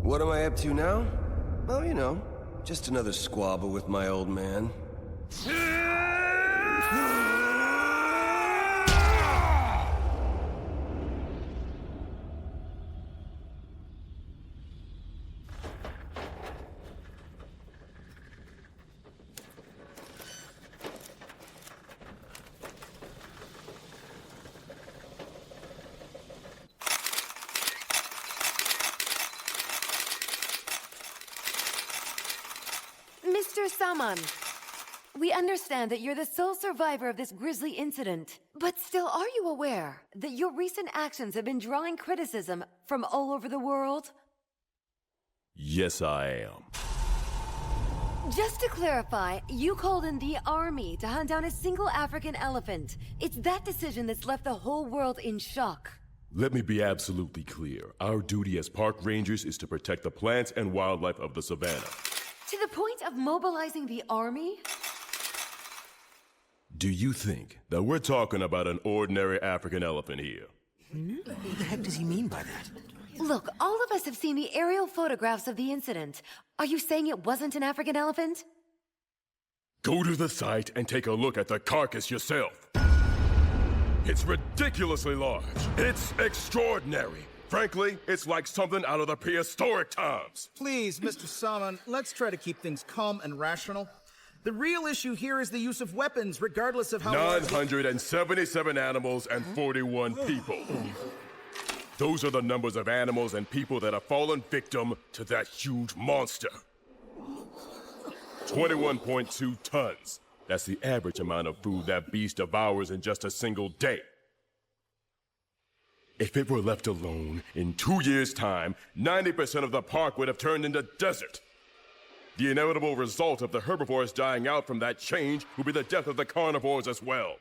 What am I up to now? Oh, you know, just another squabble with my old man. Mr. Saman, we understand that you're the sole survivor of this grisly incident. But still, are you aware that your recent actions have been drawing criticism from all over the world? Yes, I am. Just to clarify, you called in the army to hunt down a single African elephant. It's that decision that's left the whole world in shock. Let me be absolutely clear. Our duty as park rangers is to protect the plants and wildlife of the savannah. To the point of mobilizing the army? Do you think that we're talking about an ordinary African elephant here? What the heck does he mean by that? Look, all of us have seen the aerial photographs of the incident. Are you saying it wasn't an African elephant? Go to the site and take a look at the carcass yourself. It's ridiculously large. It's extraordinary. Frankly, it's like something out of the prehistoric times. Please, Mr. Saman, let's try to keep things calm and rational. The real issue here is the use of weapons, regardless of how... 977 animals and 41 people. Those are the numbers of animals and people that have fallen victim to that huge monster. 21.2 tons. That's the average amount of food that beast devours in just a single day. If it were left alone, in 2 years' time, 90% of the park would have turned into desert. The inevitable result of the herbivores dying out from that change would be the death of the carnivores as well.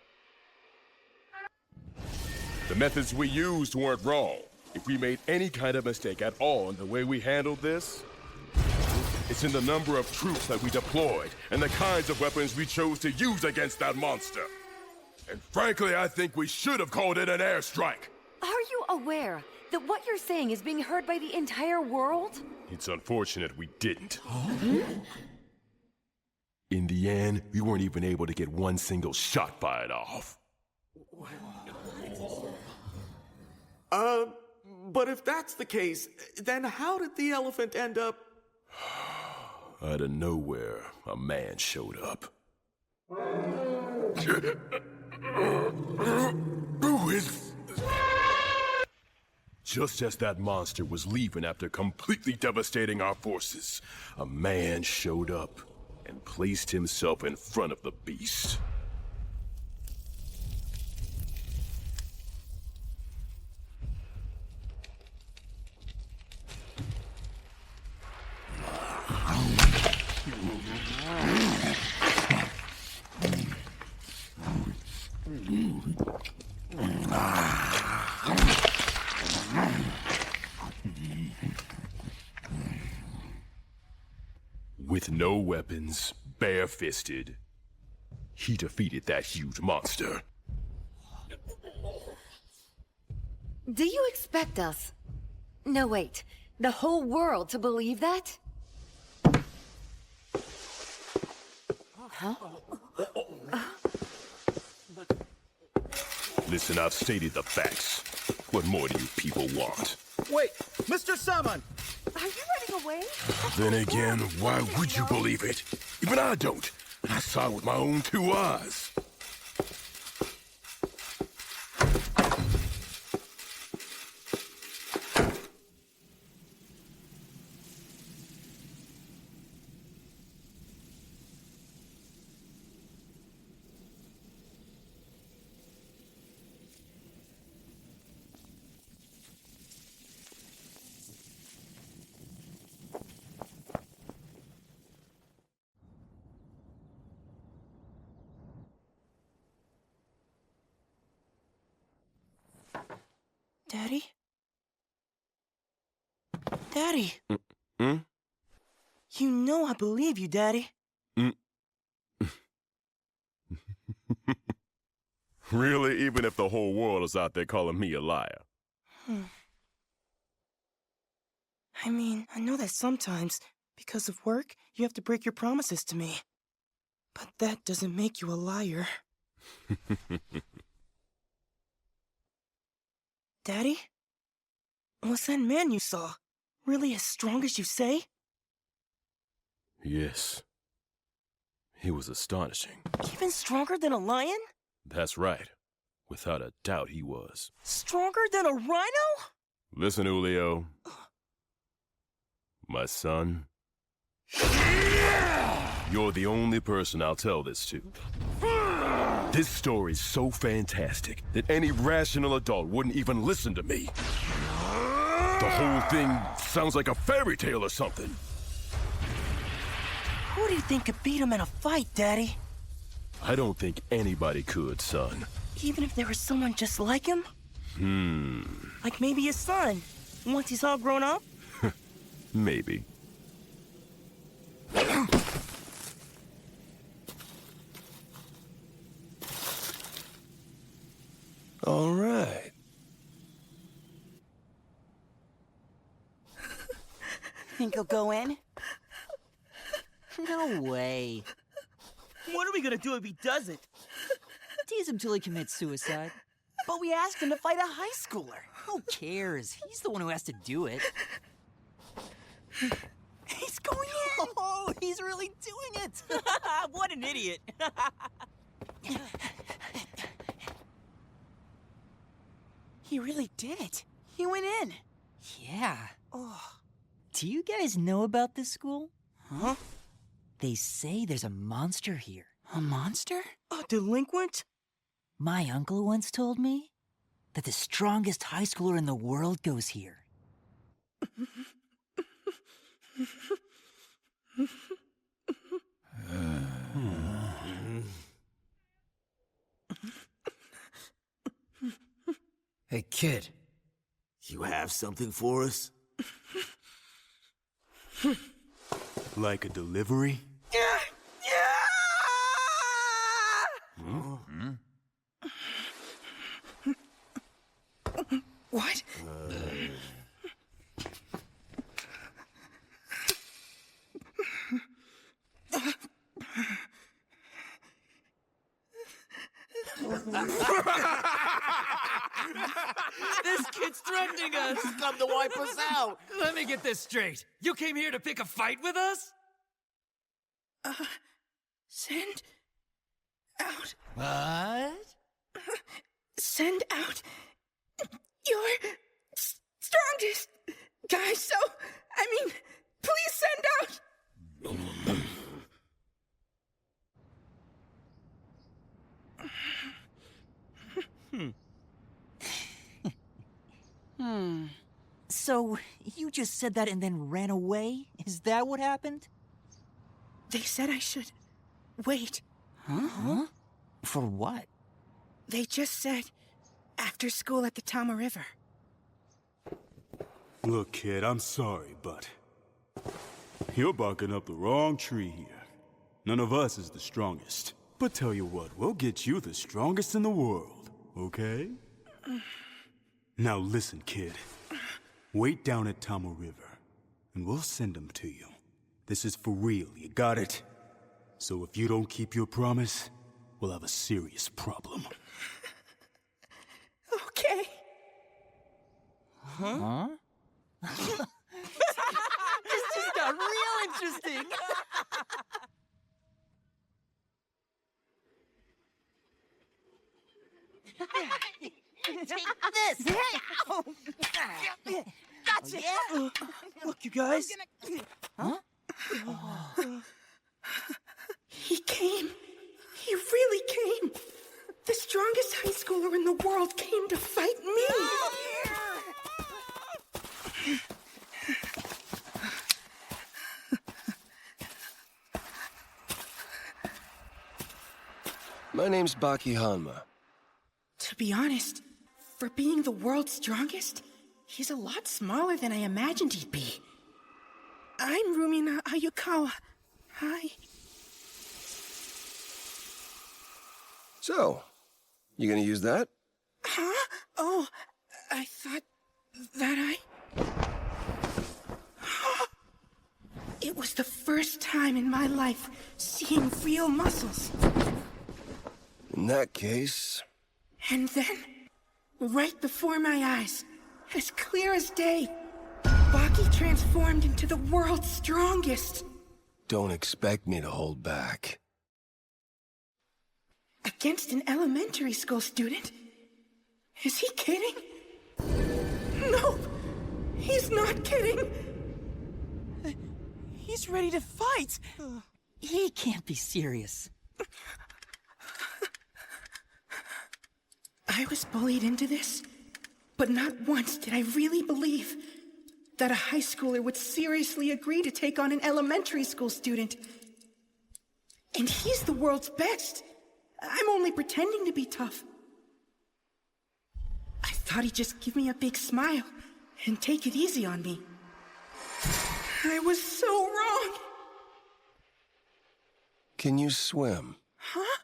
The methods we used weren't wrong. If we made any kind of mistake at all in the way we handled this, it's in the number of troops that we deployed and the kinds of weapons we chose to use against that monster. And frankly, I think we should have called it an airstrike. Are you aware that what you're saying is being heard by the entire world? It's unfortunate we didn't. In the end, we weren't even able to get one single shot fired off. But if that's the case, then how did the elephant end up? Out of nowhere, a man showed up. Who is... Just as that monster was leaving after completely devastating our forces, a man showed up and placed himself in front of the beast. With no weapons, bare-fisted, he defeated that huge monster. Do you expect us? No, wait. The whole world to believe that? Huh? Listen, I've stated the facts. What more do you people want? Wait, Mr. Saman! Are you running away? Then again, why would you believe it? Even I don't. I saw it with my own 2 eyes. Daddy? Daddy! Hmm? You know I believe you, Daddy. Really? Even if the whole world is out there calling me a liar? I mean, I know that sometimes, because of work, you have to break your promises to me. But that doesn't make you a liar. Daddy? Was that man you saw really as strong as you say? Yes. He was astonishing. Even stronger than a lion? That's right. Without a doubt he was. Stronger than a rhino? Listen, Julio. My son. You're the only person I'll tell this to. This story's so fantastic that any rational adult wouldn't even listen to me. The whole thing sounds like a fairy tale or something. Who do you think could beat him in a fight, Daddy? I don't think anybody could, son. Even if there was someone just like him? Like maybe his son, once he's all grown up? Maybe. All right. Think he'll go in? No way. What are we gonna do if he doesn't? Tease him till he commits suicide. But we asked him to fight a high schooler. Who cares? He's the one who has to do it. He's going in! Oh, he's really doing it! What an idiot! He really did it. He went in. Yeah. Oh. Do you guys know about this school? Huh? They say there's a monster here. A monster? A delinquent? My uncle once told me that the strongest high schooler in the world goes here. Hey, kid. You have something for us? Like a delivery? What? This kid's threatening us! He's come to wipe us out! Let me get this straight. You came here to pick a fight with us? Send out. What? Send out your strongest guy, so, I mean, please send out. So, you just said that and then ran away? Is that what happened? They said I should wait. Huh? For what? They just said after school at the Tama River. Look, kid, I'm sorry, but you're barking up the wrong tree here. None of us is the strongest. But tell you what, we'll get you the strongest in the world, okay? Now listen, kid. Wait down at Tama River, and we'll send them to you. This is for real, you got it? So if you don't keep your promise, we'll have a serious problem. Okay. Huh? This just got real interesting! Take this! Gotcha! Yeah. Look, you guys. Huh? He came. He really came. The strongest high schooler in the world came to fight me. My name's Baki Hanma. To be honest, for being the world's strongest, he's a lot smaller than I imagined he'd be. I'm Rumina Ayukawa. Hi. So, you gonna use that? Huh? Oh, I thought that was the first time in my life seeing real muscles. In that case... And then, right before my eyes, as clear as day, Baki transformed into the world's strongest. Don't expect me to hold back. Against an elementary school student? Is he kidding? No, he's not kidding. He's ready to fight. He can't be serious. I was bullied into this, but not once did I really believe that a high schooler would seriously agree to take on an elementary school student. And he's the world's best. I'm only pretending to be tough. I thought he'd just give me a big smile and take it easy on me. I was so wrong. Can you swim? Huh?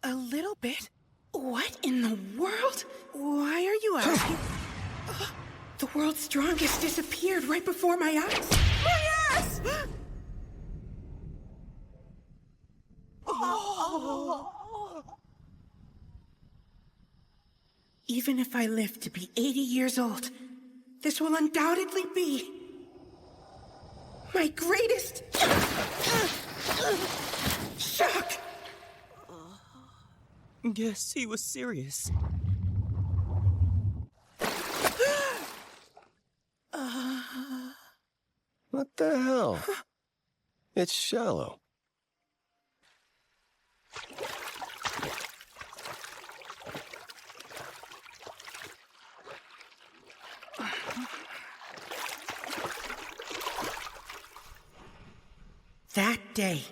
A little bit? What in the world? Why are you asking? The world's strongest disappeared right before my eyes. My ass! Even if I live to be 80 years old, this will undoubtedly be my greatest shock. Guess he was serious. What the hell? It's shallow. That day,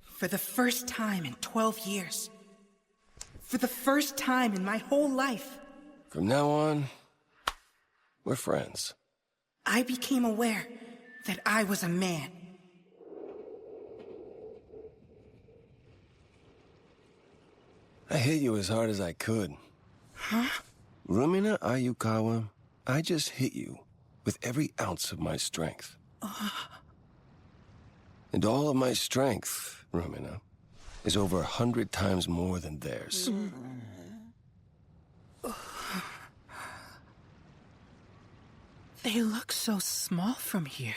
for the first time in 12 years, for the first time in my whole life, From now on, we're friends. I became aware that I was a man. I hit you as hard as I could. Huh? Rumina Ayukawa, I just hit you with every ounce of my strength. And all of my strength, Rumina, is over 100 times more than theirs. They look so small from here.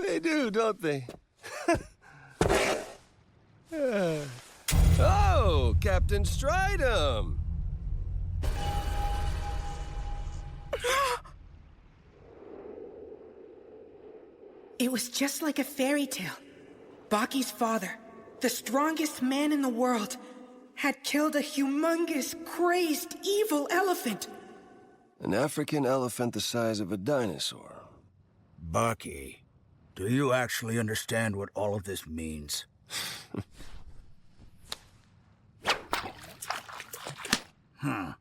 They do, don't they? Oh, Captain Stridum! It was just like a fairy tale. Baki's father, the strongest man in the world, had killed a humongous, crazed, evil elephant. An African elephant the size of a dinosaur. Baki, do you actually understand what all of this means? Wow,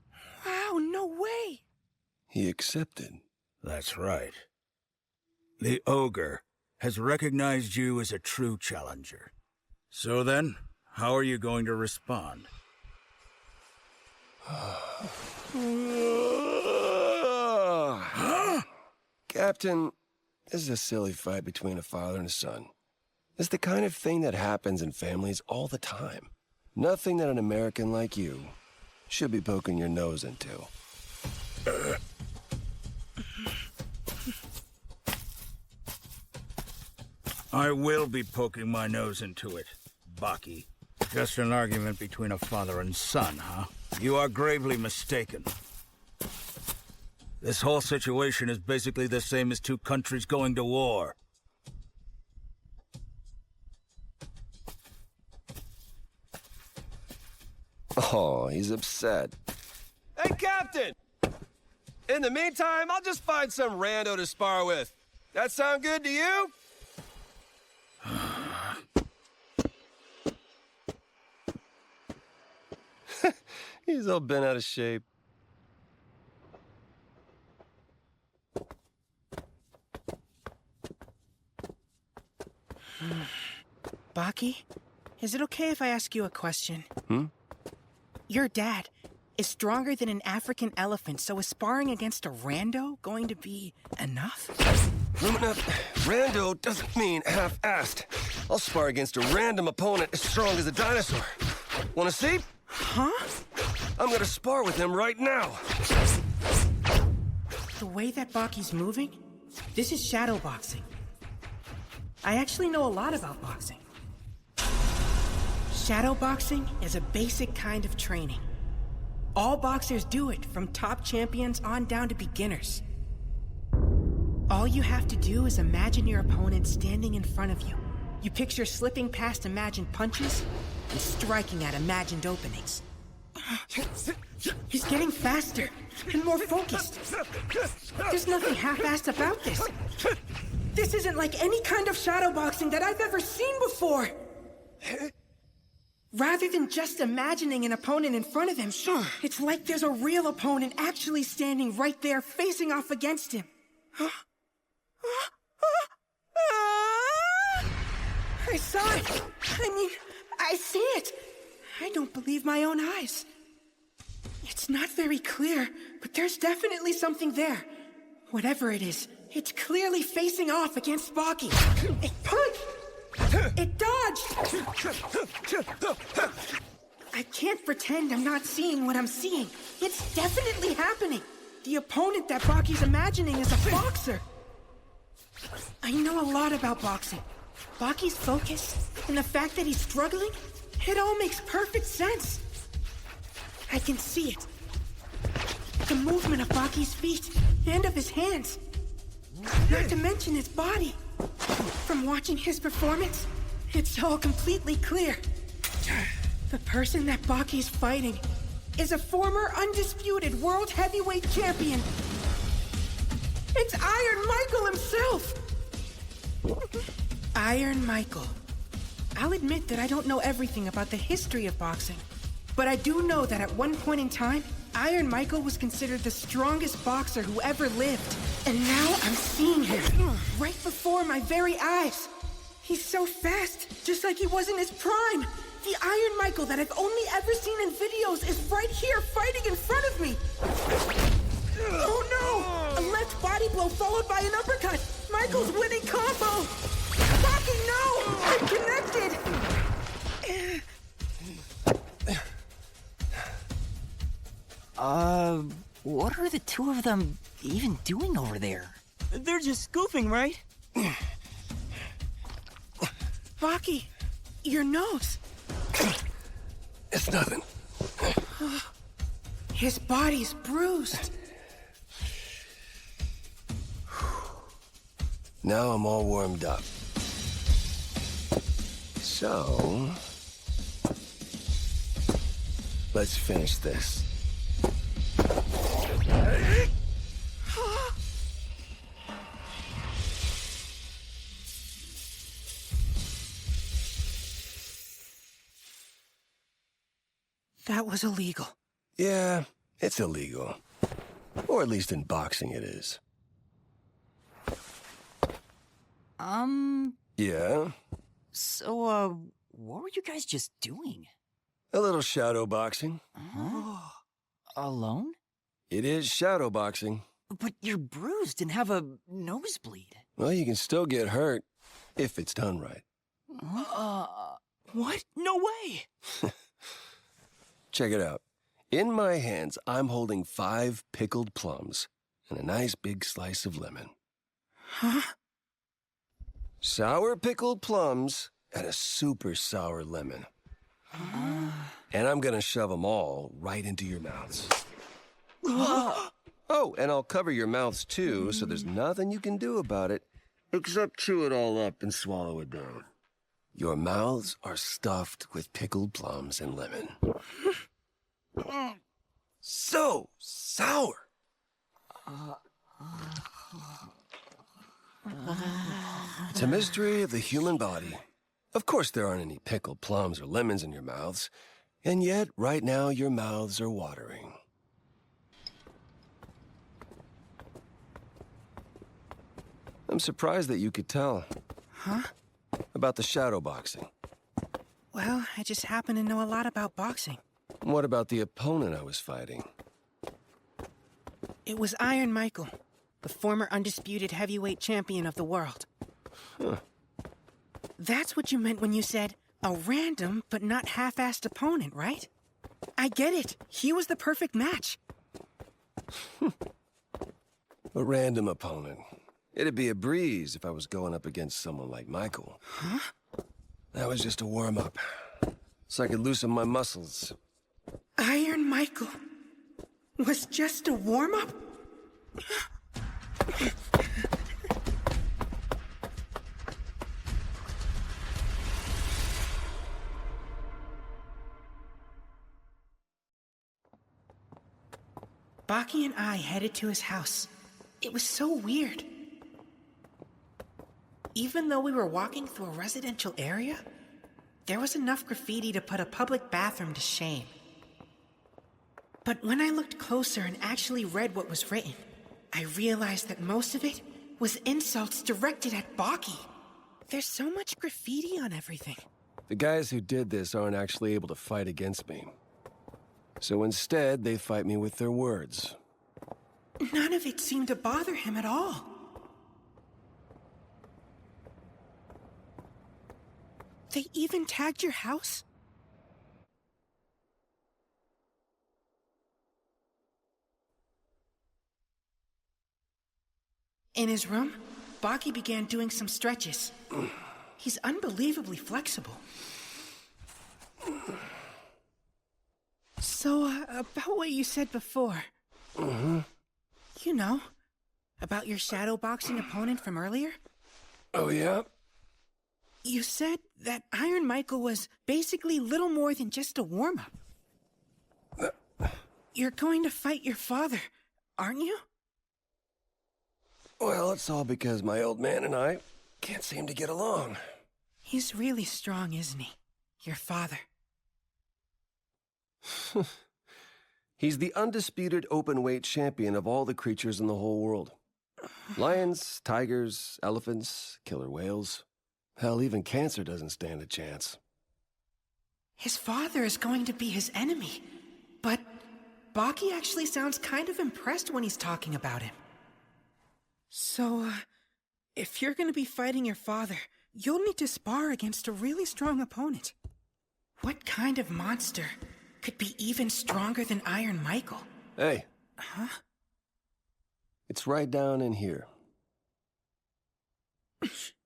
no way! He accepted. That's right. The Ogre has recognized you as a true challenger. So then, how are you going to respond? Captain, this is a silly fight between a father and a son. It's the kind of thing that happens in families all the time. Nothing that an American like you should be poking your nose into. I will be poking my nose into it, Baki. Just an argument between a father and son, huh? You are gravely mistaken. This whole situation is basically the same as two countries going to war. Oh, he's upset. Hey, Captain! In the meantime, I'll just find some rando to spar with. That sound good to you? He's all bent out of shape. Baki, is it okay if I ask you a question? Hmm? Your dad, is stronger than an African elephant, so is sparring against a rando going to be enough? Lumina, rando doesn't mean half-assed. I'll spar against a random opponent as strong as a dinosaur. Wanna see? Huh? I'm gonna spar with him right now. The way that Baki's moving, this is shadow boxing. I actually know a lot about boxing. Shadow boxing is a basic kind of training. All boxers do it, from top champions on down to beginners. All you have to do is imagine your opponent standing in front of you. You picture slipping past imagined punches and striking at imagined openings. He's getting faster and more focused. There's nothing half-assed about this. This isn't like any kind of shadow boxing that I've ever seen before. Rather than just imagining an opponent in front of him, it's like there's a real opponent actually standing right there facing off against him. I saw it. I see it. I don't believe my own eyes. It's not very clear, but there's definitely something there. Whatever it is, it's clearly facing off against Baki. It punched! It dodged! I can't pretend I'm not seeing what I'm seeing. It's definitely happening. The opponent that Baki's imagining is a boxer. I know a lot about boxing. Baki's focus and the fact that he's struggling, it all makes perfect sense. I can see it. The movement of Baki's feet and of his hands. Not to mention his body. From watching his performance, it's all completely clear. The person that Baki's fighting is a former undisputed world heavyweight champion. It's Iron Michael himself! Iron Michael. I'll admit that I don't know everything about the history of boxing, but I do know that at one point in time, Iron Michael was considered the strongest boxer who ever lived. And now I'm seeing him, right before my very eyes. He's so fast, just like he was in his prime. The Iron Michael that I've only ever seen in videos is right here fighting in front of me. Oh no! A left body blow followed by an uppercut. Michael's winning combo. Baki, no! I'm connected! What are the two of them even doing over there? They're just goofing, right? Baki, your nose. It's nothing. His body's bruised. Now I'm all warmed up. So, let's finish this. That was illegal. Yeah, it's illegal. Or at least in boxing it is. Yeah? So, what were you guys just doing? A little shadow boxing. Huh? Alone? It is shadow boxing. But you're bruised and have a nosebleed. Well, you can still get hurt if it's done right. What? No way! Check it out. In my hands, I'm holding 5 pickled plums and a nice big slice of lemon. Huh? Sour pickled plums and a super sour lemon. And I'm gonna shove them all right into your mouths. Oh, and I'll cover your mouths too, so there's nothing you can do about it except chew it all up and swallow it down. Your mouths are stuffed with pickled plums and lemon. So sour! It's a mystery of the human body. Of course there aren't any pickled plums or lemons in your mouths, and yet right now your mouths are watering. I'm surprised that you could tell. Huh? About the shadow boxing. Well, I just happen to know a lot about boxing. What about the opponent I was fighting? It was Iron Michael, the former undisputed heavyweight champion of the world. Huh. That's what you meant when you said, a random but not half-assed opponent, right? I get it. He was the perfect match. A random opponent. It'd be a breeze if I was going up against someone like Michael. Huh? That was just a warm-up, so I could loosen my muscles. Iron Michael was just a warm-up? Baki and I headed to his house. It was so weird. Even though we were walking through a residential area, there was enough graffiti to put a public bathroom to shame. But when I looked closer and actually read what was written, I realized that most of it was insults directed at Baki. There's so much graffiti on everything. The guys who did this aren't actually able to fight against me. So instead, they fight me with their words. None of it seemed to bother him at all. They even tagged your house? In his room, Baki began doing some stretches. He's unbelievably flexible. So, about what you said before. You know, about your shadowboxing opponent from earlier? Oh, yeah? You said that Iron Michael was basically little more than just a warm-up. You're going to fight your father, aren't you? Well, it's all because my old man and I can't seem to get along. He's really strong, isn't he? Your father. He's the undisputed open-weight champion of all the creatures in the whole world. Lions, tigers, elephants, killer whales. Hell, even cancer doesn't stand a chance. His father is going to be his enemy. But Baki actually sounds kind of impressed when he's talking about him. So, if you're going to be fighting your father, you'll need to spar against a really strong opponent. What kind of monster could be even stronger than Iron Michael? Hey. Huh? It's right down in here.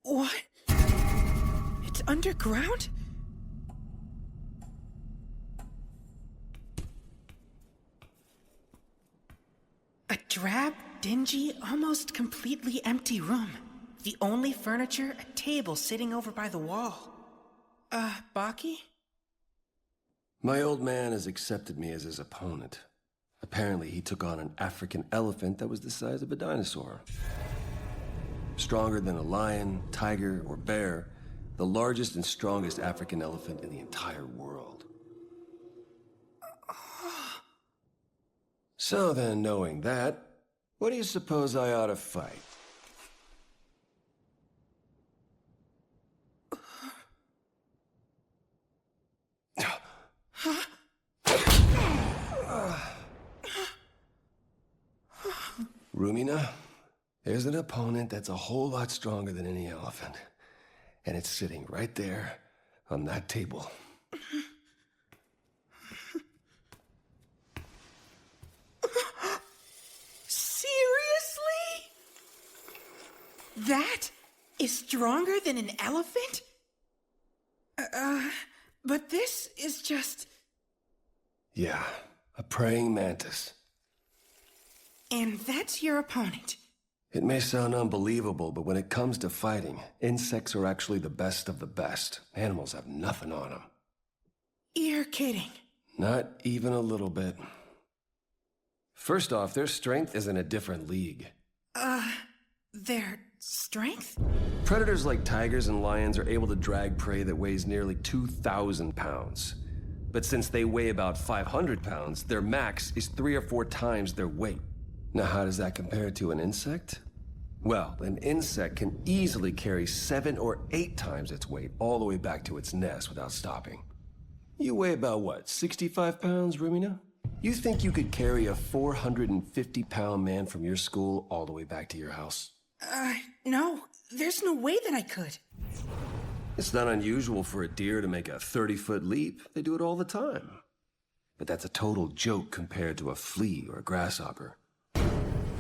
What? It's underground? A drab, dingy, almost completely empty room. The only furniture, a table sitting over by the wall. Baki? My old man has accepted me as his opponent. Apparently, he took on an African elephant that was the size of a dinosaur. Stronger than a lion, tiger, or bear, the largest and strongest African elephant in the entire world. So then, knowing that, what do you suppose I ought to fight? Rumina, there's an opponent that's a whole lot stronger than any elephant. And it's sitting right there on that table. Seriously? That is stronger than an elephant? But this is just... Yeah, a praying mantis. And that's your opponent? It may sound unbelievable, but when it comes to fighting, insects are actually the best of the best. Animals have nothing on them. You're kidding. Not even a little bit. First off, their strength is in a different league. Their strength? Predators like tigers and lions are able to drag prey that weighs nearly 2,000 pounds. But since they weigh about 500 pounds, their max is 3 or 4 times their weight. Now, how does that compare to an insect? Well, an insect can easily carry 7 or 8 times its weight all the way back to its nest without stopping. You weigh about what, 65 pounds, Rumina? You think you could carry a 450-pound man from your school all the way back to your house? No. There's no way that I could. It's not unusual for a deer to make a 30-foot leap. They do it all the time. But that's a total joke compared to a flea or a grasshopper.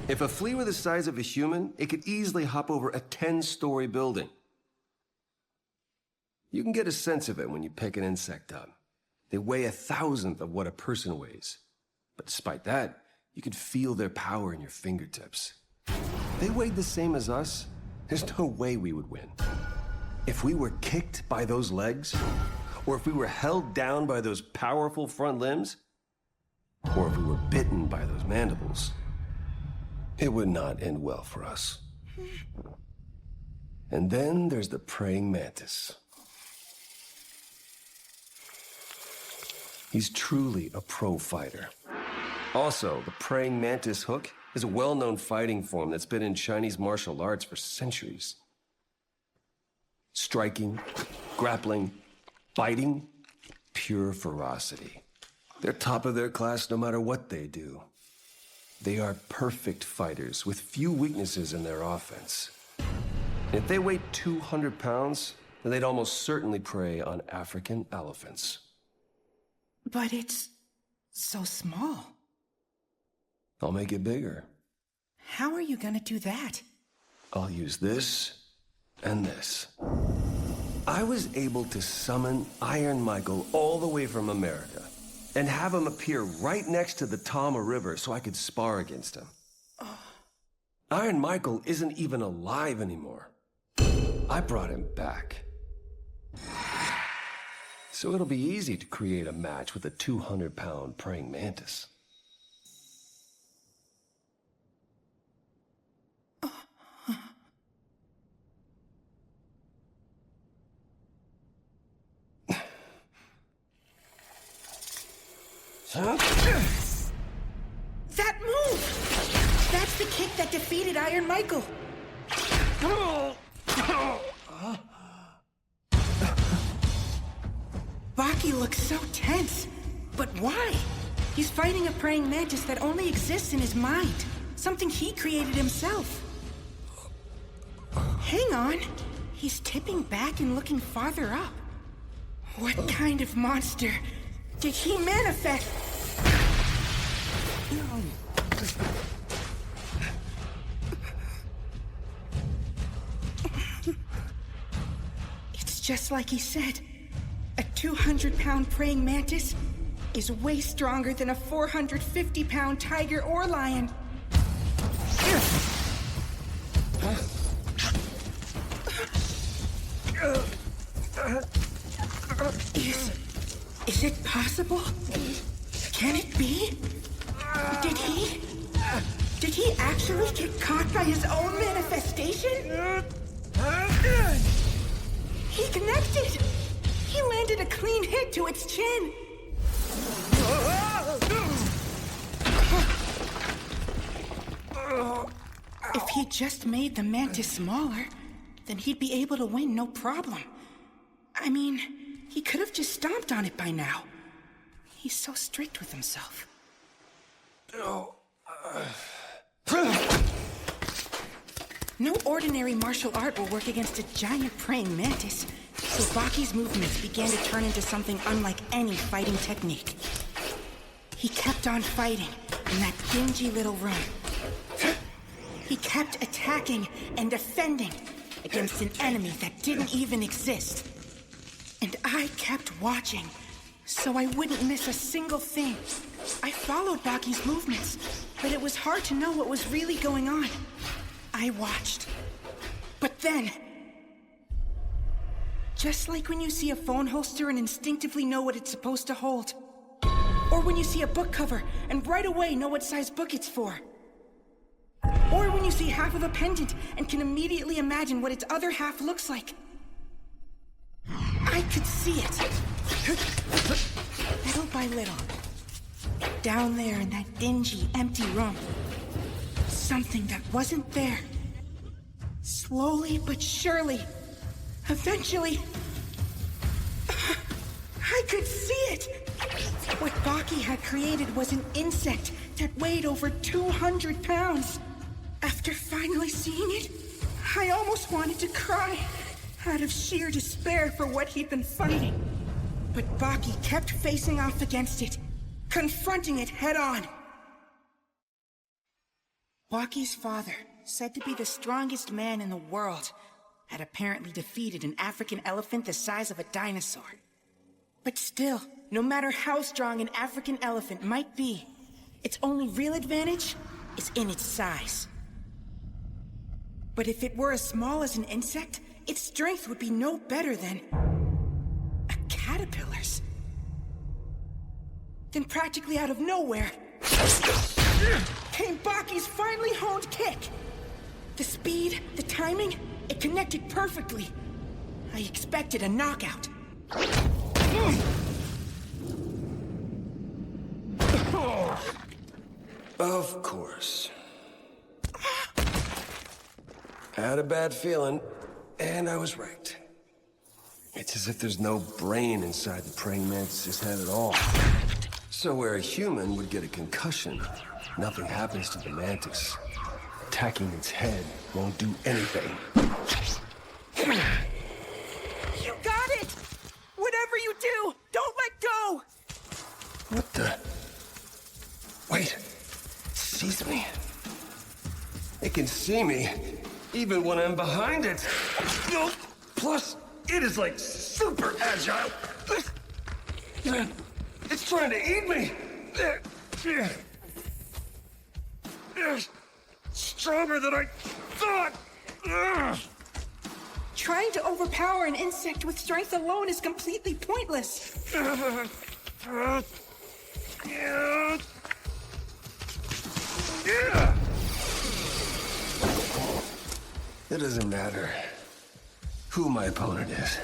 If a flea were the size of a human, it could easily hop over a 10-story building. You can get a sense of it when you pick an insect up. They weigh 1,000th of what a person weighs. But despite that, you can feel their power in your fingertips. If they weighed the same as us, there's no way we would win. If we were kicked by those legs, or if we were held down by those powerful front limbs, or if we were bitten by those mandibles, it would not end well for us. And then there's the praying mantis. He's truly a pro fighter. Also, the praying mantis hook is a well-known fighting form that's been in Chinese martial arts for centuries. Striking, grappling, biting, pure ferocity. They're top of their class no matter what they do. They are perfect fighters with few weaknesses in their offense. And if they weighed 200 pounds, then they'd almost certainly prey on African elephants. But it's so small. I'll make it bigger. How are you gonna do that? I'll use this and this. I was able to summon Iron Michael all the way from America and have him appear right next to the Tama River so I could spar against him. Iron Michael isn't even alive anymore. I brought him back. So it'll be easy to create a match with a 200-pound praying mantis. That move! That's the kick that defeated Iron Michael. Baki looks so tense. But why? He's fighting a praying mantis that only exists in his mind. Something he created himself. Hang on. He's tipping back and looking farther up. What kind of monster did he manifest? It's just like he said. A 200-pound praying mantis is way stronger than a 450-pound tiger or lion. Is it possible? Can it be? Did he actually get caught by his own manifestation? He connected! He landed a clean hit to its chin! If he just made the mantis smaller, then he'd be able to win no problem. I mean, he could have just stomped on it by now. He's so strict with himself. No ordinary martial art will work against a giant praying mantis, so Baki's movements began to turn into something unlike any fighting technique. He kept on fighting in that dingy little room. He kept attacking and defending against an enemy that didn't even exist. And I kept watching, so I wouldn't miss a single thing. I followed Baki's movements, but it was hard to know what was really going on. I watched. But then, just like when you see a phone holster and instinctively know what it's supposed to hold. Or when you see a book cover and right away know what size book it's for. Or when you see half of a pendant and can immediately imagine what its other half looks like. I could see it. Little by little. Down there in that dingy, empty room. Something that wasn't there. Slowly but surely. Eventually. I could see it! What Baki had created was an insect that weighed over 200 pounds. After finally seeing it, I almost wanted to cry out of sheer despair for what he'd been fighting. But Baki kept facing off against it, confronting it head-on. Baki's father, said to be the strongest man in the world, had apparently defeated an African elephant the size of a dinosaur. But still, no matter how strong an African elephant might be, its only real advantage is in its size. But if it were as small as an insect, its strength would be no better than a caterpillar's. Then practically out of nowhere, came Baki's finely honed kick. The speed, the timing, it connected perfectly. I expected a knockout. Of course. I had a bad feeling, and I was right. It's as if there's no brain inside the praying mantis's head at all. So where a human would get a concussion, nothing happens to the mantis. Attacking its head won't do anything. You got it! Whatever you do, don't let go! What the? Wait. It sees me. It can see me, even when I'm behind it. Plus, it is like super agile. It's trying to eat me. Stronger than I thought. Trying to overpower an insect with strength alone is completely pointless. It doesn't matter who my opponent is,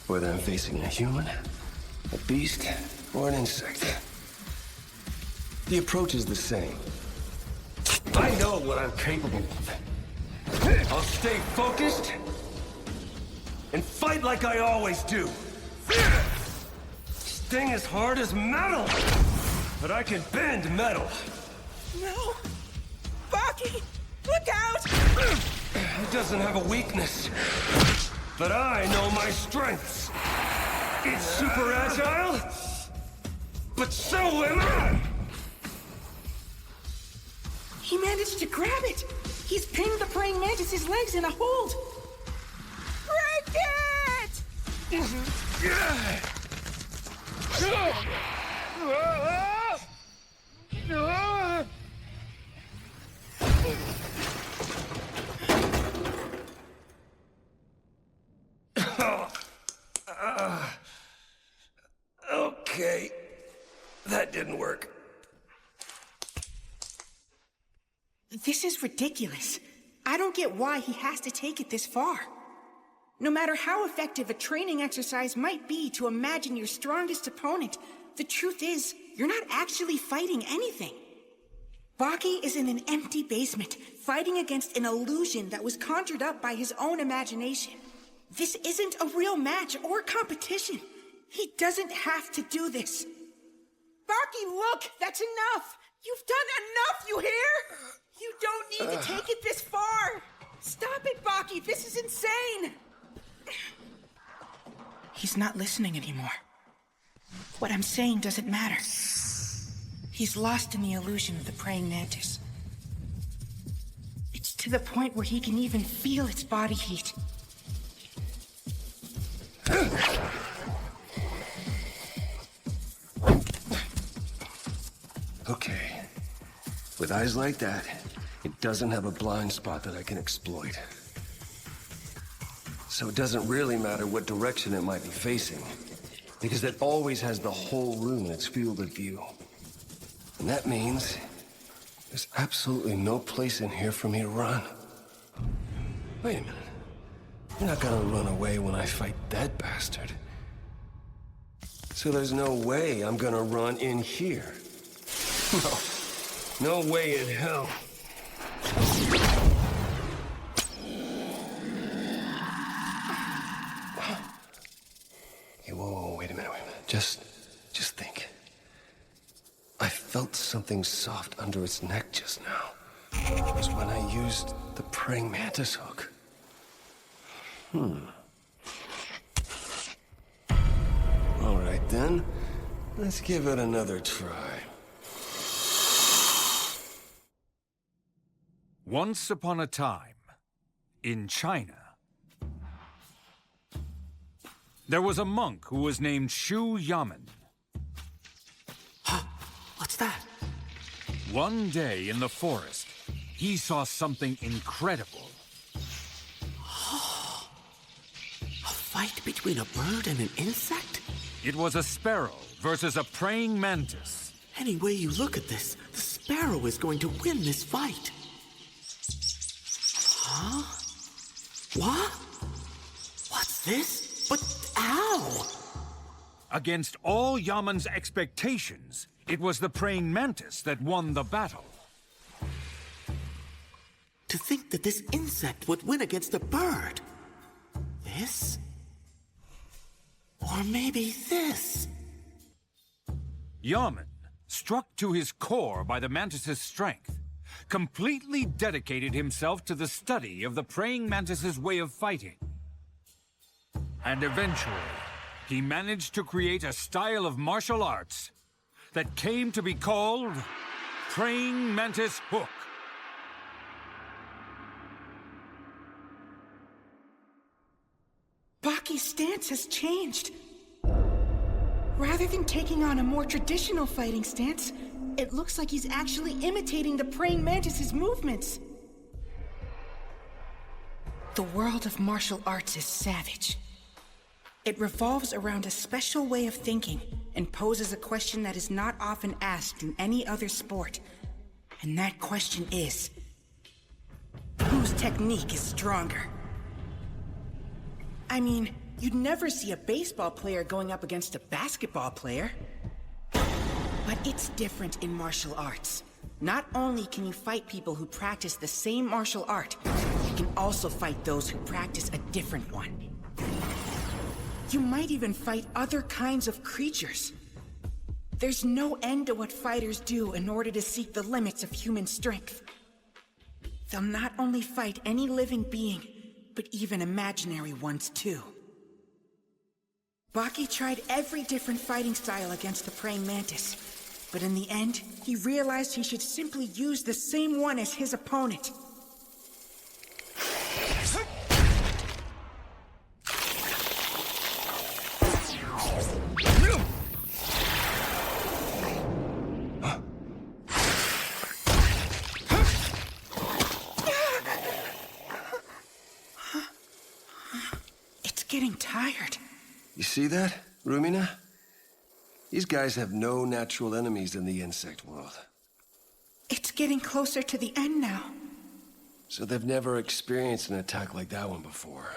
whether I'm facing a human, a beast, or an insect. The approach is the same. I know what I'm capable of. I'll stay focused and fight like I always do. Sting as hard as metal, but I can bend metal. No! Baki! Look out! It doesn't have a weakness, but I know my strengths. It's super agile, but so am I! He managed to grab it! He's pinned the praying mantis's legs in a hold! Break it! Okay, that didn't work. This is ridiculous. I don't get why he has to take it this far. No matter how effective a training exercise might be to imagine your strongest opponent, the truth is, you're not actually fighting anything. Baki is in an empty basement, fighting against an illusion that was conjured up by his own imagination. This isn't a real match or competition. He doesn't have to do this. Baki, look! That's enough! You've done enough, you hear? You don't need to take it this far! Stop it, Baki! This is insane! He's not listening anymore. What I'm saying doesn't matter. He's lost in the illusion of the praying mantis. It's to the point where he can even feel its body heat. Okay. With eyes like that, it doesn't have a blind spot that I can exploit. So it doesn't really matter what direction it might be facing, because it always has the whole room in its field of view. And that means there's absolutely no place in here for me to run. Wait a minute. You're not gonna run away when I fight that bastard. So there's no way I'm gonna run in here. No way in hell. Hey, whoa, wait a minute. Just think. I felt something soft under its neck just now. It was when I used the praying mantis hook. All right then, let's give it another try. Once upon a time, in China, there was a monk who was named Shu Yamen. What's that? One day in the forest, he saw something incredible. A fight between a bird and an insect? It was a sparrow versus a praying mantis. Any way you look at this, the sparrow is going to win this fight. Huh? What? What's this? But ow! Against all Yamen's expectations, it was the praying mantis that won the battle. To think that this insect would win against a bird. This? Or maybe this? Yamen, struck to his core by the mantis's strength, completely dedicated himself to the study of the praying mantis's way of fighting. And eventually, he managed to create a style of martial arts that came to be called Praying Mantis Hook. Baki's stance has changed. Rather than taking on a more traditional fighting stance, it looks like he's actually imitating the praying mantis's movements. The world of martial arts is savage. It revolves around a special way of thinking and poses a question that is not often asked in any other sport. And that question is, whose technique is stronger? I mean, you'd never see a baseball player going up against a basketball player. But it's different in martial arts. Not only can you fight people who practice the same martial art, you can also fight those who practice a different one. You might even fight other kinds of creatures. There's no end to what fighters do in order to seek the limits of human strength. They'll not only fight any living being, but even imaginary ones too. Baki tried every different fighting style against the praying mantis, but in the end, he realized he should simply use the same one as his opponent. It's getting tired. You see that, Rumina? These guys have no natural enemies in the insect world. It's getting closer to the end now. So they've never experienced an attack like that one before.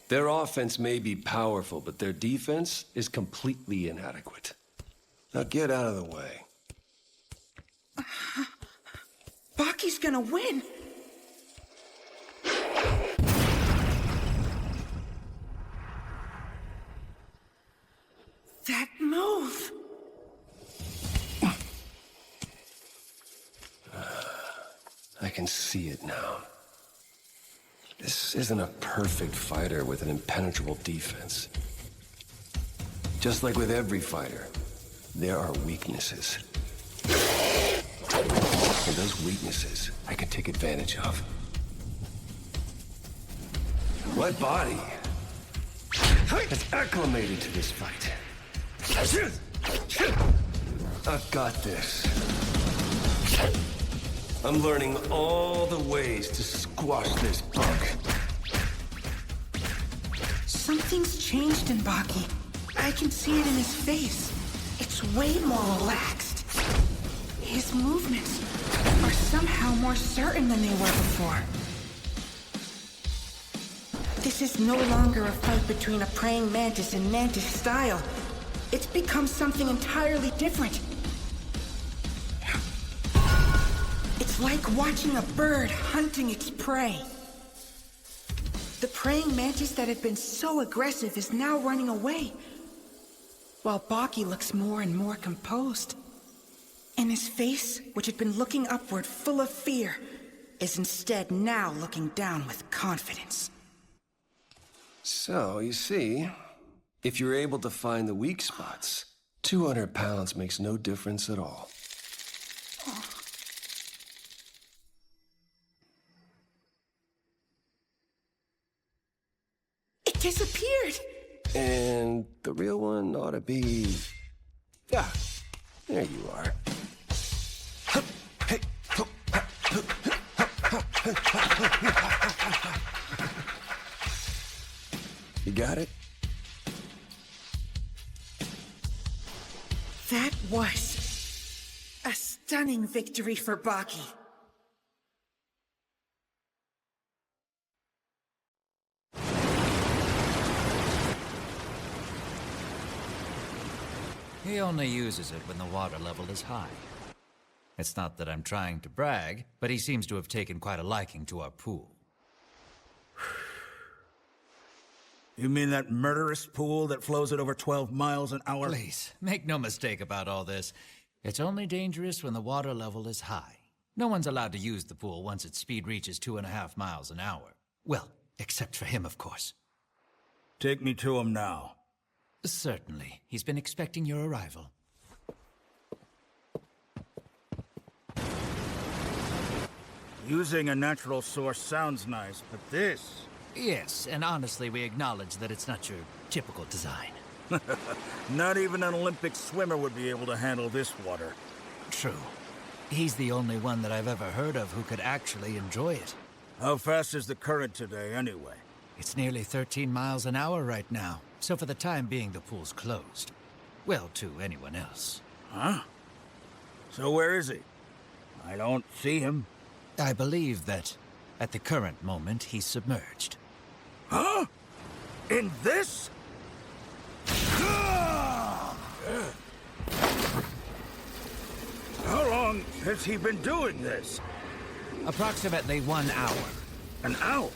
Their offense may be powerful, but their defense is completely inadequate. Now get out of the way. Baki's gonna win! That move! I can see it now. This isn't a perfect fighter with an impenetrable defense. Just like with every fighter, there are weaknesses. And those weaknesses I can take advantage of. My body has acclimated to this fight. I've got this. I'm learning all the ways to squash this bug. Something's changed in Baki. I can see it in his face. It's way more relaxed. His movements are somehow more certain than they were before. This is no longer a fight between a praying mantis and mantis style. It's become something entirely different. It's like watching a bird hunting its prey. The praying mantis that had been so aggressive is now running away. while Baki looks more and more composed. And his face, which had been looking upward full of fear, is instead now looking down with confidence. So, you see, if you're able to find the weak spots, 200 pounds makes no difference at all. It disappeared! And the real one ought to be... Yeah, there you are. You got it? That was a stunning victory for Baki. He only uses it when the water level is high. It's not that I'm trying to brag, but he seems to have taken quite a liking to our pool. You mean that murderous pool that flows at over 12 miles an hour? Please, make no mistake about all this. It's only dangerous when the water level is high. No one's allowed to use the pool once its speed reaches 2.5 miles an hour. Well, except for him, of course. Take me to him now. Certainly. He's been expecting your arrival. Using a natural source sounds nice, but this... Yes, and honestly, we acknowledge that it's not your typical design. Not even an Olympic swimmer would be able to handle this water. True. He's the only one that I've ever heard of who could actually enjoy it. How fast is the current today, anyway? It's nearly 13 miles an hour right now, so for the time being, the pool's closed. Well, to anyone else. Huh? So where is he? I don't see him. I believe that, at the current moment, he's submerged. Huh? In this? How long has he been doing this? Approximately 1 hour. An hour?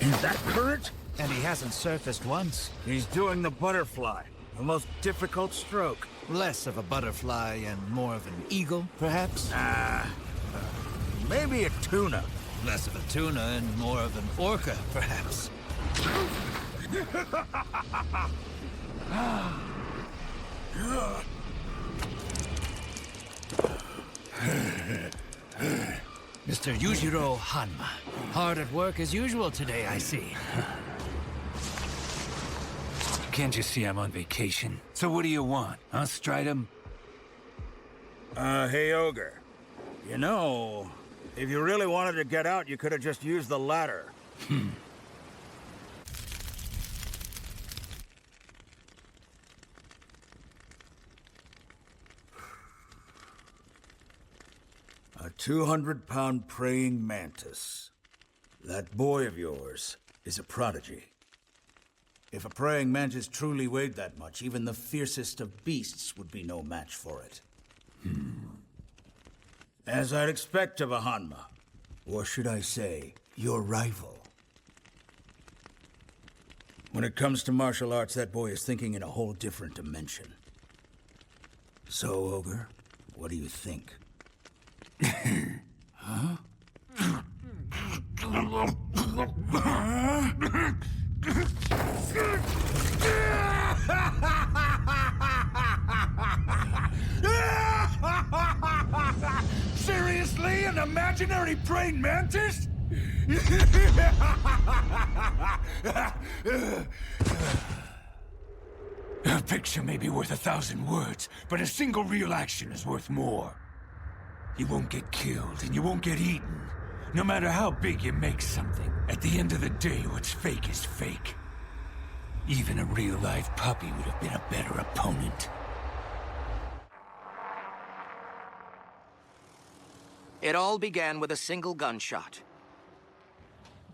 In that current? And he hasn't surfaced once. He's doing the butterfly, the most difficult stroke. Less of a butterfly and more of an eagle, perhaps? Maybe a tuna. Less of a tuna and more of an orca, perhaps. Mr. Yujiro Hanma. Hard at work as usual today, I see. Can't you see I'm on vacation? So what do you want, huh, Stridum? Hey, Ogre. You know, if you really wanted to get out, you could have just used the ladder. A 200-pound praying mantis. That boy of yours is a prodigy. If a praying mantis truly weighed that much, even the fiercest of beasts would be no match for it. As I'd expect of a Hanma. Or should I say, your rival. When it comes to martial arts, that boy is thinking in a whole different dimension. So, Ogre, what do you think? Huh? Seriously? An imaginary praying mantis? A picture may be worth 1,000 words, but a single real action is worth more. You won't get killed, and you won't get eaten. No matter how big you make something, at the end of the day, what's fake is fake. Even a real-life puppy would have been a better opponent. It all began with a single gunshot.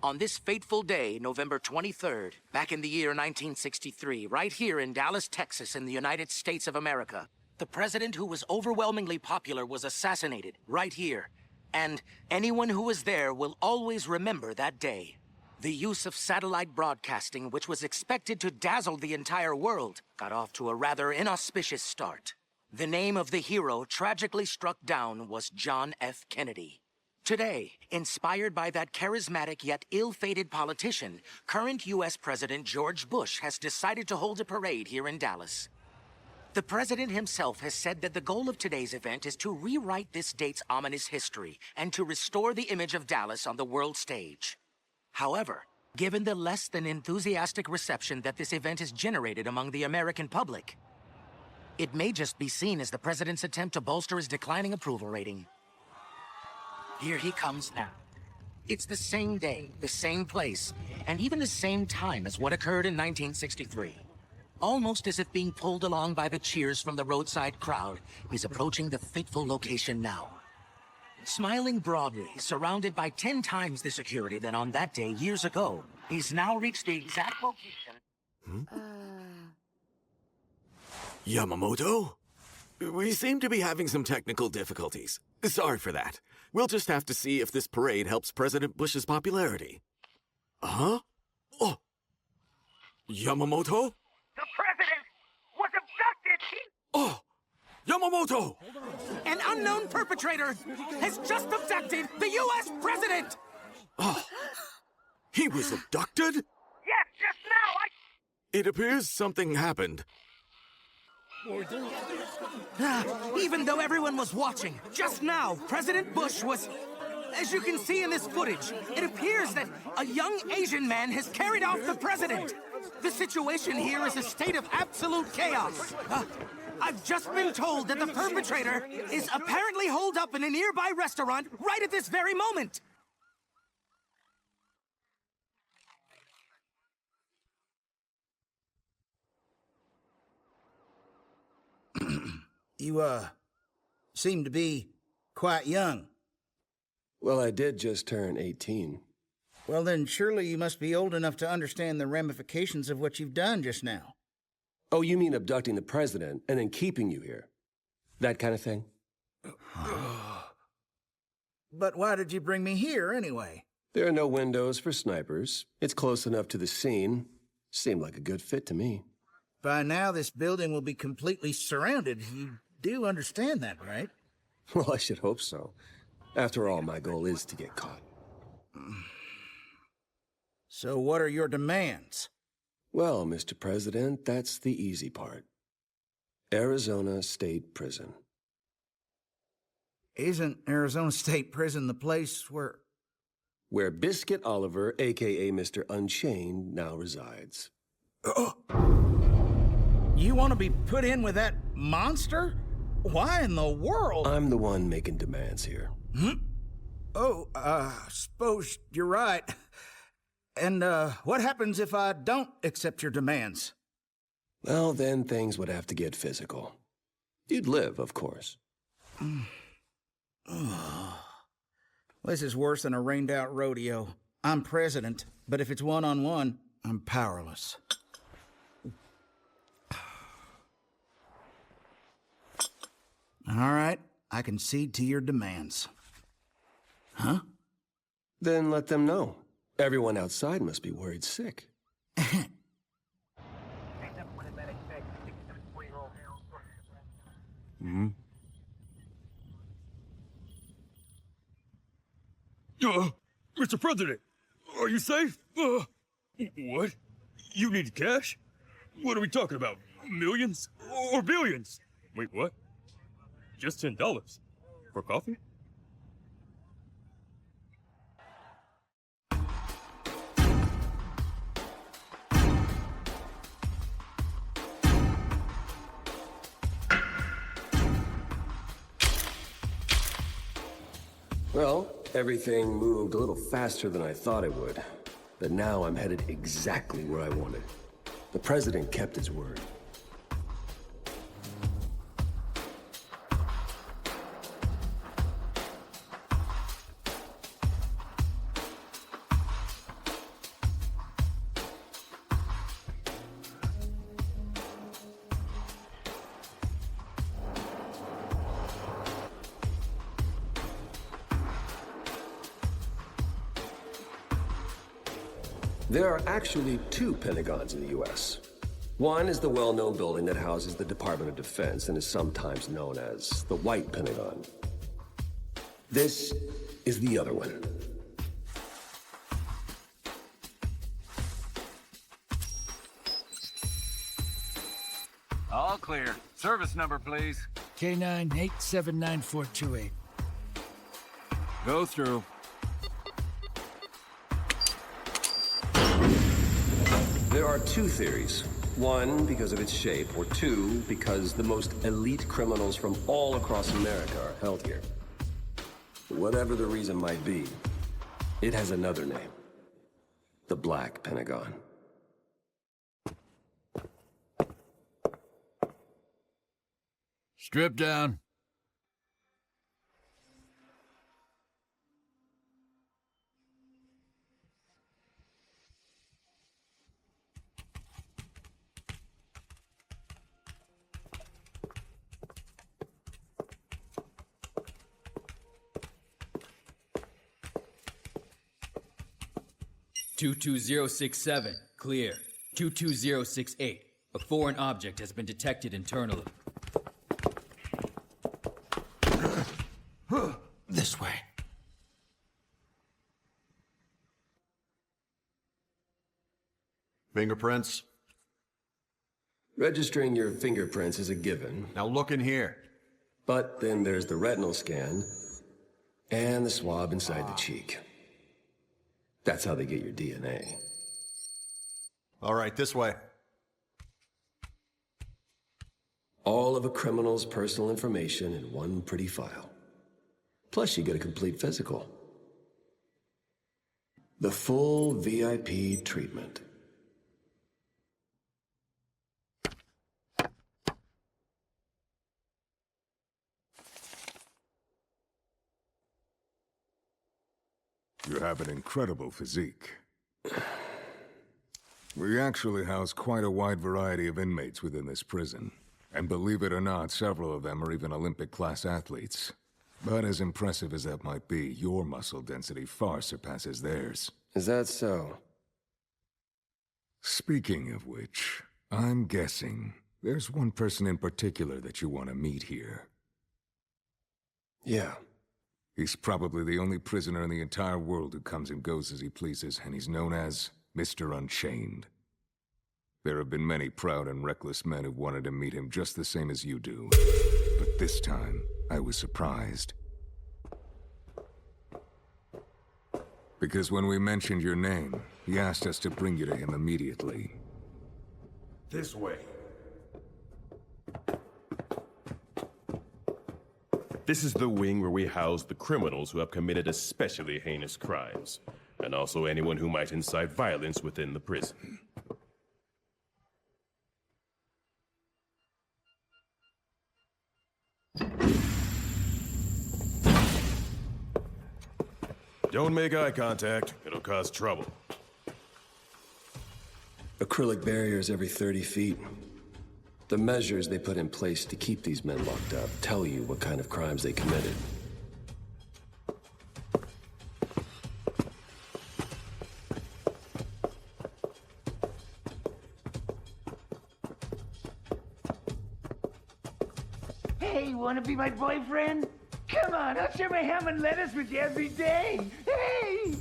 On this fateful day, November 23rd, back in the year 1963, right here in Dallas, Texas, in the United States of America, the president who was overwhelmingly popular was assassinated right here. And anyone who was there will always remember that day. The use of satellite broadcasting, which was expected to dazzle the entire world, got off to a rather inauspicious start. The name of the hero tragically struck down was John F. Kennedy. Today, inspired by that charismatic yet ill-fated politician, current U.S. President George Bush has decided to hold a parade here in Dallas. The president himself has said that the goal of today's event is to rewrite this date's ominous history and to restore the image of Dallas on the world stage. However, given the less than enthusiastic reception that this event has generated among the American public, it may just be seen as the president's attempt to bolster his declining approval rating. Here he comes now. It's the same day, the same place, and even the same time as what occurred in 1963. Almost as if being pulled along by the cheers from the roadside crowd, he's approaching the fateful location now. Smiling broadly, surrounded by 10 times the security than on that day years ago, he's now reached the exact location. Yamamoto? We seem to be having some technical difficulties. Sorry for that. We'll just have to see if this parade helps President Bush's popularity. Huh? Oh! Yamamoto? The president was abducted! Oh! Yamamoto! An unknown perpetrator has just abducted the U.S. president! Oh! He was abducted? Yes, just now, It appears something happened. Even though everyone was watching, just now, President Bush was... As you can see in this footage, it appears that a young Asian man has carried off the president. The situation here is a state of absolute chaos. I've just been told that the perpetrator is apparently holed up in a nearby restaurant right at this very moment. You, seem to be quite young. Well, I did just turn 18. Well, then surely you must be old enough to understand the ramifications of what you've done just now. Oh, you mean abducting the president and then keeping you here? That kind of thing? But why did you bring me here, anyway? There are no windows for snipers. It's close enough to the scene. Seemed like a good fit to me. By now, this building will be completely surrounded. You do understand that, right? Well, I should hope so. After all, my goal is to get caught. So what are your demands? Well, Mr. President, that's the easy part. Arizona State Prison. Isn't Arizona State Prison the place where... Where Biscuit Oliver, a.k.a. Mr. Unchained, now resides. You want to be put in with that monster? Why in the world? I'm the one making demands here. Oh, suppose you're right. And, what happens if I don't accept your demands? Well, then things would have to get physical. You'd live, of course. This is worse than a rained-out rodeo. I'm president, but if it's one-on-one, I'm powerless. All right, I concede to your demands. Huh? Then let them know. Everyone outside must be worried sick. Mr. President, are you safe? What? You need cash? What are we talking about? Millions? Or billions? Wait, what? Just $10. For coffee? Well, everything moved a little faster than I thought it would. But now I'm headed exactly where I wanted. The president kept his word. There are actually two Pentagons in the U.S. One is the well-known building that houses the Department of Defense and is sometimes known as the White Pentagon. This is the other one. All clear. Service number, please. K9879428. Go through. There are two theories. One, because of its shape, or two, because the most elite criminals from all across America are held here. Whatever the reason might be, it has another name. The Black Pentagon. Strip down. "22067, clear. 22068, a foreign object has been detected internally." This way. Fingerprints? Registering your fingerprints is a given. Now look in here. But then there's the retinal scan and the swab inside the cheek. That's how they get your DNA. All right, this way. All of a criminal's personal information in one pretty file. Plus, you get a complete physical. The full VIP treatment. You have an incredible physique. We actually house quite a wide variety of inmates within this prison. And believe it or not, several of them are even Olympic-class athletes. But as impressive as that might be, your muscle density far surpasses theirs. Is that so? Speaking of which, I'm guessing there's one person in particular that you want to meet here. Yeah. He's probably the only prisoner in the entire world who comes and goes as he pleases, and he's known as Mr. Unchained. There have been many proud and reckless men who've wanted to meet him just the same as you do. But this time, I was surprised. Because when we mentioned your name, he asked us to bring you to him immediately. This way. This is the wing where we house the criminals who have committed especially heinous crimes, and also anyone who might incite violence within the prison. Don't make eye contact. It'll cause trouble. Acrylic barriers every 30 feet. The measures they put in place to keep these men locked up tell you what kind of crimes they committed. Hey, wanna be my boyfriend? Come on, I'll share my ham and lettuce with you every day. Hey!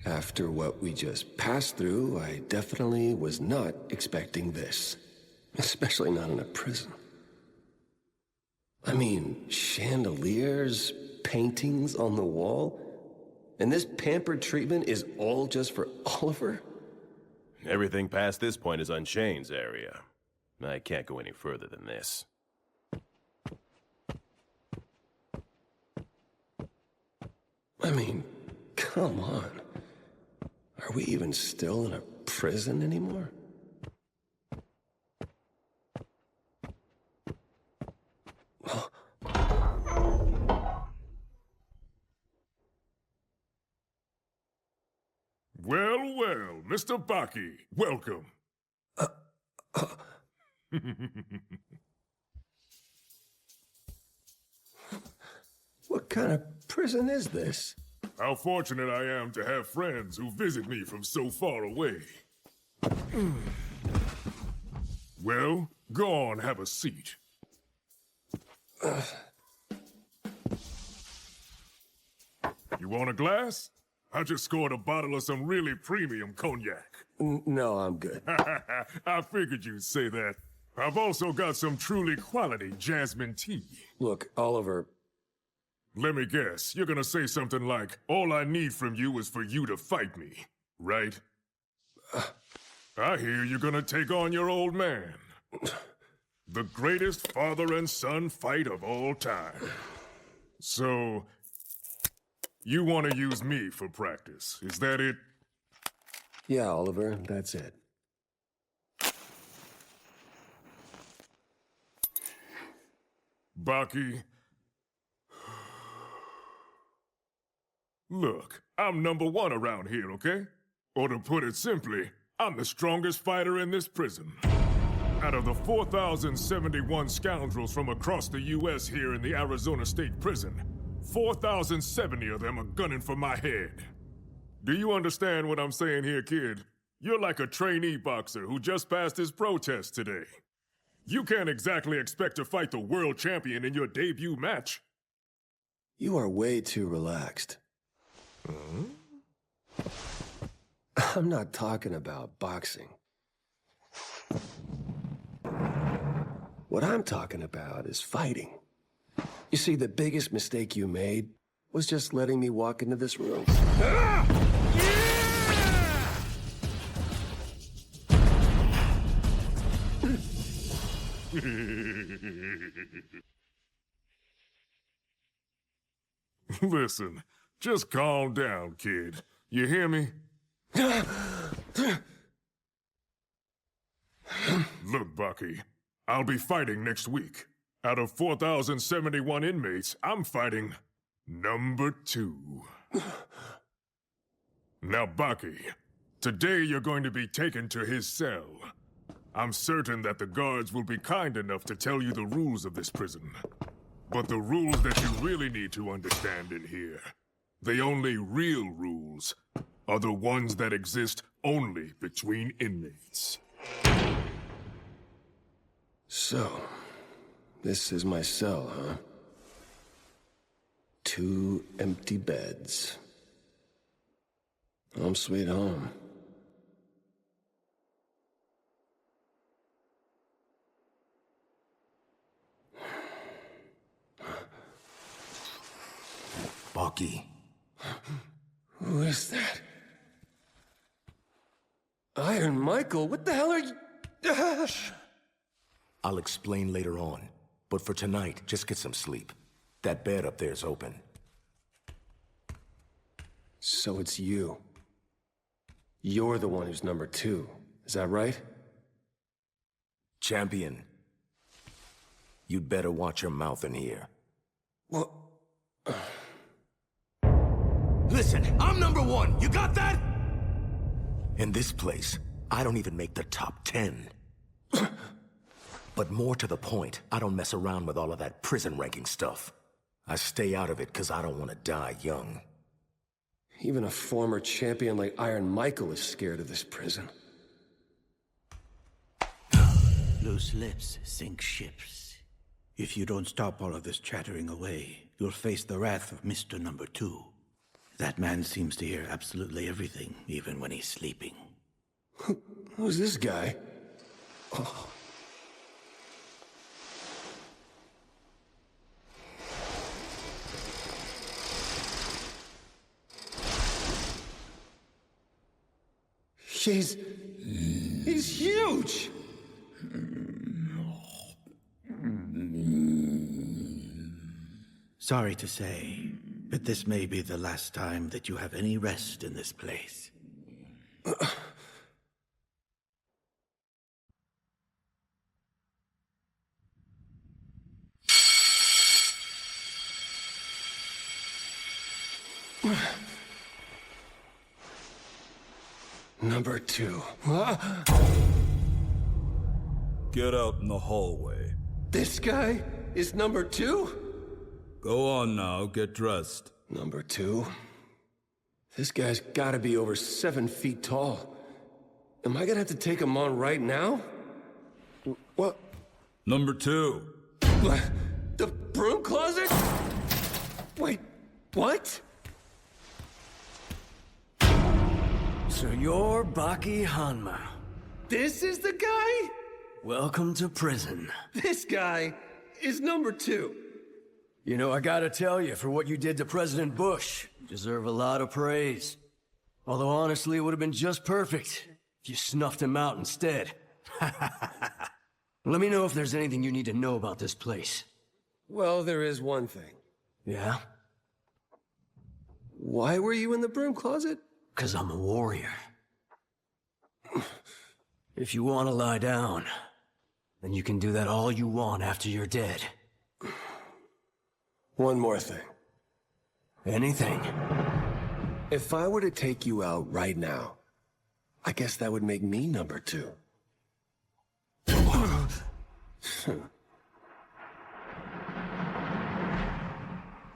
After what we just passed through, I definitely was not expecting this. Especially not in a prison. I mean, chandeliers, paintings on the wall, and this pampered treatment is all just for Oliver? Everything past this point is Unchained's area. I can't go any further than this. I mean, come on. Are we even still in a prison anymore? Mr. Baki, welcome. What kind of prison is this? How fortunate I am to have friends who visit me from so far away. Well, go on, have a seat. You want a glass? I just scored a bottle of some really premium cognac. No, I'm good. I figured you'd say that. I've also got some truly quality jasmine tea. Look, Oliver. Let me guess, you're gonna say something like, all I need from you is for you to fight me, right? I hear you're gonna take on your old man. The greatest father and son fight of all time. So, you want to use me for practice, is that it? Yeah, Oliver, that's it. Baki? Look, I'm #1 around here, okay? Or to put it simply, I'm the strongest fighter in this prison. Out of the 4,071 scoundrels from across the U.S. here in the Arizona State Prison, 4,070 of them are gunning for my head. Do you understand what I'm saying here, kid? You're like a trainee boxer who just passed his pro test today. You can't exactly expect to fight the world champion in your debut match. You are way too relaxed. I'm not talking about boxing. What I'm talking about is fighting. You see, the biggest mistake you made was just letting me walk into this room. Listen, just calm down, kid. You hear me? Look, Baki, I'll be fighting next week. Out of 4,071 inmates, I'm fighting #2. Now, Baki, today you're going to be taken to his cell. I'm certain that the guards will be kind enough to tell you the rules of this prison. But the rules that you really need to understand in here, the only real rules, are the ones that exist only between inmates. So, this is my cell, huh? 2 empty beds. Home sweet home. Baki. Who is that? Iron Michael, what the hell are you... I'll explain later on, but for tonight, just get some sleep. That bed up there is open. So it's you. You're the one who's #2. Is that right? Champion, you'd better watch your mouth in here. What? Listen, I'm #1. You got that? In this place, I don't even make the top 10. But more to the point, I don't mess around with all of that prison ranking stuff. I stay out of it because I don't want to die young. Even a former champion like Iron Michael is scared of this prison. Loose lips sink ships. If you don't stop all of this chattering away, you'll face the wrath of Mr. #2. That man seems to hear absolutely everything, even when he's sleeping. Who's this guy? Oh. He's huge! Sorry to say, but this may be the last time that you have any rest in this place. Number 2. Get out in the hallway. This guy is number 2? Go on now, get dressed. Number 2? This guy's gotta be over 7 feet tall. Am I gonna have to take him on right now? What? Number 2. The broom closet? Wait, what? So you're Baki Hanma. This is the guy? Welcome to prison. This guy is number 2. You know, I gotta tell you, for what you did to President Bush, you deserve a lot of praise. Although honestly, it would have been just perfect if you snuffed him out instead. Let me know if there's anything you need to know about this place. Well, there is one thing. Yeah? Why were you in the broom closet? 'Cause I'm a warrior. If you want to lie down, then you can do that all you want after you're dead. One more thing. Anything. If I were to take you out right now, I guess that would make me number 2.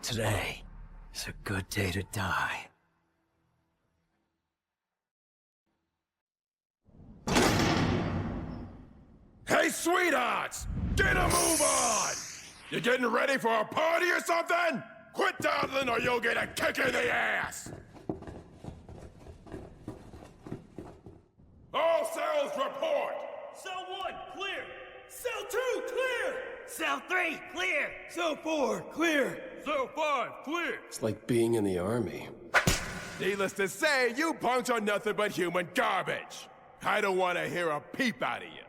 Today is a good day to die. Hey, sweethearts! Get a move on! You getting ready for a party or something? Quit dawdling or you'll get a kick in the ass! All cells report! Cell 1, clear! Cell 2, clear! Cell 3, clear! Cell 4, clear! Cell 5, clear! It's like being in the army. Needless to say, you punks are nothing but human garbage. I don't want to hear a peep out of you.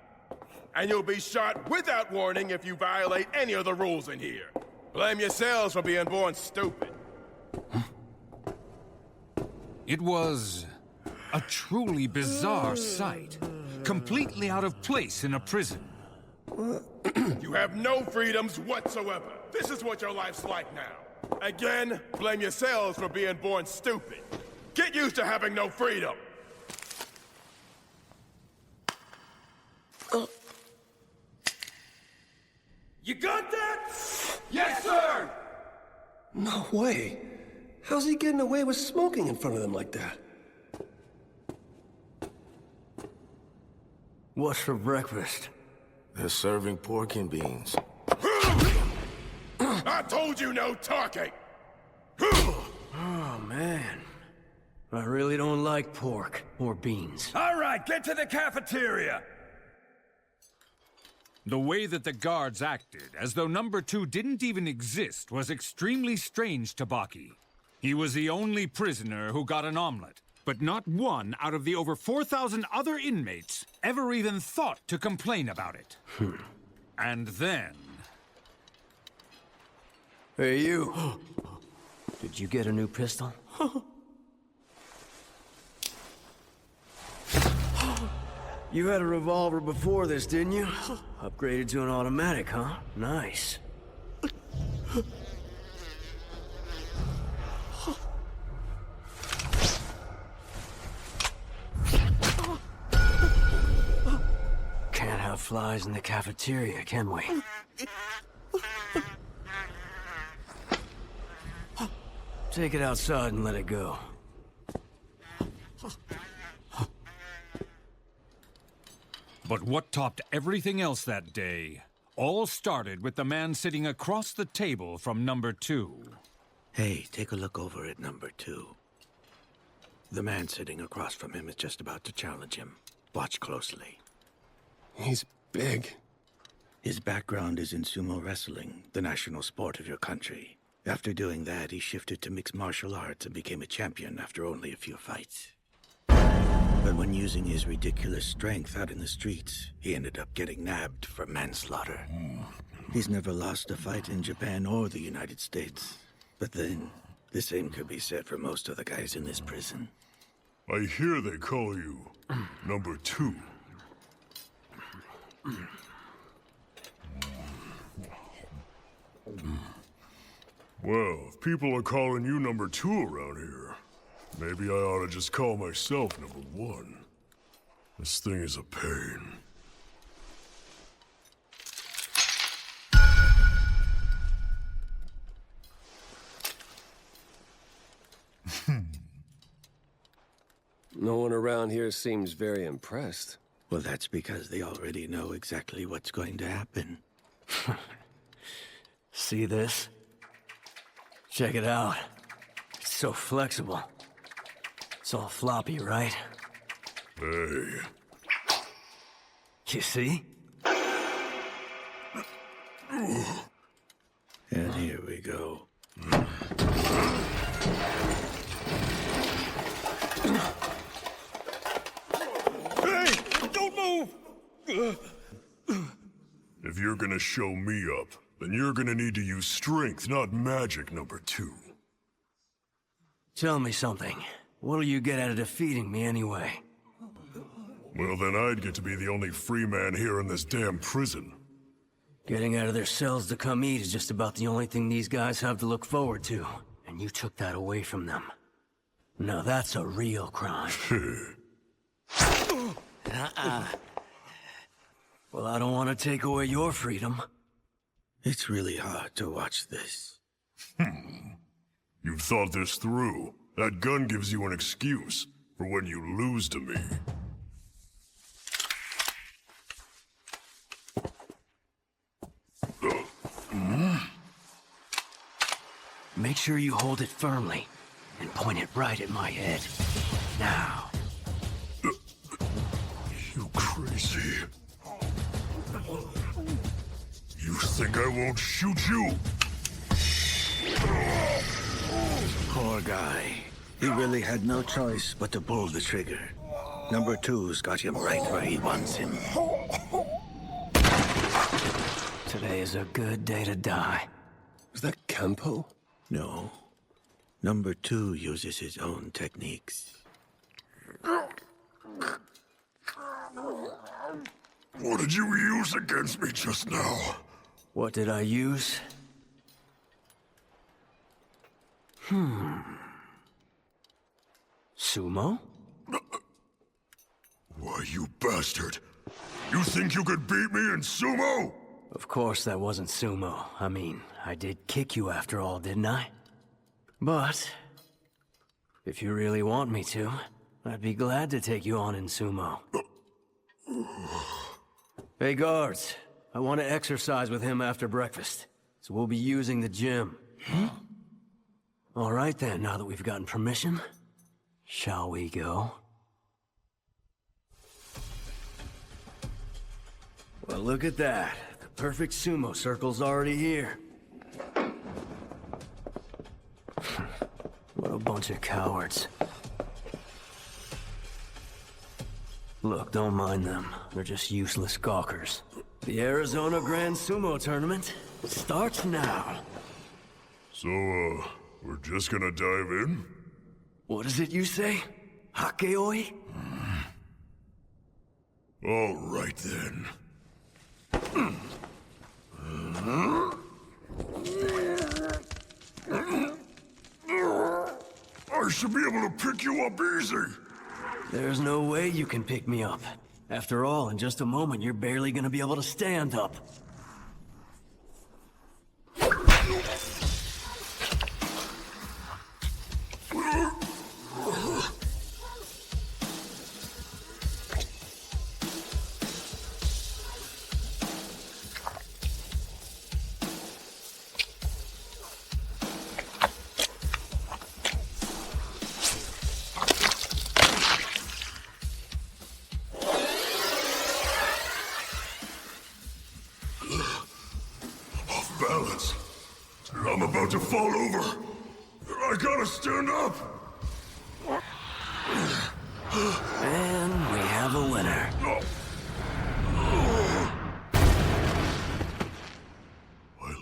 And you'll be shot without warning if you violate any of the rules in here. Blame yourselves for being born stupid. It was a truly bizarre sight, completely out of place in a prison. You have no freedoms whatsoever. This is what your life's like now. Again, blame yourselves for being born stupid. Get used to having no freedom. You got that? Yes, sir! No way. How's he getting away with smoking in front of them like that? What's for breakfast? They're serving pork and beans. I told you no talking! Oh, man. I really don't like pork or beans. All right, get to the cafeteria! The way that the guards acted, as though number 2 didn't even exist, was extremely strange to Baki. He was the only prisoner who got an omelet, but not one out of the over 4,000 other inmates ever even thought to complain about it. And then... Hey, you. Did you get a new pistol? You had a revolver before this, didn't you? Upgraded to an automatic, huh? Nice. Can't have flies in the cafeteria, can we? Take it outside and let it go. But what topped everything else that day all started with the man sitting across the table from number 2. Hey, take a look over at number 2. The man sitting across from him is just about to challenge him. Watch closely. He's big. His background is in sumo wrestling, the national sport of your country. After doing that, he shifted to mixed martial arts and became a champion after only a few fights. But when using his ridiculous strength out in the streets, he ended up getting nabbed for manslaughter. He's never lost a fight in Japan or the United States. But then, the same could be said for most of the guys in this prison. I hear they call you number 2. Well, if people are calling you number 2 around here, maybe I ought to just call myself number 1. This thing is a pain. No one around here seems very impressed. Well, that's because they already know exactly what's going to happen. See this? Check it out. It's so flexible. It's all floppy, right? Hey. You see? And here we go. Hey! Don't move! If you're gonna show me up, then you're gonna need to use strength, not magic, number 2. Tell me something. What'll you get out of defeating me anyway? Well, then I'd get to be the only free man here in this damn prison. Getting out of their cells to come eat is just about the only thing these guys have to look forward to. And you took that away from them. Now that's a real crime. Well, I don't want to take away your freedom. It's really hard to watch this. You've thought this through. That gun gives you an excuse for when you lose to me. Make sure you hold it firmly and point it right at my head. Now. You crazy. You think I won't shoot you? Poor guy. He really had no choice but to pull the trigger. Number 2's got him right where he wants him. Today is a good day to die. Is that Kempo? No. Number 2 uses his own techniques. What did you use against me just now? What did I use? Sumo? Why, you bastard! You think you could beat me in sumo? Of course that wasn't sumo. I mean, I did kick you after all, didn't I? But, if you really want me to, I'd be glad to take you on in sumo. Hey guards, I want to exercise with him after breakfast, so we'll be using the gym. All right then, now that we've gotten permission, shall we go? Well, look at that. The perfect sumo circle's already here. What a bunch of cowards. Look, don't mind them. They're just useless gawkers. The Arizona Grand Sumo Tournament starts now. So, we're just gonna dive in? What is it you say? Hakeoi? All right then. I should be able to pick you up easy. There's no way you can pick me up. After all, in just a moment, you're barely gonna be able to stand up. Balance. I'm about to fall over. I gotta stand up. And we have a winner. I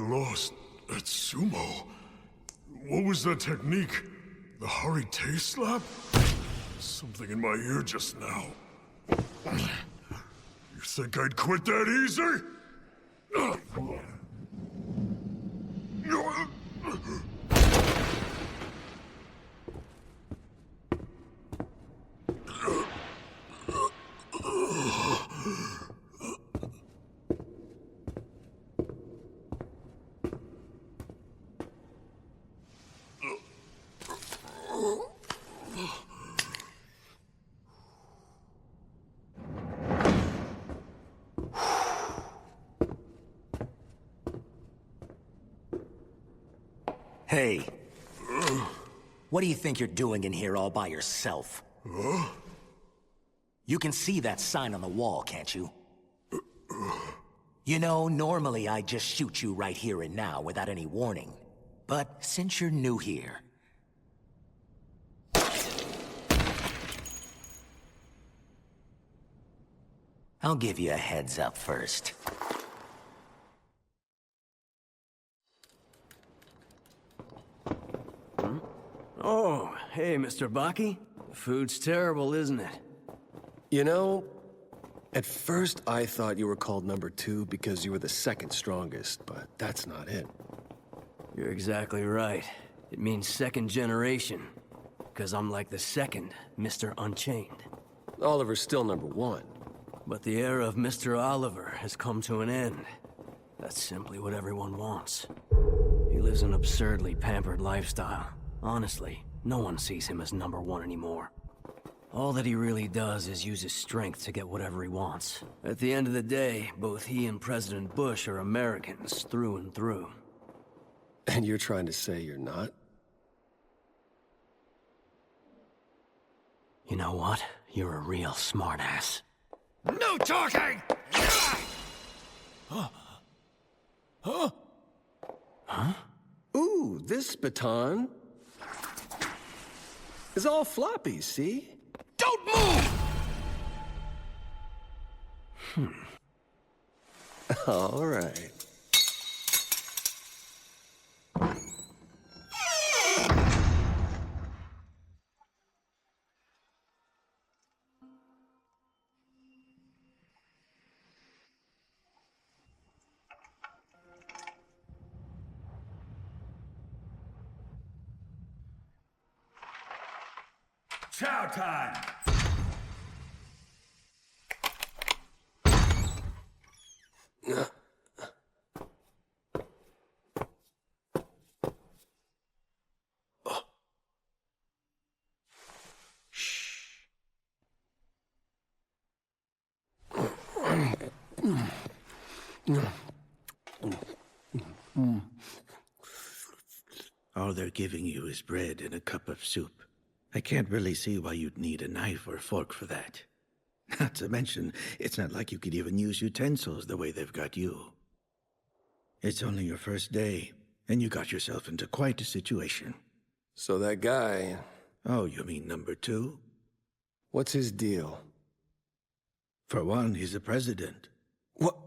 lost at sumo. What was that technique? The Harite slap? Something in my ear just now. You think I'd quit that easy? Hey. What do you think you're doing in here all by yourself? Huh? You can see that sign on the wall, can't you? You know, normally I'd just shoot you right here and now without any warning. But since you're new here... I'll give you a heads up first. Oh, hey, Mr. Baki. Food's terrible, isn't it? You know, at first I thought you were called number 2 because you were the second strongest, but that's not it. You're exactly right. It means second generation. Because I'm like the second Mr. Unchained. Oliver's still number 1. But the era of Mr. Oliver has come to an end. That's simply what everyone wants. He lives an absurdly pampered lifestyle. Honestly, no one sees him as number 1 anymore. All that he really does is use his strength to get whatever he wants. At the end of the day, both he and President Bush are Americans through and through. And you're trying to say you're not? You know what? You're a real smartass. No talking! Huh? Ooh, this baton is all floppy, see? Don't move! All right. Chow time! All they're giving you is bread and a cup of soup. I can't really see why you'd need a knife or a fork for that. Not to mention, it's not like you could even use utensils the way they've got you. It's only your first day, and you got yourself into quite a situation. So that guy... Oh, you mean number 2? What's his deal? For one, he's a president. What?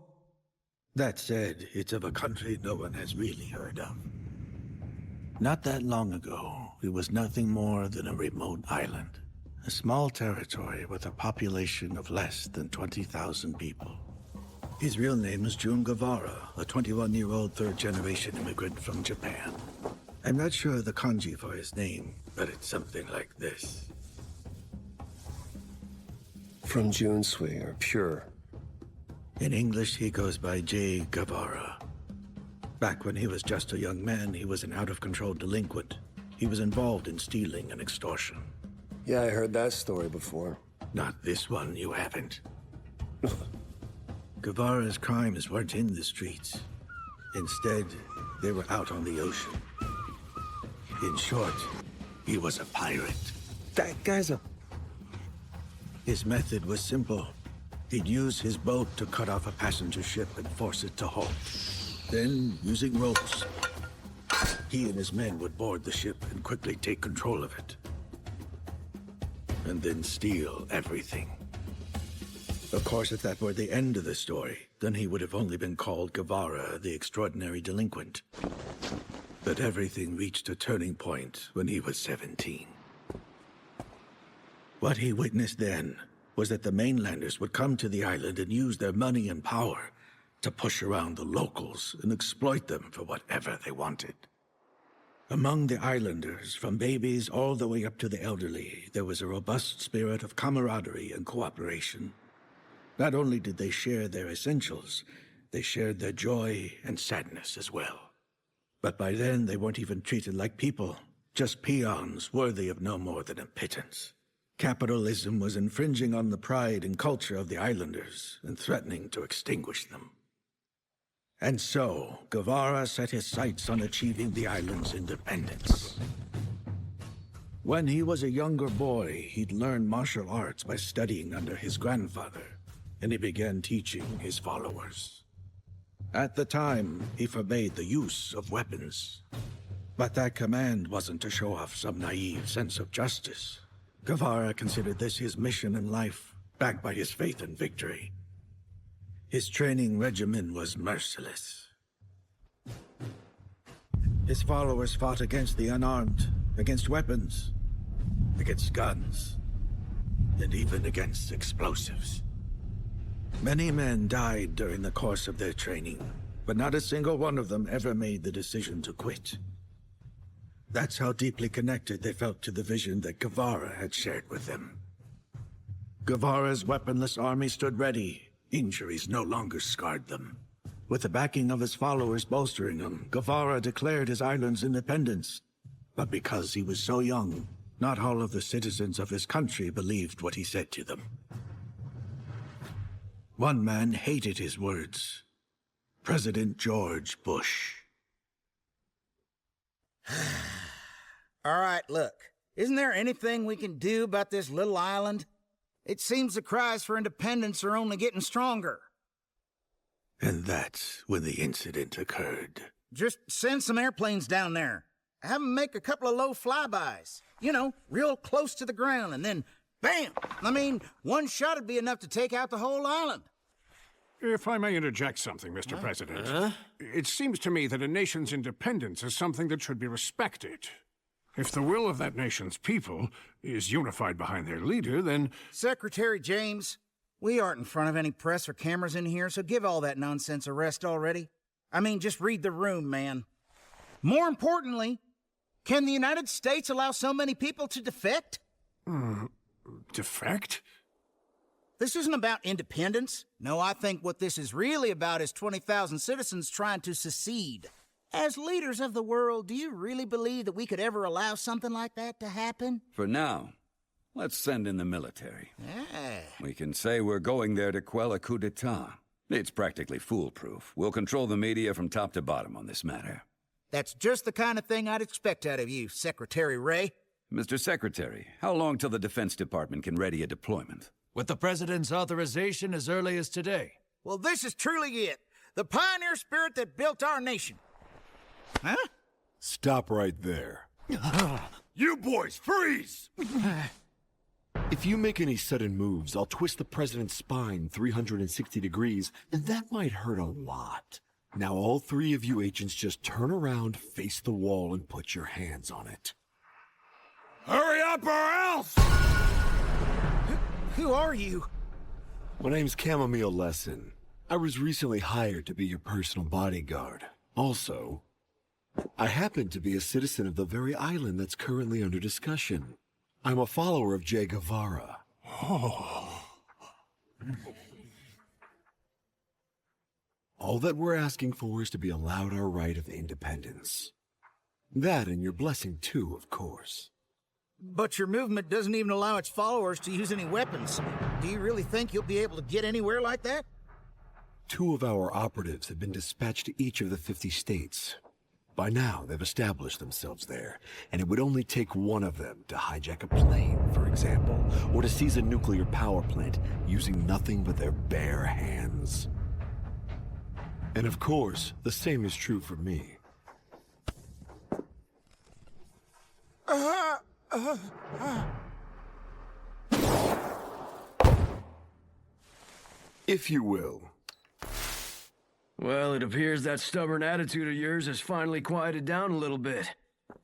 That said, it's of a country no one has really heard of. Not that long ago, it was nothing more than a remote island. A small territory with a population of less than 20,000 people. His real name is Jun Guevara, a 21-year-old third-generation immigrant from Japan. I'm not sure of the kanji for his name, but it's something like this. From Junsui, or Pure. In English, he goes by J. Guevara. Back when he was just a young man, he was an out-of-control delinquent. He was involved in stealing and extortion. Yeah, I heard that story before. Not this one, you haven't. Guevara's crimes weren't in the streets. Instead, they were out on the ocean. In short, he was a pirate. That guy's a... His method was simple. He'd use his boat to cut off a passenger ship and force it to halt. Then, using ropes, he and his men would board the ship and quickly take control of it. And then steal everything. Of course, if that were the end of the story, then he would have only been called Guevara, the extraordinary delinquent. But everything reached a turning point when he was 17. What he witnessed then was that the mainlanders would come to the island and use their money and power to push around the locals and exploit them for whatever they wanted. Among the islanders, from babies all the way up to the elderly, there was a robust spirit of camaraderie and cooperation. Not only did they share their essentials, they shared their joy and sadness as well. But by then, they weren't even treated like people, just peons worthy of no more than a pittance. Capitalism was infringing on the pride and culture of the islanders and threatening to extinguish them. And so, Guevara set his sights on achieving the island's independence. When he was a younger boy, he'd learned martial arts by studying under his grandfather, and he began teaching his followers. At the time, he forbade the use of weapons. But that command wasn't to show off some naive sense of justice. Guevara considered this his mission in life, backed by his faith in victory. His training regimen was merciless. His followers fought against the unarmed, against weapons, against guns, and even against explosives. Many men died during the course of their training, but not a single one of them ever made the decision to quit. That's how deeply connected they felt to the vision that Guevara had shared with them. Guevara's weaponless army stood ready. Injuries no longer scarred them. With the backing of his followers bolstering him, Guevara declared his island's independence. But because he was so young, not all of the citizens of his country believed what he said to them. One man hated his words. President George Bush. All right, look. Isn't there anything we can do about this little island? It seems the cries for independence are only getting stronger. And that's when the incident occurred. Just send some airplanes down there. Have them make a couple of low flybys. You know, real close to the ground, and then bam! I mean, one shot would be enough to take out the whole island. If I may interject something, Mr. President. It seems to me that a nation's independence is something that should be respected. If the will of that nation's people is unified behind their leader, then... Secretary James, we aren't in front of any press or cameras in here, so give all that nonsense a rest already. I mean, just read the room, man. More importantly, can the United States allow so many people to defect? Defect? This isn't about independence. No, I think what this is really about is 20,000 citizens trying to secede. As leaders of the world, do you really believe that we could ever allow something like that to happen? For now, let's send in the military. Yeah. We can say we're going there to quell a coup d'etat. It's practically foolproof. We'll control the media from top to bottom on this matter. That's just the kind of thing I'd expect out of you, Secretary Ray. Mr. Secretary, how long till the Defense Department can ready a deployment? With the President's authorization as early as today. Well, this is truly it. The pioneer spirit that built our nation. Huh? Stop right there. You boys, freeze! If you make any sudden moves, I'll twist the president's spine 360 degrees, and that might hurt a lot. Now all three of you agents just turn around, face the wall, and put your hands on it. Hurry up or else! Who are you? My name's Chamomile Lesson. I was recently hired to be your personal bodyguard. Also, I happen to be a citizen of the very island that's currently under discussion. I'm a follower of Che Guevara. All that we're asking for is to be allowed our right of independence. That and your blessing too, of course. But your movement doesn't even allow its followers to use any weapons. Do you really think you'll be able to get anywhere like that? 2 of our operatives have been dispatched to each of the 50 states. By now, they've established themselves there, and it would only take one of them to hijack a plane, for example, or to seize a nuclear power plant using nothing but their bare hands. And of course, the same is true for me. If you will. Well, it appears that stubborn attitude of yours has finally quieted down a little bit.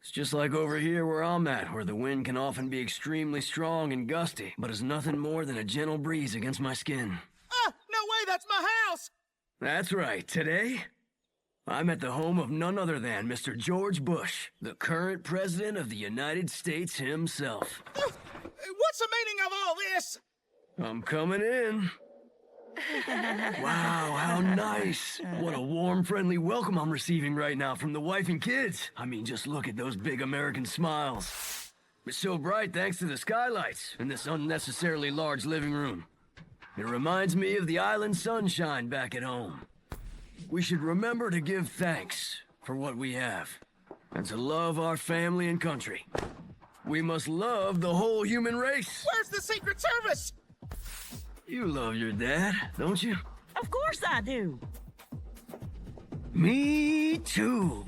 It's just like over here where I'm at, where the wind can often be extremely strong and gusty, but is nothing more than a gentle breeze against my skin. Ah, no way, that's my house! That's right, today, I'm at the home of none other than Mr. George Bush, the current president of the United States himself. What's the meaning of all this? I'm coming in. Wow, how nice. What a warm, friendly welcome I'm receiving right now from the wife and kids. I mean, just look at those big American smiles. It's so bright thanks to the skylights in this unnecessarily large living room. It reminds me of the island sunshine back at home. we should remember to give thanks for what we have, and to love our family and country. We must love the whole human race. Where's the Secret Service? You love your dad, don't you? Of course I do. Me too.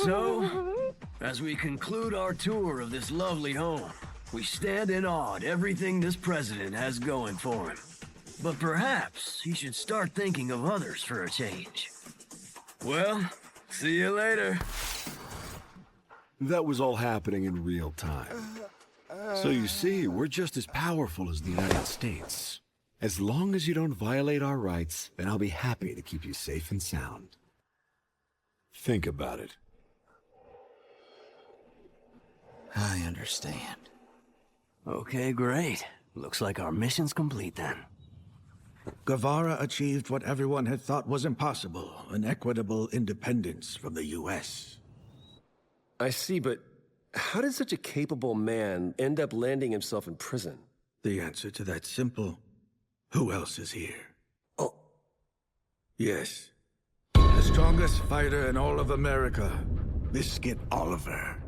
So, as we conclude our tour of this lovely home, we stand in awe at everything this president has going for him. But perhaps he should start thinking of others for a change. Well, see you later. That was all happening in real time. So you see, we're just as powerful as the United States. As long as you don't violate our rights, then I'll be happy to keep you safe and sound. Think about it. I understand. Okay, great. Looks like our mission's complete then. Guevara achieved what everyone had thought was impossible, an equitable independence from the U.S. I see, but how did such a capable man end up landing himself in prison? The answer to that's simple. Who else is here? Oh. Yes. The strongest fighter in all of America, Biscuit Oliver.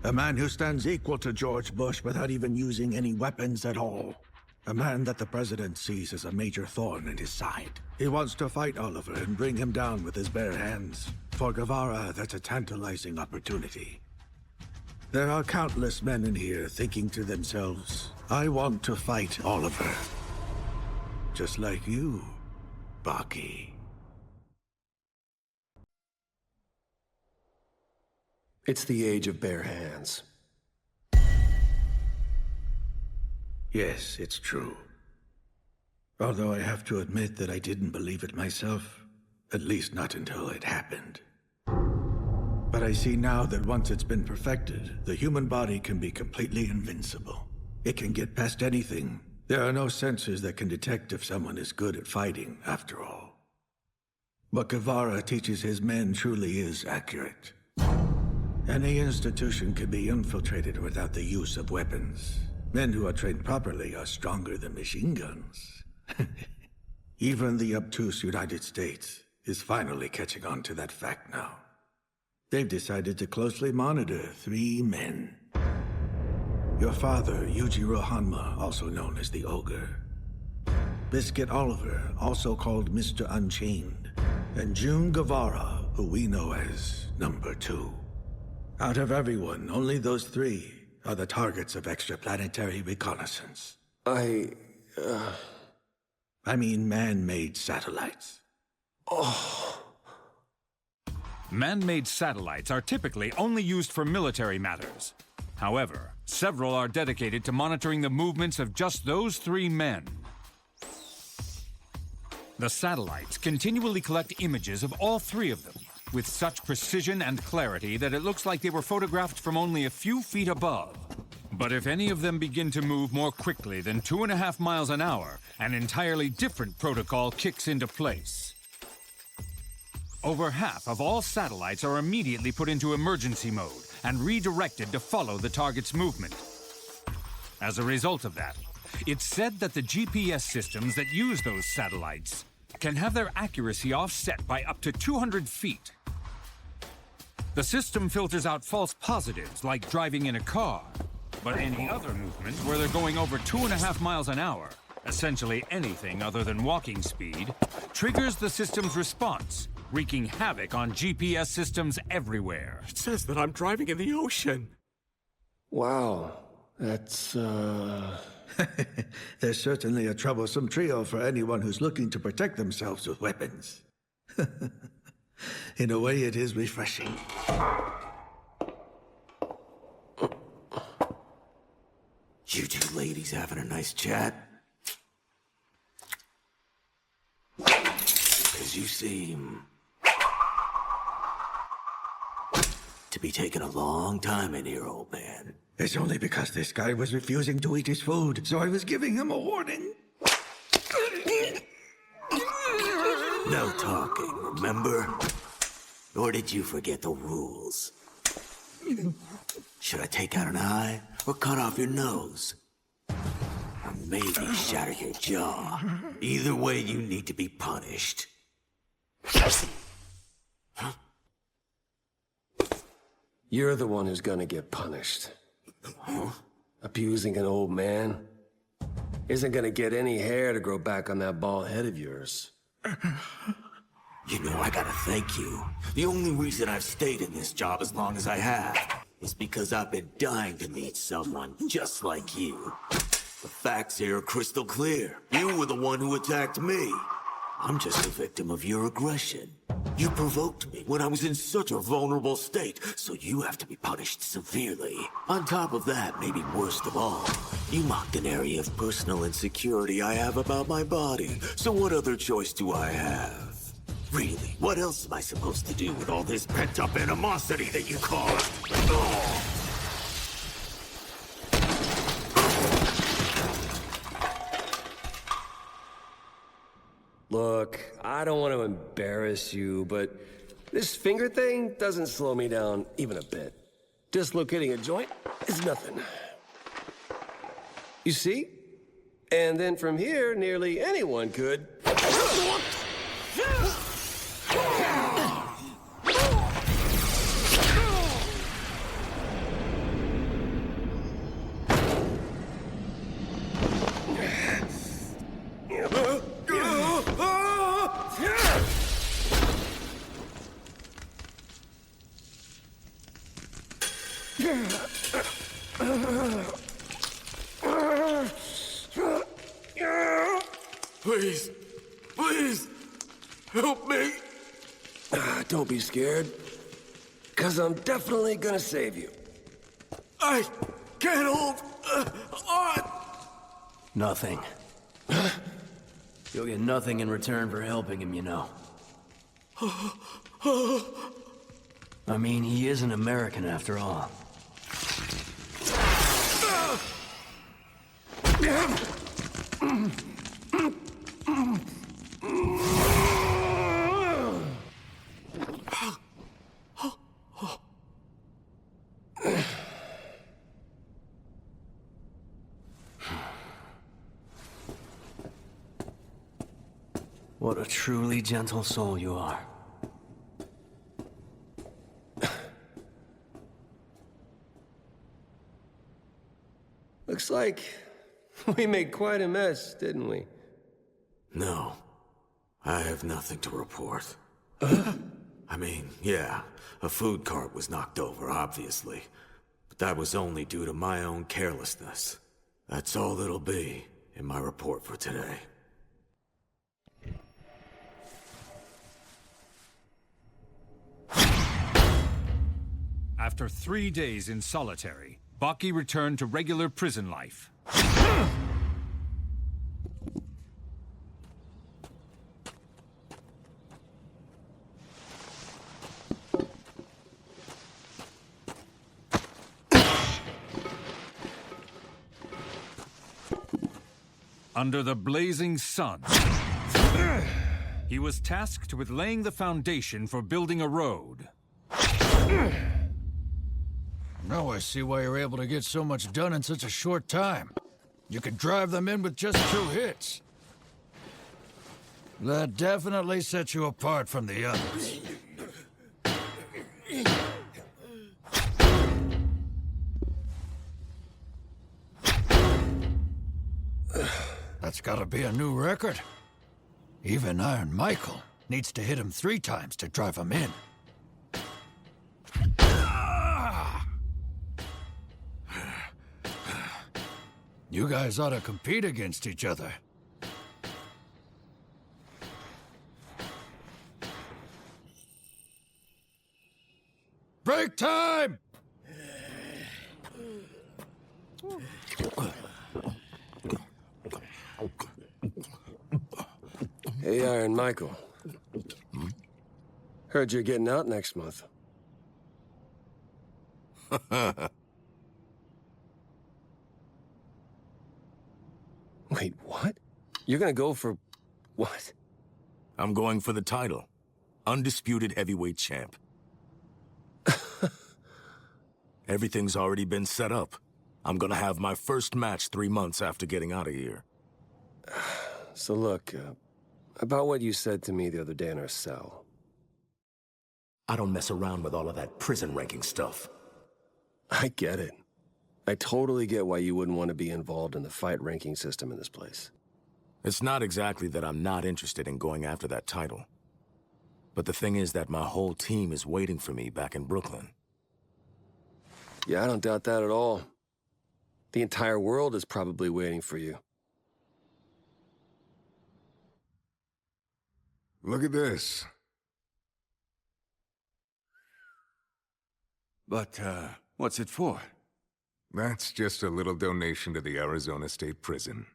A man who stands equal to George Bush without even using any weapons at all. A man that the president sees as a major thorn in his side. He wants to fight Oliver and bring him down with his bare hands. For Guevara, that's a tantalizing opportunity. There are countless men in here thinking to themselves, I want to fight Oliver. Just like you, Baki. It's the age of bare hands. Yes, it's true. Although I have to admit that I didn't believe it myself, at least not until it happened. But I see now that once it's been perfected, the human body can be completely invincible. It can get past anything. There are no sensors that can detect if someone is good at fighting, after all. What Guevara teaches his men truly is accurate. Any institution can be infiltrated without the use of weapons. Men who are trained properly are stronger than machine guns. Even the obtuse United States is finally catching on to that fact now. They've decided to closely monitor 3 men. Your father, Yujiro Hanma, also known as the Ogre. Biscuit Oliver, also called Mr. Unchained. And June Guevara, who we know as Number 2. Out of everyone, only those 3 are the targets of extraplanetary reconnaissance. I mean man-made satellites. Oh. Man-made satellites are typically only used for military matters. However, several are dedicated to monitoring the movements of just those 3 men. The satellites continually collect images of all 3 of them, with such precision and clarity that it looks like they were photographed from only a few feet above. But if any of them begin to move more quickly than 2.5 miles an hour, an entirely different protocol kicks into place. Over half of all satellites are immediately put into emergency mode and redirected to follow the target's movement. As a result of that, it's said that the GPS systems that use those satellites can have their accuracy offset by up to 200 feet. The system filters out false positives like driving in a car, but any other movement where they're going over 2.5 miles an hour, essentially anything other than walking speed, triggers the system's response, wreaking havoc on GPS systems everywhere. It says that I'm driving in the ocean. Wow, that's, There's certainly a troublesome trio for anyone who's looking to protect themselves with weapons. In a way, it is refreshing. You 2 ladies having a nice chat? 'Cause you seem to be taking a long time in here, old man. It's only because this guy was refusing to eat his food, so I was giving him a warning. No talking, remember? Or did you forget the rules? Should I take out an eye or cut off your nose? I'm maybe shatter your jaw. Either way, you need to be punished. You're the one who's gonna get punished. Abusing an old man isn't gonna get any hair to grow back on that bald head of yours. You know, I gotta thank you. The only reason I've stayed in this job as long as I have is because I've been dying to meet someone just like you. The facts here are crystal clear. You were the one who attacked me. I'm just a victim of your aggression. You provoked me when I was in such a vulnerable state, so you have to be punished severely. On top of that, maybe worst of all, you mocked an area of personal insecurity I have about my body. So what other choice do I have? Really, what else am I supposed to do with all this pent-up animosity that you caused? Oh. Look, I don't want to embarrass you, but this finger thing doesn't slow me down even a bit. Dislocating a joint is nothing. You see? And then from here, nearly anyone could. Please, please, help me. Don't be scared, because I'm definitely gonna save you. I can't hold on. Nothing. You'll get nothing in return for helping him, you know. I mean, he is an American after all. What a truly gentle soul you are. Looks like we made quite a mess, didn't we? No, I have nothing to report. I mean, yeah, a food cart was knocked over, obviously. But that was only due to my own carelessness. That's all it'll be in my report for today. After 3 days in solitary, Baki returned to regular prison life. Under the blazing sun, he was tasked with laying the foundation for building a road. Now I see why you're able to get so much done in such a short time. You could drive them in with just 2 hits. That definitely sets you apart from the others. That's gotta be a new record. Even Iron Michael needs to hit him 3 times to drive him in. You guys ought to compete against each other. Break time! Hey, Iron Michael. Heard you're getting out next month. Wait, what? You're gonna go for what? I'm going for the title. Undisputed heavyweight champ. Everything's already been set up. I'm gonna have my first match 3 months after getting out of here. So look, about what you said to me the other day in our cell. I don't mess around with all of that prison ranking stuff. I get it. I totally get why you wouldn't want to be involved in the fight ranking system in this place. It's not exactly that I'm not interested in going after that title. But the thing is that my whole team is waiting for me back in Brooklyn. Yeah, I don't doubt that at all. The entire world is probably waiting for you. Look at this. But, what's it for? That's just a little donation to the Arizona State Prison.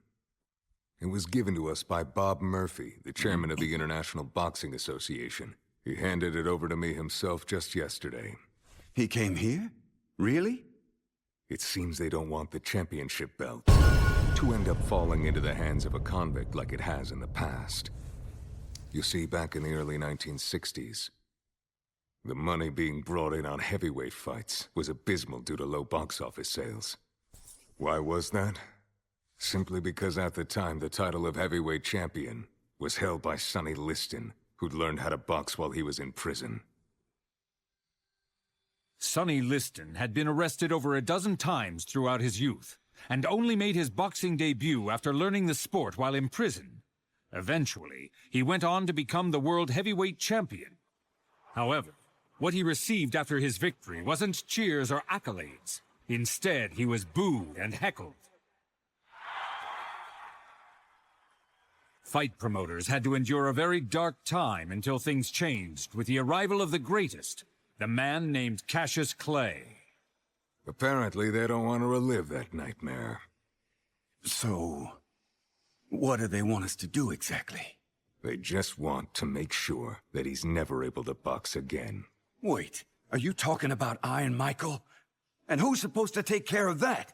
It was given to us by Bob Murphy, the chairman of the International Boxing Association. He handed it over to me himself just yesterday. He came here? Really? It seems they don't want the championship belt to end up falling into the hands of a convict like it has in the past. You see, back in the early 1960s, the money being brought in on heavyweight fights was abysmal due to low box office sales. Why was that? Simply because at the time the title of heavyweight champion was held by Sonny Liston, who'd learned how to box while he was in prison. Sonny Liston had been arrested over a dozen times throughout his youth, and only made his boxing debut after learning the sport while in prison. Eventually, he went on to become the world heavyweight champion. However, what he received after his victory wasn't cheers or accolades. Instead, he was booed and heckled. Fight promoters had to endure a very dark time until things changed with the arrival of the greatest, the man named Cassius Clay. Apparently, they don't want to relive that nightmare. So, what do they want us to do exactly? They just want to make sure that he's never able to box again. Wait, are you talking about Iron Michael? And who's supposed to take care of that?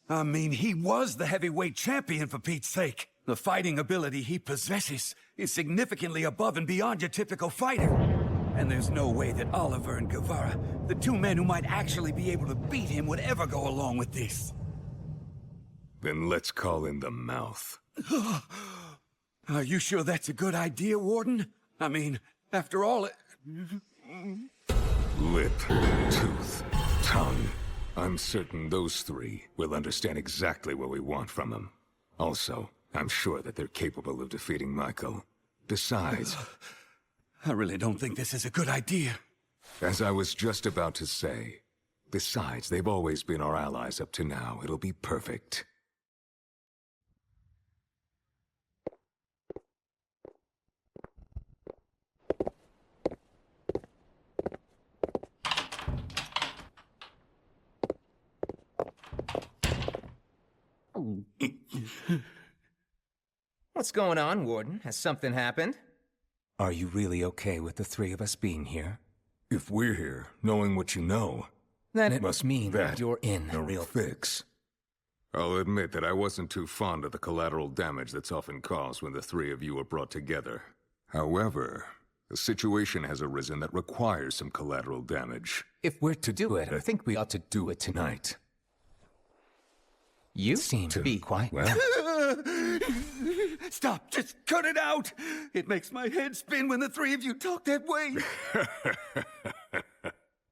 I mean, he was the heavyweight champion, for Pete's sake. The fighting ability he possesses is significantly above and beyond your typical fighter. And there's no way that Oliver and Guevara, the two men who might actually be able to beat him, would ever go along with this. Then let's call in the Mouth. Are you sure that's a good idea, Warden? I mean, after all, Lip, tooth, tongue. I'm certain those three will understand exactly what we want from him. Also, I'm sure that they're capable of defeating Michael. Besides, I really don't think this is a good idea. As I was just about to say, besides, they've always been our allies up to now. It'll be perfect. What's going on, Warden? Has something happened? Are you really okay with the three of us being here? If we're here, knowing what you know, then it must mean that you're in a real fix. I'll admit that I wasn't too fond of the collateral damage that's often caused when the three of you are brought together. However, a situation has arisen that requires some collateral damage. If we're to do it, I think we ought to do it tonight. You seem to be quite well. Stop! Just cut it out! It makes my head spin when the three of you talk that way.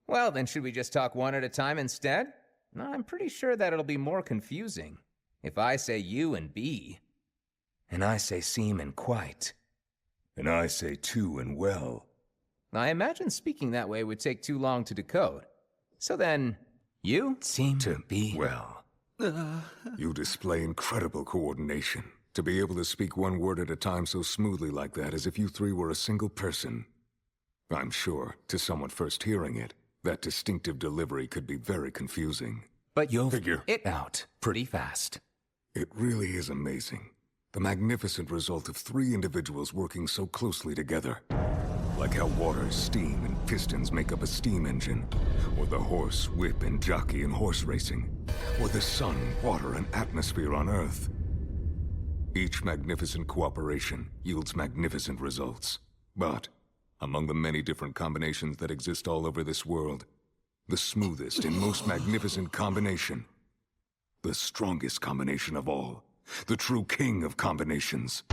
Well, then should we just talk one at a time instead? I'm pretty sure that it'll be more confusing. If I say you and B. And I say seem and quite. And I say too and well. I imagine speaking that way would take too long to decode. So then, you? Seem to be well. You display incredible coordination. To be able to speak one word at a time so smoothly like that, as if you three were a single person. I'm sure, to someone first hearing it, that distinctive delivery could be very confusing. But you'll figure it out pretty fast. It really is amazing. The magnificent result of three individuals working so closely together. Like how water, steam, and pistons make up a steam engine. Or the horse, whip, and jockey in horse racing. Or the sun, water, and atmosphere on Earth. Each magnificent cooperation yields magnificent results. But, among the many different combinations that exist all over this world, the smoothest and most magnificent combination The strongest combination of all, the true king of combinations,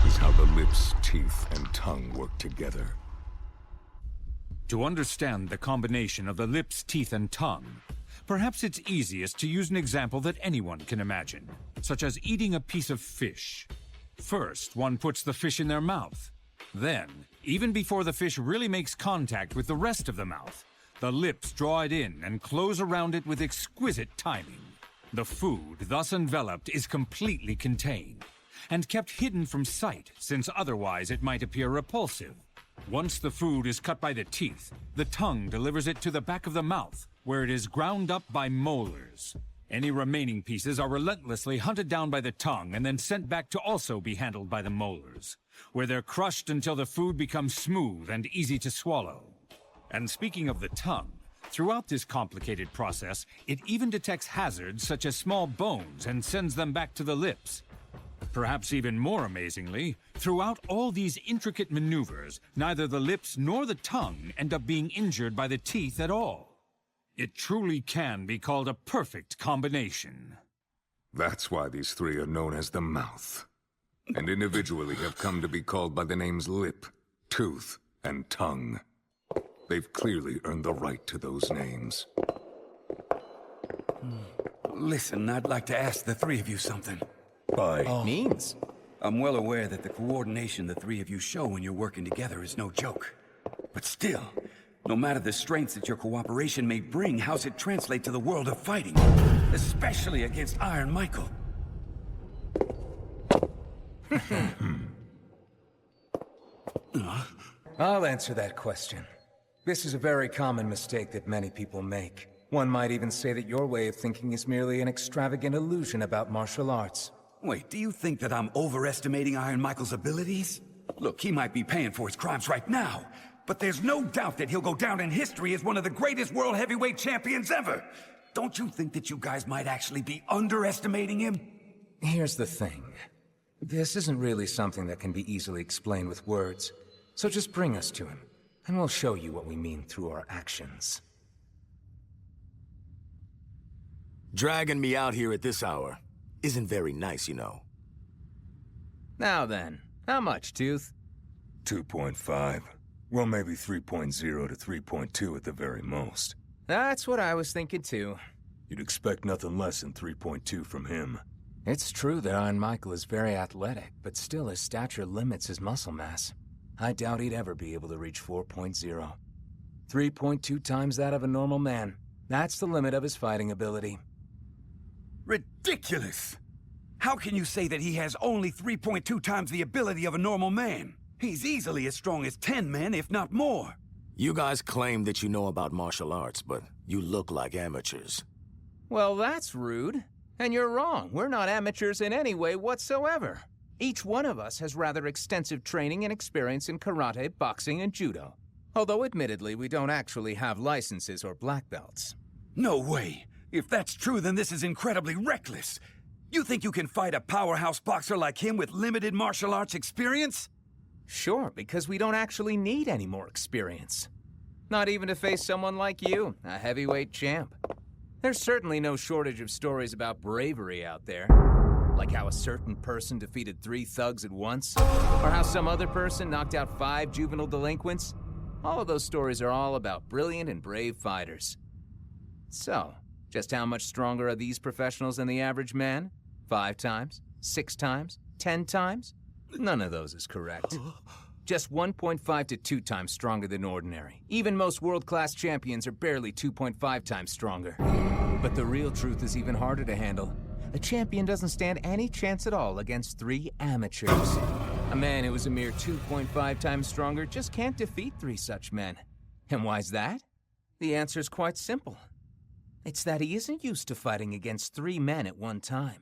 is how the lips, teeth, and tongue work together. To understand the combination of the lips, teeth, and tongue, perhaps it's easiest to use an example that anyone can imagine, such as eating a piece of fish. First, one puts the fish in their mouth. Then, even before the fish really makes contact with the rest of the mouth, the lips draw it in and close around it with exquisite timing. The food, thus enveloped, is completely contained and kept hidden from sight, since otherwise it might appear repulsive. Once the food is cut by the teeth, the tongue delivers it to the back of the mouth, where it is ground up by molars. Any remaining pieces are relentlessly hunted down by the tongue and then sent back to also be handled by the molars, where they're crushed until the food becomes smooth and easy to swallow. And speaking of the tongue, throughout this complicated process, it even detects hazards such as small bones and sends them back to the lips. Perhaps even more amazingly, throughout all these intricate maneuvers, neither the lips nor the tongue end up being injured by the teeth at all. It truly can be called a perfect combination. That's why these three are known as the Mouth, and individually have come to be called by the names Lip, Tooth, and Tongue. They've clearly earned the right to those names. Listen, I'd like to ask the three of you something. By means. I'm well aware that the coordination the three of you show when you're working together is no joke. But still, no matter the strengths that your cooperation may bring, how's it translate to the world of fighting? Especially against Iron Michael. I'll answer that question. This is a very common mistake that many people make. One might even say that your way of thinking is merely an extravagant illusion about martial arts. Wait, do you think that I'm overestimating Iron Michael's abilities? Look, he might be paying for his crimes right now, but there's no doubt that he'll go down in history as one of the greatest world heavyweight champions ever. Don't you think that you guys might actually be underestimating him? Here's the thing. This isn't really something that can be easily explained with words. So just bring us to him, and we'll show you what we mean through our actions. Dragging me out here at this hour isn't very nice, you know. Now then, how much, Tooth? 2.5. Well, maybe 3.0 to 3.2 at the very most. That's what I was thinking too. You'd expect nothing less than 3.2 from him. It's true that Iron Michael is very athletic, but still his stature limits his muscle mass. I doubt he'd ever be able to reach 4.0. 3.2 times that of a normal man. That's the limit of his fighting ability. Ridiculous! How can you say that he has only 3.2 times the ability of a normal man? He's easily as strong as 10 men, if not more. You guys claim that you know about martial arts, but you look like amateurs. Well, that's rude. And you're wrong. We're not amateurs in any way whatsoever. Each one of us has rather extensive training and experience in karate, boxing, and judo. Although admittedly, we don't actually have licenses or black belts. No way! If that's true, then this is incredibly reckless. You think you can fight a powerhouse boxer like him with limited martial arts experience? Sure, because we don't actually need any more experience. Not even to face someone like you, a heavyweight champ. There's certainly no shortage of stories about bravery out there. Like how a certain person defeated 3 thugs at once, or how some other person knocked out 5 juvenile delinquents. All of those stories are all about brilliant and brave fighters. So, just how much stronger are these professionals than the average man? 5 times? 6 times? 10 times? None of those is correct. Just 1.5 to 2 times stronger than ordinary. Even most world-class champions are barely 2.5 times stronger. But the real truth is even harder to handle. A champion doesn't stand any chance at all against 3 amateurs. A man who is a mere 2.5 times stronger just can't defeat 3 such men. And why's that? The answer's quite simple. It's that he isn't used to fighting against 3 men at one time.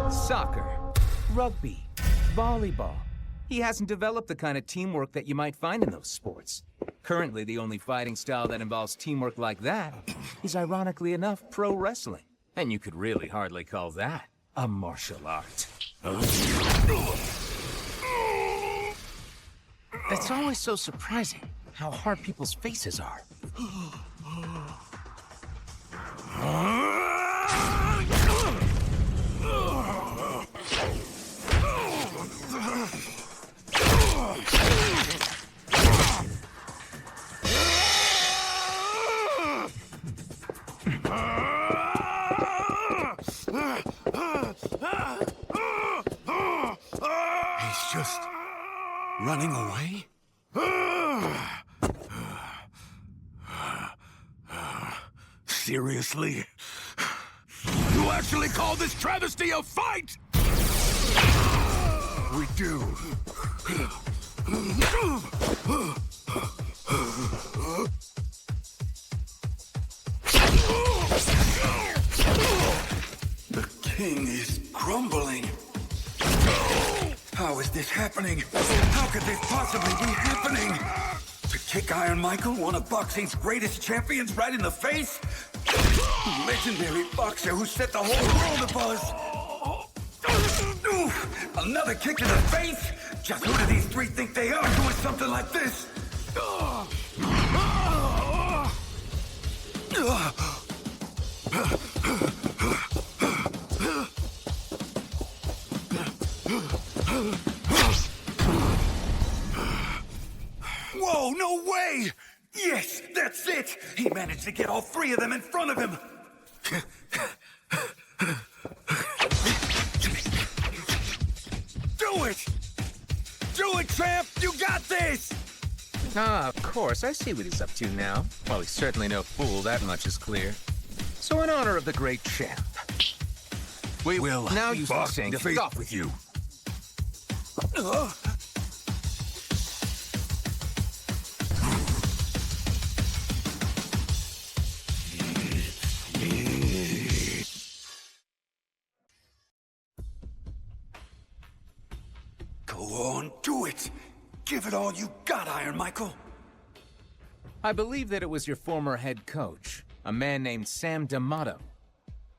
Soccer, rugby, volleyball. He hasn't developed the kind of teamwork that you might find in those sports. Currently, the only fighting style that involves teamwork like that is, ironically enough, pro wrestling. And you could really hardly call that a martial art. It's always so surprising how hard people's faces are. He's just running away? Seriously? You actually call this travesty a fight? We do. The king is crumbling. How is this happening? How could this possibly be happening? To kick Iron Michael, one of boxing's greatest champions, right in the face? Legendary boxer who set the whole world abuzz. Oof, another kick to the face? Just who do these three think they are doing something like this? Whoa, no way! Yes, that's it! He managed to get all three of them in front of him! Do it! Do it, champ! You got this! Ah, of course. I see what he's up to now. Well, he's certainly no fool, that much is clear. So in honor of the great champ, we will now use the same face off with you. Go on, do it! Give it all you got, Iron Michael! I believe that it was your former head coach, a man named Sam D'Amato,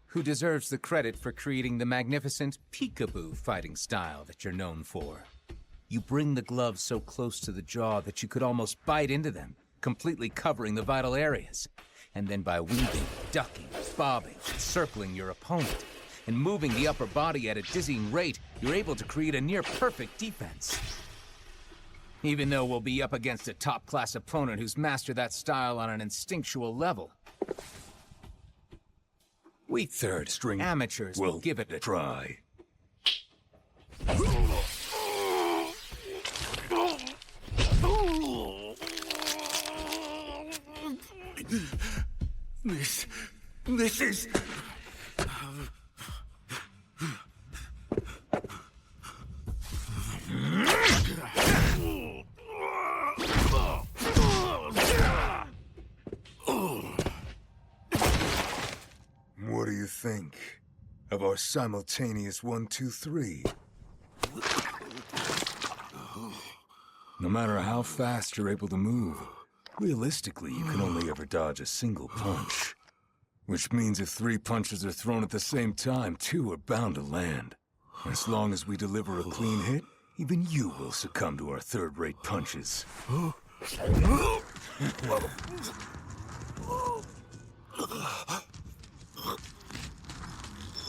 who deserves the credit for creating the magnificent peekaboo fighting style that you're known for. You bring the gloves so close to the jaw that you could almost bite into them, completely covering the vital areas. And then by weaving, ducking, bobbing, circling your opponent, and moving the upper body at a dizzying rate, you're able to create a near-perfect defense. Even though we'll be up against a top-class opponent who's mastered that style on an instinctual level. We third-string amateurs will give it a try. This is... What do you think of our simultaneous 1, 2, 3? No matter how fast you're able to move, realistically, you can only ever dodge a single punch. Which means if 3 punches are thrown at the same time, 2 are bound to land. As long as we deliver a clean hit, even you will succumb to our third-rate punches.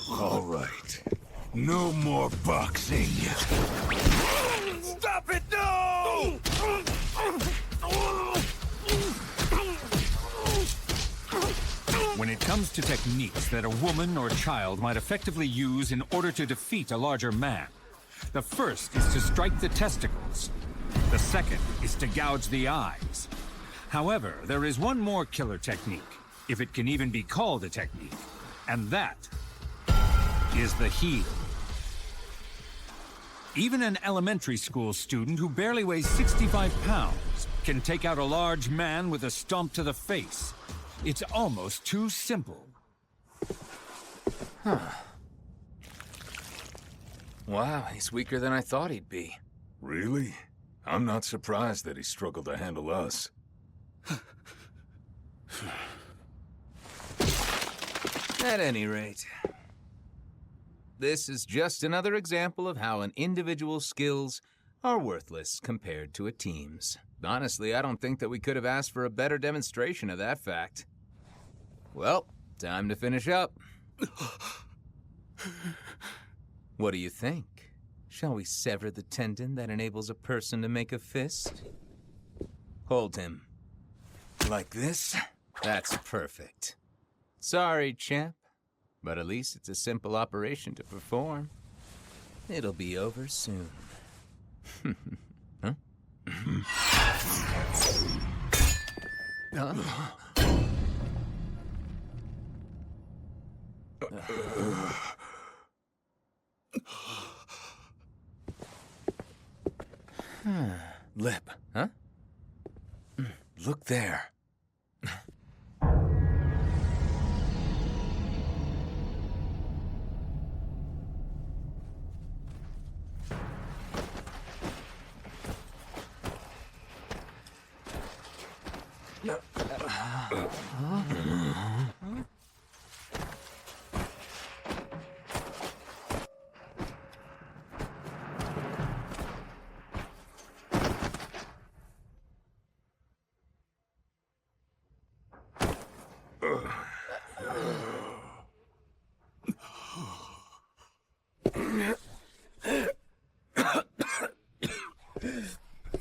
All right. No more boxing. Stop it, no! When it comes to techniques that a woman or child might effectively use in order to defeat a larger man, the first is to strike the testicles. The second is to gouge the eyes. However, there is one more killer technique, if it can even be called a technique, and that is the heel. Even an elementary school student who barely weighs 65 pounds can take out a large man with a stomp to the face. It's almost too simple. Huh. Wow, he's weaker than I thought he'd be. Really? I'm not surprised that he struggled to handle us. At any rate, this is just another example of how an individual's skills are worthless compared to a team's. Honestly, I don't think that we could have asked for a better demonstration of that fact. Well, time to finish up. What do you think? Shall we sever the tendon that enables a person to make a fist? Hold him. Like this? That's perfect. Sorry, champ, But at least it's a simple operation to perform. It'll be over soon. Huh? Lip. Huh? Look there.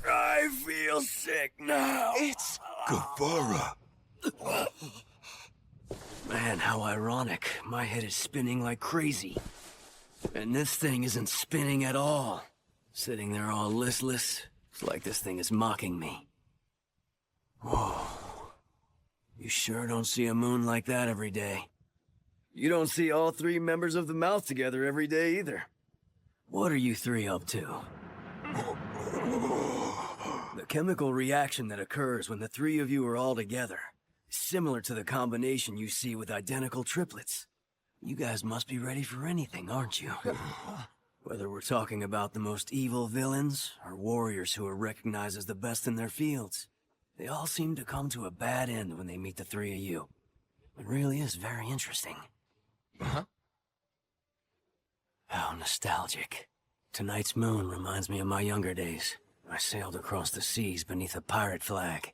I feel sick now. It's Guevara. Man, how ironic. My head is spinning like crazy. And this thing isn't spinning at all. Sitting there all listless. It's like this thing is mocking me. Whoa. You sure don't see a moon like that every day. You don't see all three members of the mouth together every day either. What are you three up to? The chemical reaction that occurs when the three of you are all together is similar to the combination you see with identical triplets. You guys must be ready for anything, aren't you? Whether we're talking about the most evil villains or warriors who are recognized as the best in their fields, they all seem to come to a bad end when they meet the three of you. It really is very interesting. Huh? How nostalgic. Tonight's moon reminds me of my younger days. I sailed across the seas beneath a pirate flag.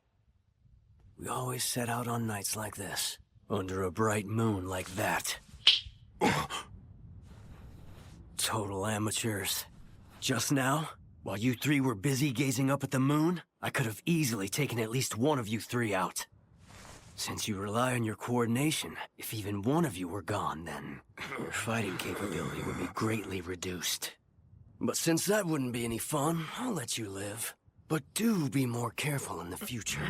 We always set out on nights like this, under a bright moon like that. Total amateurs. Just now, while you three were busy gazing up at the moon, I could have easily taken at least one of you three out. Since you rely on your coordination, if even one of you were gone, then your fighting capability would be greatly reduced. But since that wouldn't be any fun, I'll let you live. But do be more careful in the future.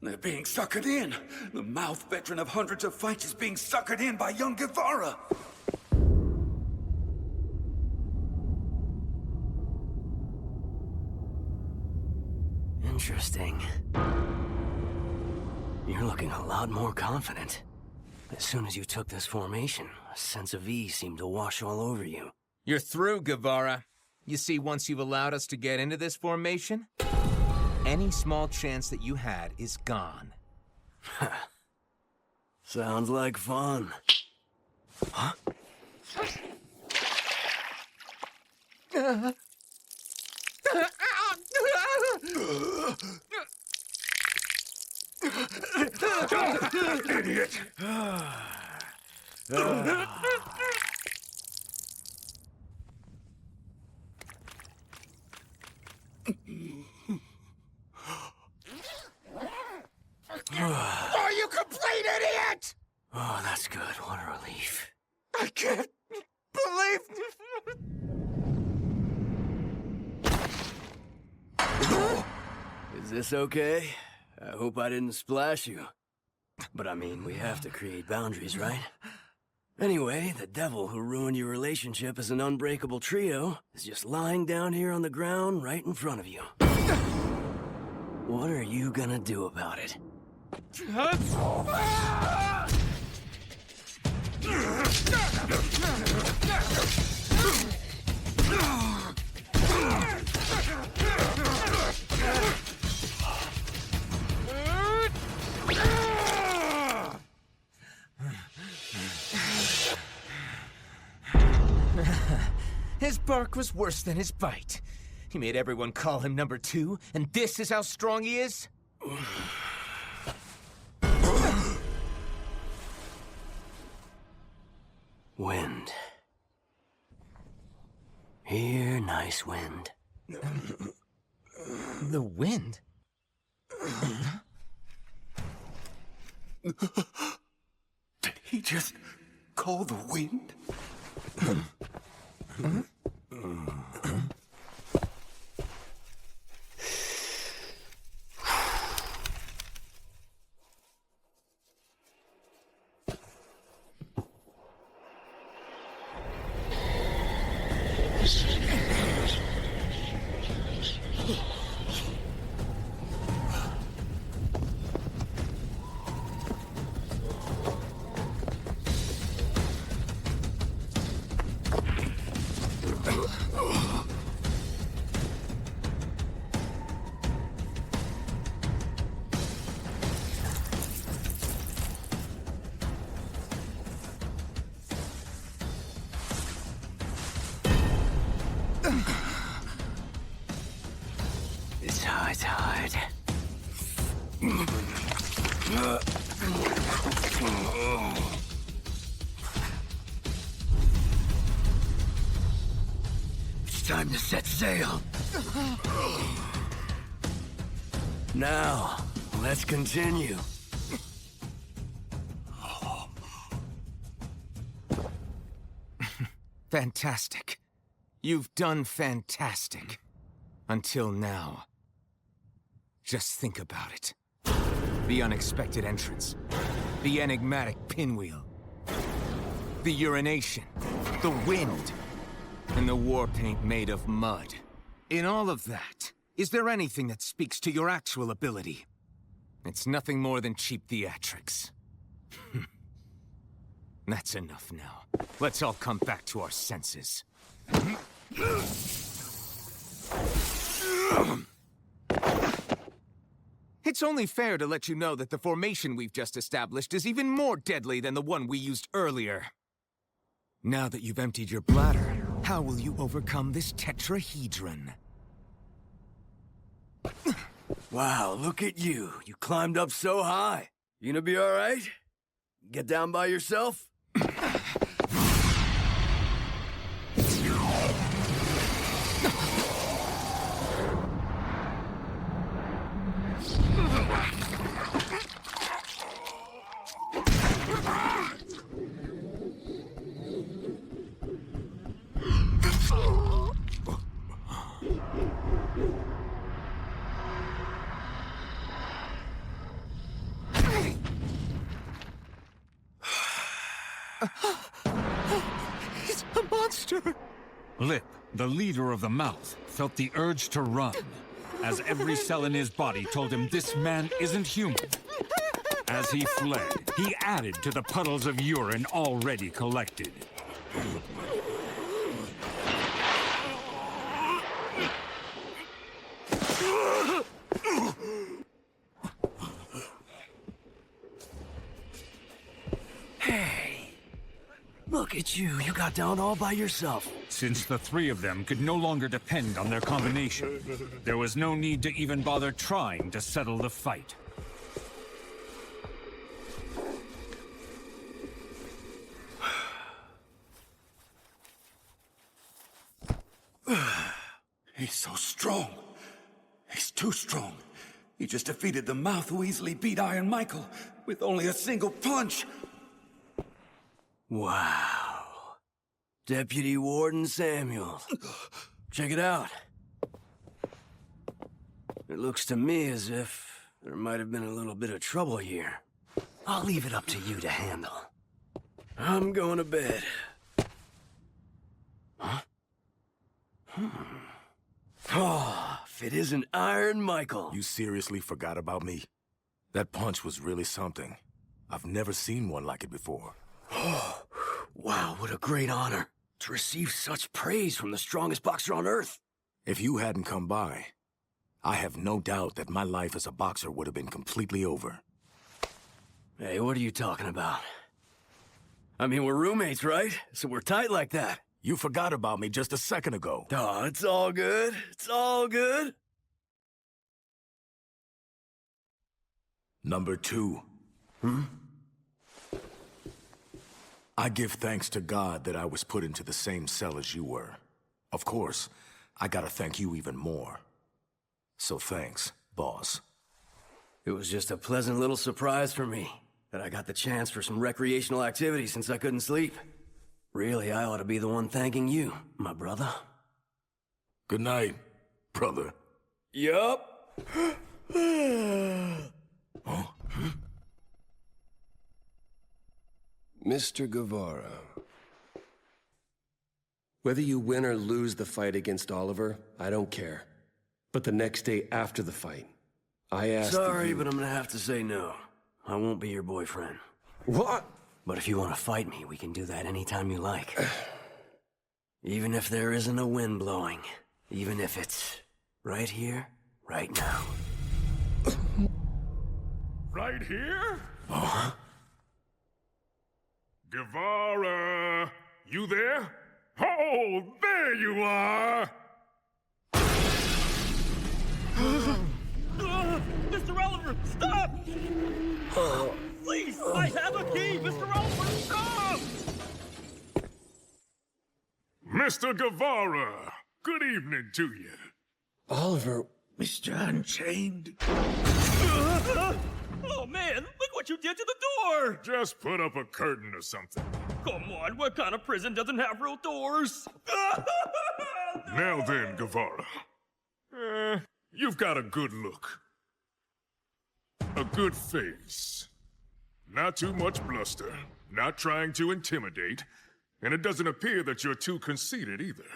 They're being suckered in. The mouth veteran of hundreds of fights is being suckered in by young Guevara. Interesting. You're looking a lot more confident. As soon as you took this formation, a sense of ease seemed to wash all over you. You're through, Guevara. You see, once you've allowed us to get into this formation, any small chance that you had is gone. Sounds like fun. Huh? Idiot! Oh, you complete idiot! Oh, that's good. What a relief. I can't believe... Is this okay? I hope I didn't splash you. But I mean, we have to create boundaries, right? Anyway, the devil who ruined your relationship as an unbreakable trio is just lying down here on the ground right in front of you. What are you gonna do about it? His bark was worse than his bite. He made everyone call him number 2, and this is how strong he is? Wind. Here, nice wind. The wind? Did he just call the wind? It's hard. It's time to set sail. Now, let's continue. Fantastic. You've done fantastic. Until now. Just think about it. The unexpected entrance. The enigmatic pinwheel. The urination. The wind. And the war paint made of mud. In all of that, is there anything that speaks to your actual ability? It's nothing more than cheap theatrics. That's enough now. Let's all come back to our senses. It's only fair to let you know that the formation we've just established is even more deadly than the one we used earlier. Now that you've emptied your bladder, how will you overcome this tetrahedron? Wow, look at you. You climbed up so high. You gonna be all right? Get down by yourself? He's a monster! Lip, the leader of the mouth, felt the urge to run, as every cell in his body told him this man isn't human. As he fled, he added to the puddles of urine already collected. Hey, look at you. You got down all by yourself. Since the three of them could no longer depend on their combination, there was no need to even bother trying to settle the fight. He's so strong. He's too strong. He just defeated the mouth who easily beat Iron Michael with only a single punch. Wow. Deputy Warden Samuel. Check it out. It looks to me as if there might have been a little bit of trouble here. I'll leave it up to you to handle. I'm going to bed. Huh? Oh, if it isn't Iron Michael. You seriously forgot about me? That punch was really something. I've never seen one like it before. Oh, wow, what a great honor to receive such praise from the strongest boxer on Earth. If you hadn't come by, I have no doubt that my life as a boxer would have been completely over. Hey, what are you talking about? I mean, we're roommates, right? So we're tight like that. You forgot about me just a second ago. Oh, it's all good. It's all good. Number 2. I give thanks to God that I was put into the same cell as you were. Of course, I gotta thank you even more. So thanks, boss. It was just a pleasant little surprise for me. that I got the chance for some recreational activity since I couldn't sleep. Really, I ought to be the one thanking you, my brother. Good night, brother. Yup. Mr. Guevara. Whether you win or lose the fight against Oliver, I don't care. But the next day after the fight, I asked Sorry, but I'm gonna have to say no. I won't be your boyfriend. What? But if you want to fight me, we can do that anytime you like. Even if there isn't a wind blowing. Even if it's right here, right now. Right here? Oh? Guevara! You there? Oh, there you are! Mr. Oliver, stop! Please, I have a key! Mr. Oliver, stop! Mr. Guevara, good evening to you. Oliver... Mr. Unchained? Oh, man, look what you did to the door! Just put up a curtain or something. Come on, what kind of prison doesn't have real doors? Now then, Guevara. You've got a good look. A good face. Not too much bluster, not trying to intimidate, and it doesn't appear that you're too conceited either.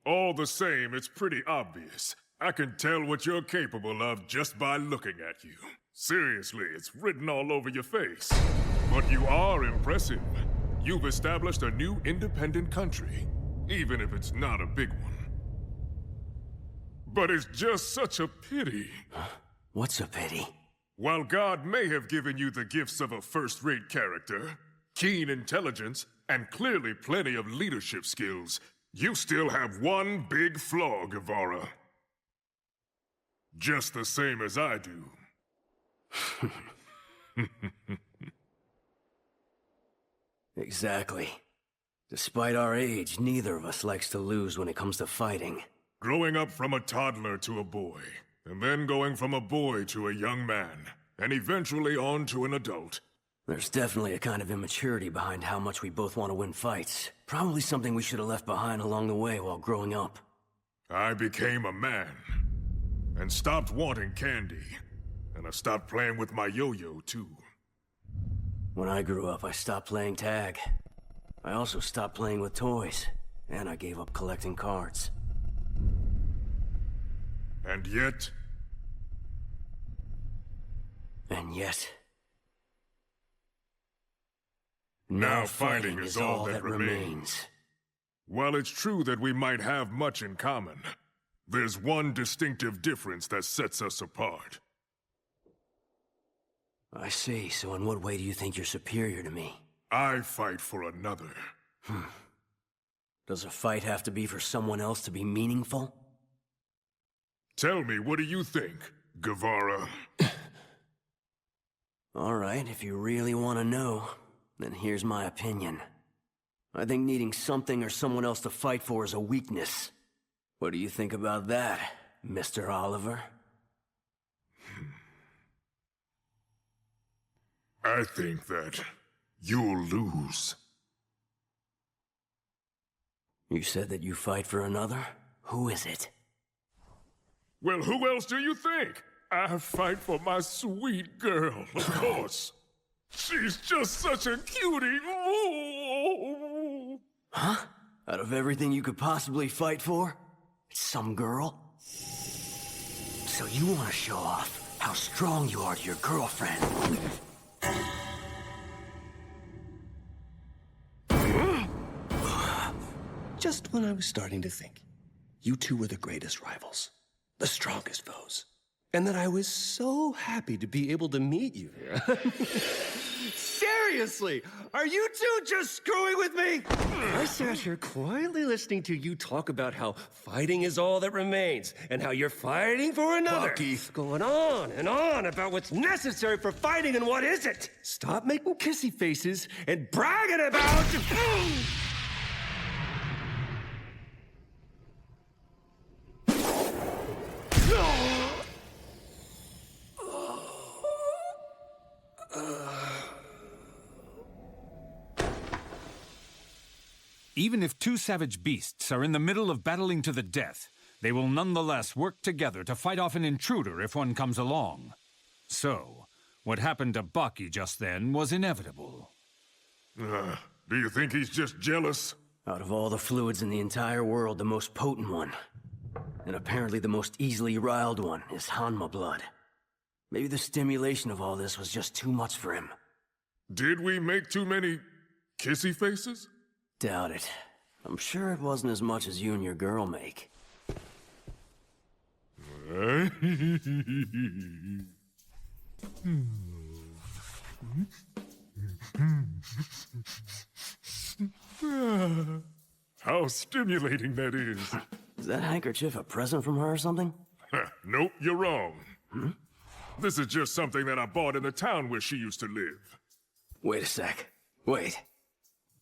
All the same, it's pretty obvious. I can tell what you're capable of just by looking at you. Seriously, it's written all over your face. But you are impressive. You've established a new independent country, even if it's not a big one. But it's just such a pity. What's a pity? While God may have given you the gifts of a first-rate character, keen intelligence, and clearly plenty of leadership skills, you still have one big flaw, Guevara. Just the same as I do. Exactly. Despite our age, neither of us likes to lose when it comes to fighting. Growing up from a toddler to a boy, and then going from a boy to a young man, and eventually on to an adult. There's definitely a kind of immaturity behind how much we both want to win fights. Probably something we should have left behind along the way while growing up. I became a man, and stopped wanting candy, and I stopped playing with my yo-yo too. When I grew up, I stopped playing tag. I also stopped playing with toys, and I gave up collecting cards. And yet... And yet... Now fighting is all that remains. While it's true that we might have much in common, there's one distinctive difference that sets us apart. I see. So in what way do you think you're superior to me? I fight for another. Does a fight have to be for someone else to be meaningful? Tell me, what do you think, Guevara? All right, if you really want to know, then here's my opinion. I think needing something or someone else to fight for is a weakness. What do you think about that, Mr. Oliver? I think that you'll lose. You said that you fight for another? Who is it? Well, who else do you think? I fight for my sweet girl, of course. She's just such a cutie. Oh. Huh? Out of everything you could possibly fight for? It's some girl? So you want to show off how strong you are to your girlfriend? Just when I was starting to think you two were the greatest rivals, the strongest foes, and that I was so happy to be able to meet you here. Seriously, are you two just screwing with me? I sat here quietly listening to you talk about how fighting is all that remains, and how you're fighting for another. Bucky. Going on and on about what's necessary for fighting and what isn't. Stop making kissy faces and bragging about... Even if two savage beasts are in the middle of battling to the death, they will nonetheless work together to fight off an intruder if one comes along. So, what happened to Baki just then was inevitable. Do you think he's just jealous? Out of all the fluids in the entire world, the most potent one, and apparently the most easily riled one, is Hanma blood. Maybe the stimulation of all this was just too much for him. Did we make too many kissy faces? Doubt it. I'm sure it wasn't as much as you and your girl make. How stimulating that is. Is that handkerchief a present from her or something? Nope, you're wrong. This is just something that I bought in the town where she used to live. Wait a sec. Wait.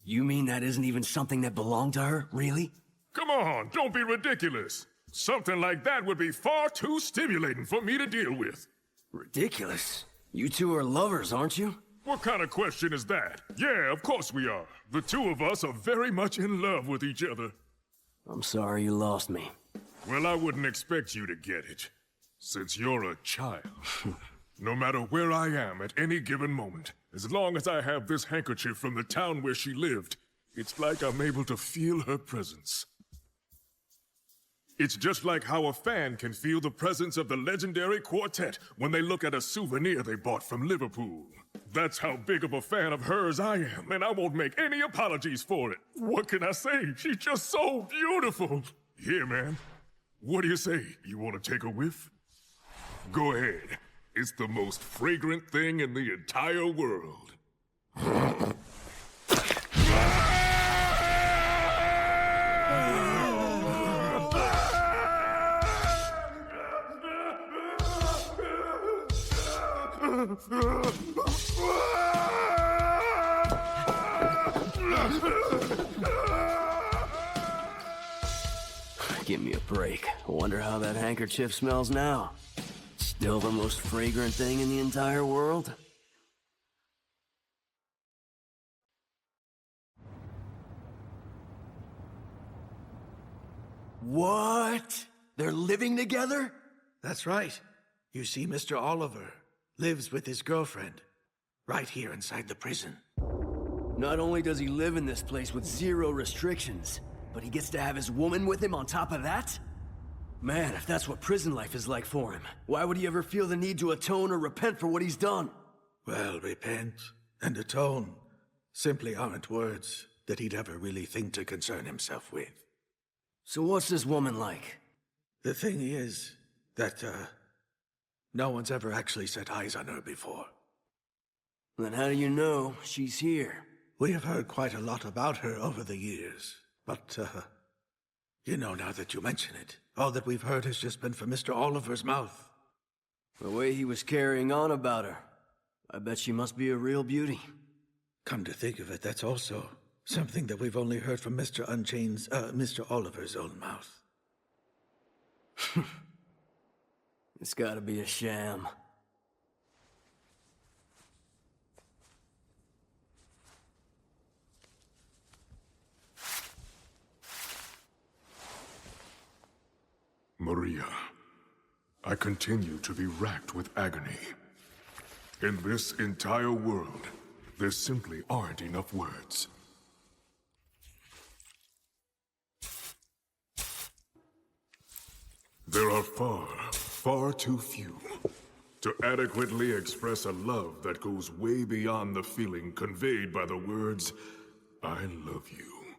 You mean that isn't even something that belonged to her, really? Come on, don't be ridiculous. Something like that would be far too stimulating for me to deal with. Ridiculous? You two are lovers, aren't you? What kind of question is that? Yeah, of course we are. The two of us are very much in love with each other. I'm sorry you lost me. Well, I wouldn't expect you to get it, since you're a child. No matter where I am at any given moment, as long as I have this handkerchief from the town where she lived, it's like I'm able to feel her presence. It's just like how a fan can feel the presence of the legendary quartet when they look at a souvenir they bought from Liverpool. That's how big of a fan of hers I am, and I won't make any apologies for it. What can I say? She's just so beautiful. Here, man. What do you say? You want to take a whiff? Go ahead. It's the most fragrant thing in the entire world. Give me a break. I wonder how that handkerchief smells now. Still the most fragrant thing in the entire world? What? They're living together? That's right. You see, Mr. Oliver lives with his girlfriend, right here inside the prison. Not only does he live in this place with zero restrictions, but he gets to have his woman with him on top of that? Man, if that's what prison life is like for him, why would he ever feel the need to atone or repent for what he's done? Well, repent and atone simply aren't words that he'd ever really think to concern himself with. So what's this woman like? The thing is that, no one's ever actually set eyes on her before. Then how do you know she's here? We have heard quite a lot about her over the years, but, you know, now that you mention it, all that we've heard has just been from Mr. Oliver's mouth. The way he was carrying on about her, I bet she must be a real beauty. Come to think of it, that's also something that we've only heard from Mr. Unchained's, Mr. Oliver's own mouth. It's gotta be a sham. Maria, I continue to be racked with agony. In this entire world, there simply aren't enough words. There are far too few to adequately express a love that goes way beyond the feeling conveyed by the words, "I love you."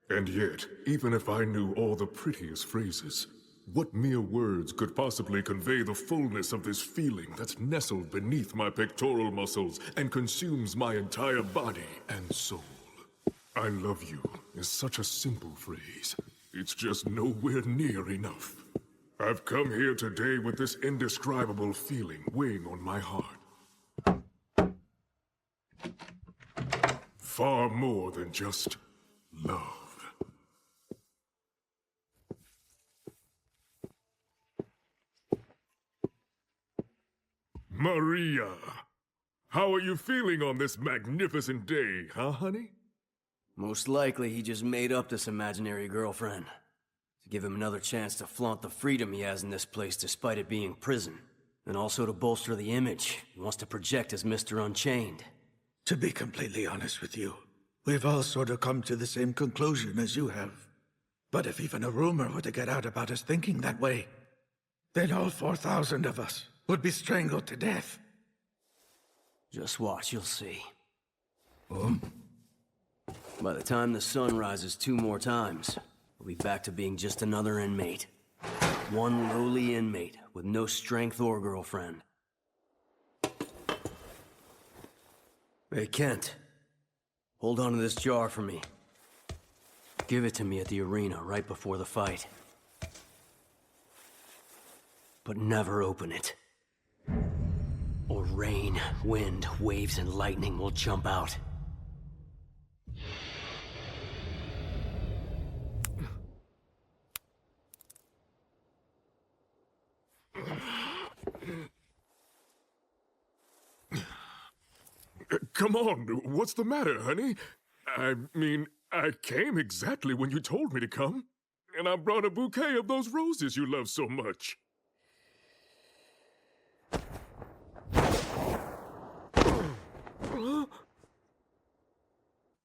And yet, even if I knew all the prettiest phrases, what mere words could possibly convey the fullness of this feeling that's nestled beneath my pectoral muscles and consumes my entire body and soul? I love you is such a simple phrase. It's just nowhere near enough. I've come here today with this indescribable feeling weighing on my heart. Far more than just love. Maria, how are you feeling on this magnificent day, huh, honey? Most likely he just made up this imaginary girlfriend to give him another chance to flaunt the freedom he has in this place despite it being prison. And also to bolster the image he wants to project as Mr. Unchained. To be completely honest with you, we've all sort of come to the same conclusion as you have. But if even a rumor were to get out about us thinking that way, then all 4,000 of us would be strangled to death. Just watch, you'll see. By the time the sun rises 2 more times, we'll be back to being just another inmate. One lowly inmate with no strength or girlfriend. Hey, Kent. Hold on to this jar for me. Give it to me at the arena right before the fight. But never open it. Or rain, wind, waves, and lightning will jump out. Come on, what's the matter, honey? I mean, I came exactly when you told me to come. And I brought a bouquet of those roses you love so much.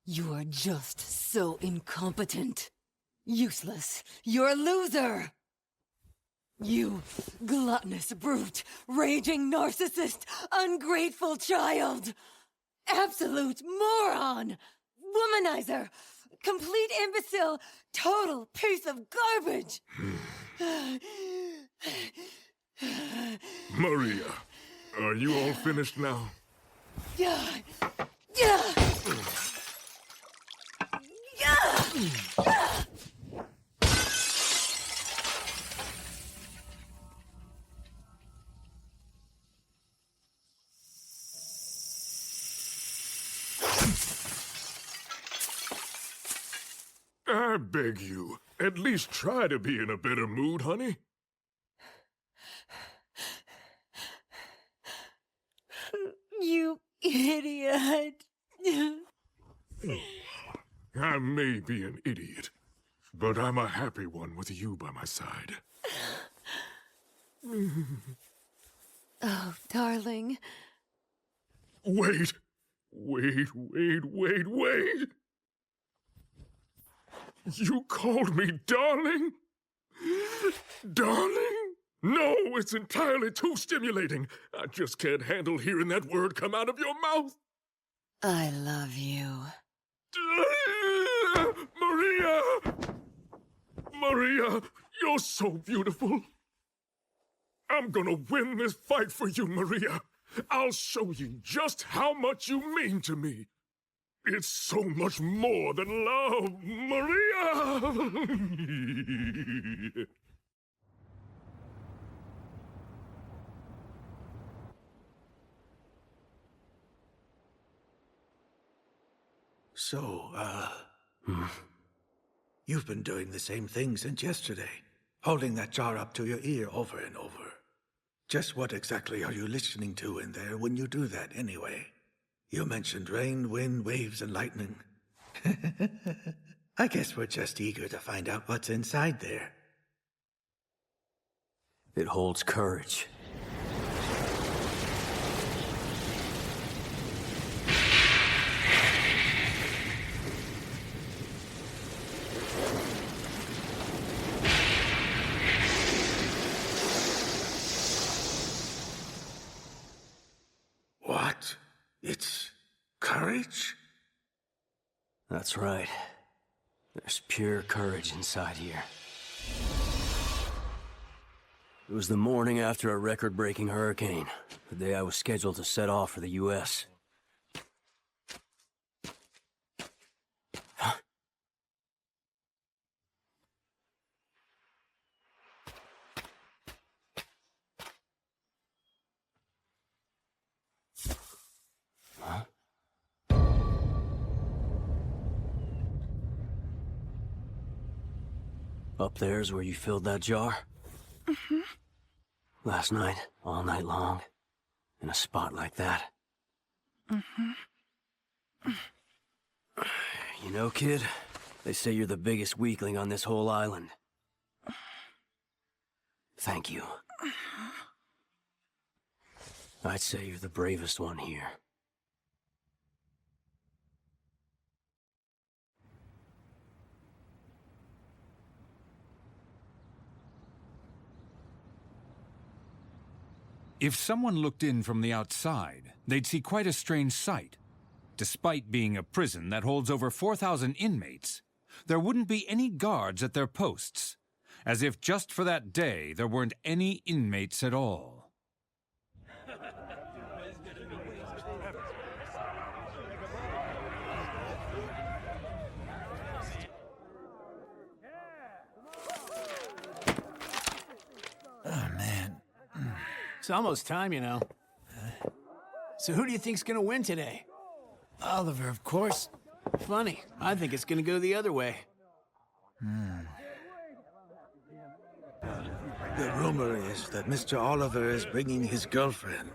You are just so incompetent. Useless. You're a loser! You gluttonous brute, raging narcissist, ungrateful child! Absolute moron! Womanizer! Complete imbecile! Total piece of garbage! Maria, are you all finished now? Yeah! Yeah! I beg you, at least try to be in a better mood, honey. You idiot! I may be an idiot, but I'm a happy one with you by my side. Oh, darling. Wait! You called me darling? Darling? No, it's entirely too stimulating. I just can't handle hearing that word come out of your mouth. I love you. Maria! Maria, you're so beautiful. I'm gonna win this fight for you, Maria. I'll show you just how much you mean to me. It's so much more than love, Maria! So, you've been doing the same thing since yesterday, holding that jar up to your ear over and over. Just what exactly are you listening to in there when you do that, anyway? You mentioned rain, wind, waves, and lightning. I guess we're just eager to find out what's inside there. It holds courage. What? It's courage? That's right. There's pure courage inside here. It was the morning after a record-breaking hurricane, the day I was scheduled to set off for the U.S. Up there's where you filled that jar? Mm-hmm. Last night, all night long, in a spot like that. Mm-hmm. You know, kid, they say you're the biggest weakling on this whole island. Thank you. I'd say you're the bravest one here. If someone looked in from the outside, they'd see quite a strange sight. Despite being a prison that holds over 4,000 inmates, there wouldn't be any guards at their posts, as if just for that day there weren't any inmates at all. Oh, man. It's almost time, you know. So who do you think's gonna win today? Oliver, of course. Funny. I think it's gonna go the other way. The rumor is that Mr. Oliver is bringing his girlfriend.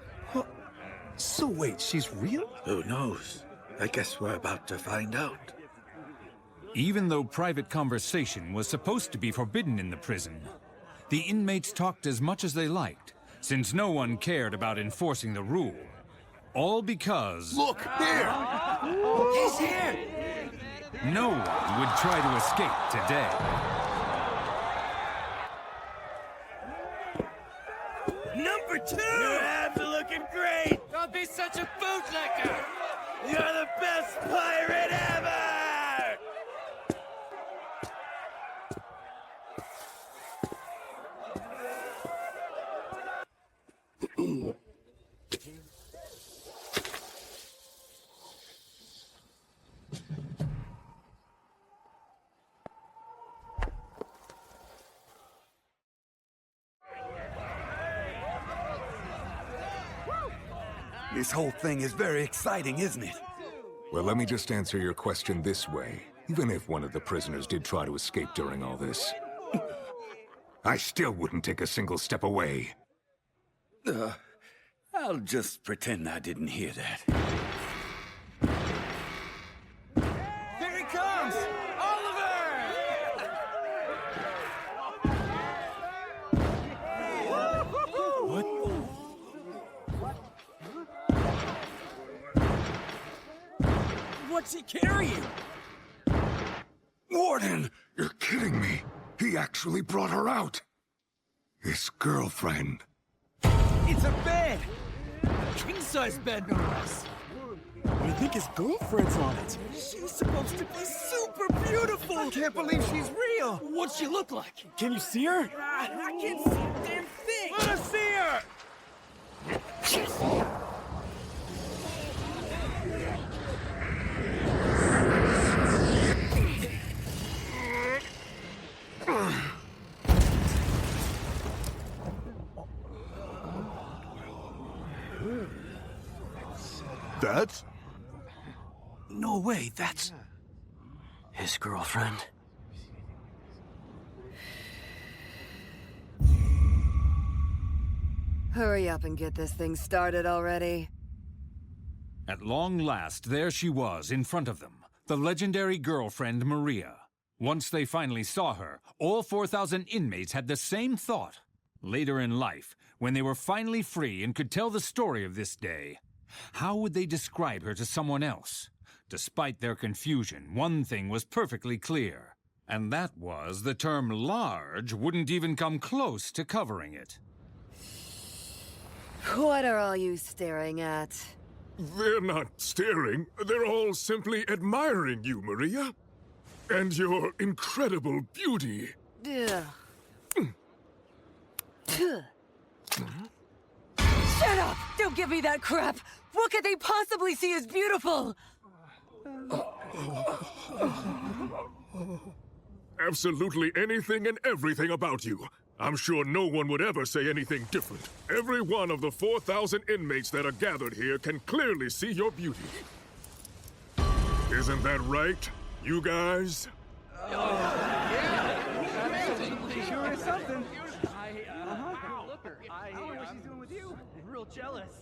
So wait, she's real? Who knows? I guess we're about to find out. Even though private conversation was supposed to be forbidden in the prison, the inmates talked as much as they liked, since no one cared about enforcing the rule. All because... Look, here! He's here! No one would try to escape today. Number 2! Your abs are looking great! Don't be such a bootlicker! You're the best pirate ever! This whole thing is very exciting, isn't it? Well, let me just answer your question this way. Even if one of the prisoners did try to escape during all this, I still wouldn't take a single step away. I'll just pretend I didn't hear that. Here he comes! Oliver! What? What's he carrying? Warden! You're kidding me. He actually brought her out. His girlfriend. It's a bed! King-size bed, no less. I think his girlfriend's on it. She's supposed to be super beautiful! I can't believe she's real! What's she look like? Can you see her? I can't see a damn thing! Let us see her! That's... No way, that's... his girlfriend. Hurry up and get this thing started already. At long last, there she was in front of them, the legendary girlfriend Maria. Once they finally saw her, all 4,000 inmates had the same thought. Later in life, when they were finally free and could tell the story of this day, how would they describe her to someone else? Despite their confusion, one thing was perfectly clear, and that was the term large wouldn't even come close to covering it. What are all you staring at? They're not staring. They're all simply admiring you, Maria. And your incredible beauty. Ugh. Shut up! Don't give me that crap! What could they possibly see as beautiful? Absolutely anything and everything about you. I'm sure no one would ever say anything different. Every one of the 4,000 inmates that are gathered here can clearly see your beauty. Isn't that right, you guys? Sure is something. I don't know what she's doing with you. I'm real jealous.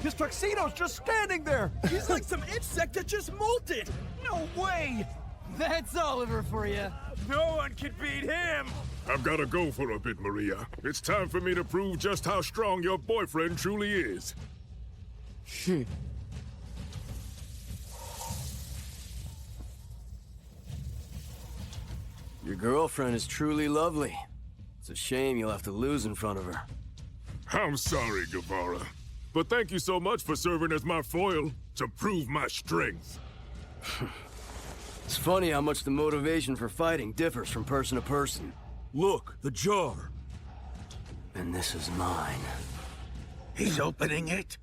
His tuxedo's just standing there! He's like some insect that just molted! No way! That's Oliver for you. No one can beat him! I've got to go for a bit, Maria. It's time for me to prove just how strong your boyfriend truly is. Your girlfriend is truly lovely. It's a shame you'll have to lose in front of her. I'm sorry, Guevara. But thank you so much for serving as my foil to prove my strength. It's funny how much the motivation for fighting differs from person to person. Look, the jar. And this is mine. He's opening it.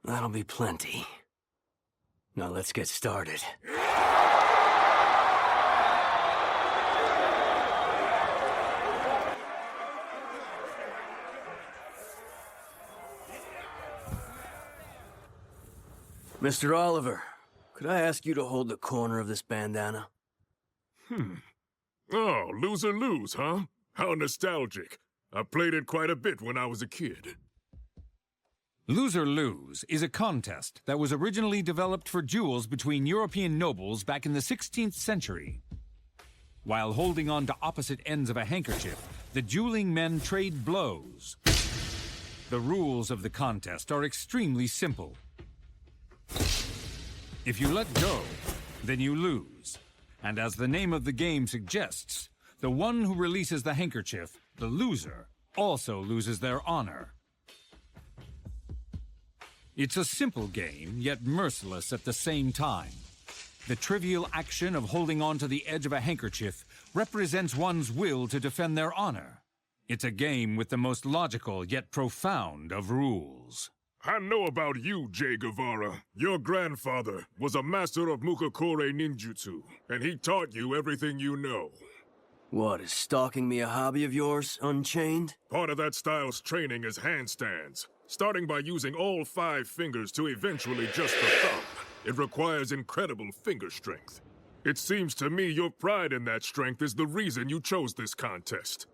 That'll be plenty. Now let's get started. Mr. Oliver, could I ask you to hold the corner of this bandana? Oh, lose or lose, huh? How nostalgic. I played it quite a bit when I was a kid. Lose or Lose is a contest that was originally developed for duels between European nobles back in the 16th century. While holding on to opposite ends of a handkerchief, the dueling men trade blows. The rules of the contest are extremely simple. If you let go, then you lose. And as the name of the game suggests, the one who releases the handkerchief, the loser, also loses their honor. It's a simple game, yet merciless at the same time. The trivial action of holding on to the edge of a handkerchief represents one's will to defend their honor. It's a game with the most logical yet profound of rules. I know about you, Jay Guevara. Your grandfather was a master of Mukakure ninjutsu, and he taught you everything you know. What, is stalking me a hobby of yours, Unchained? Part of that style's training is handstands, starting by using all 5 fingers to eventually just the thumb. It requires incredible finger strength. It seems to me your pride in that strength is the reason you chose this contest.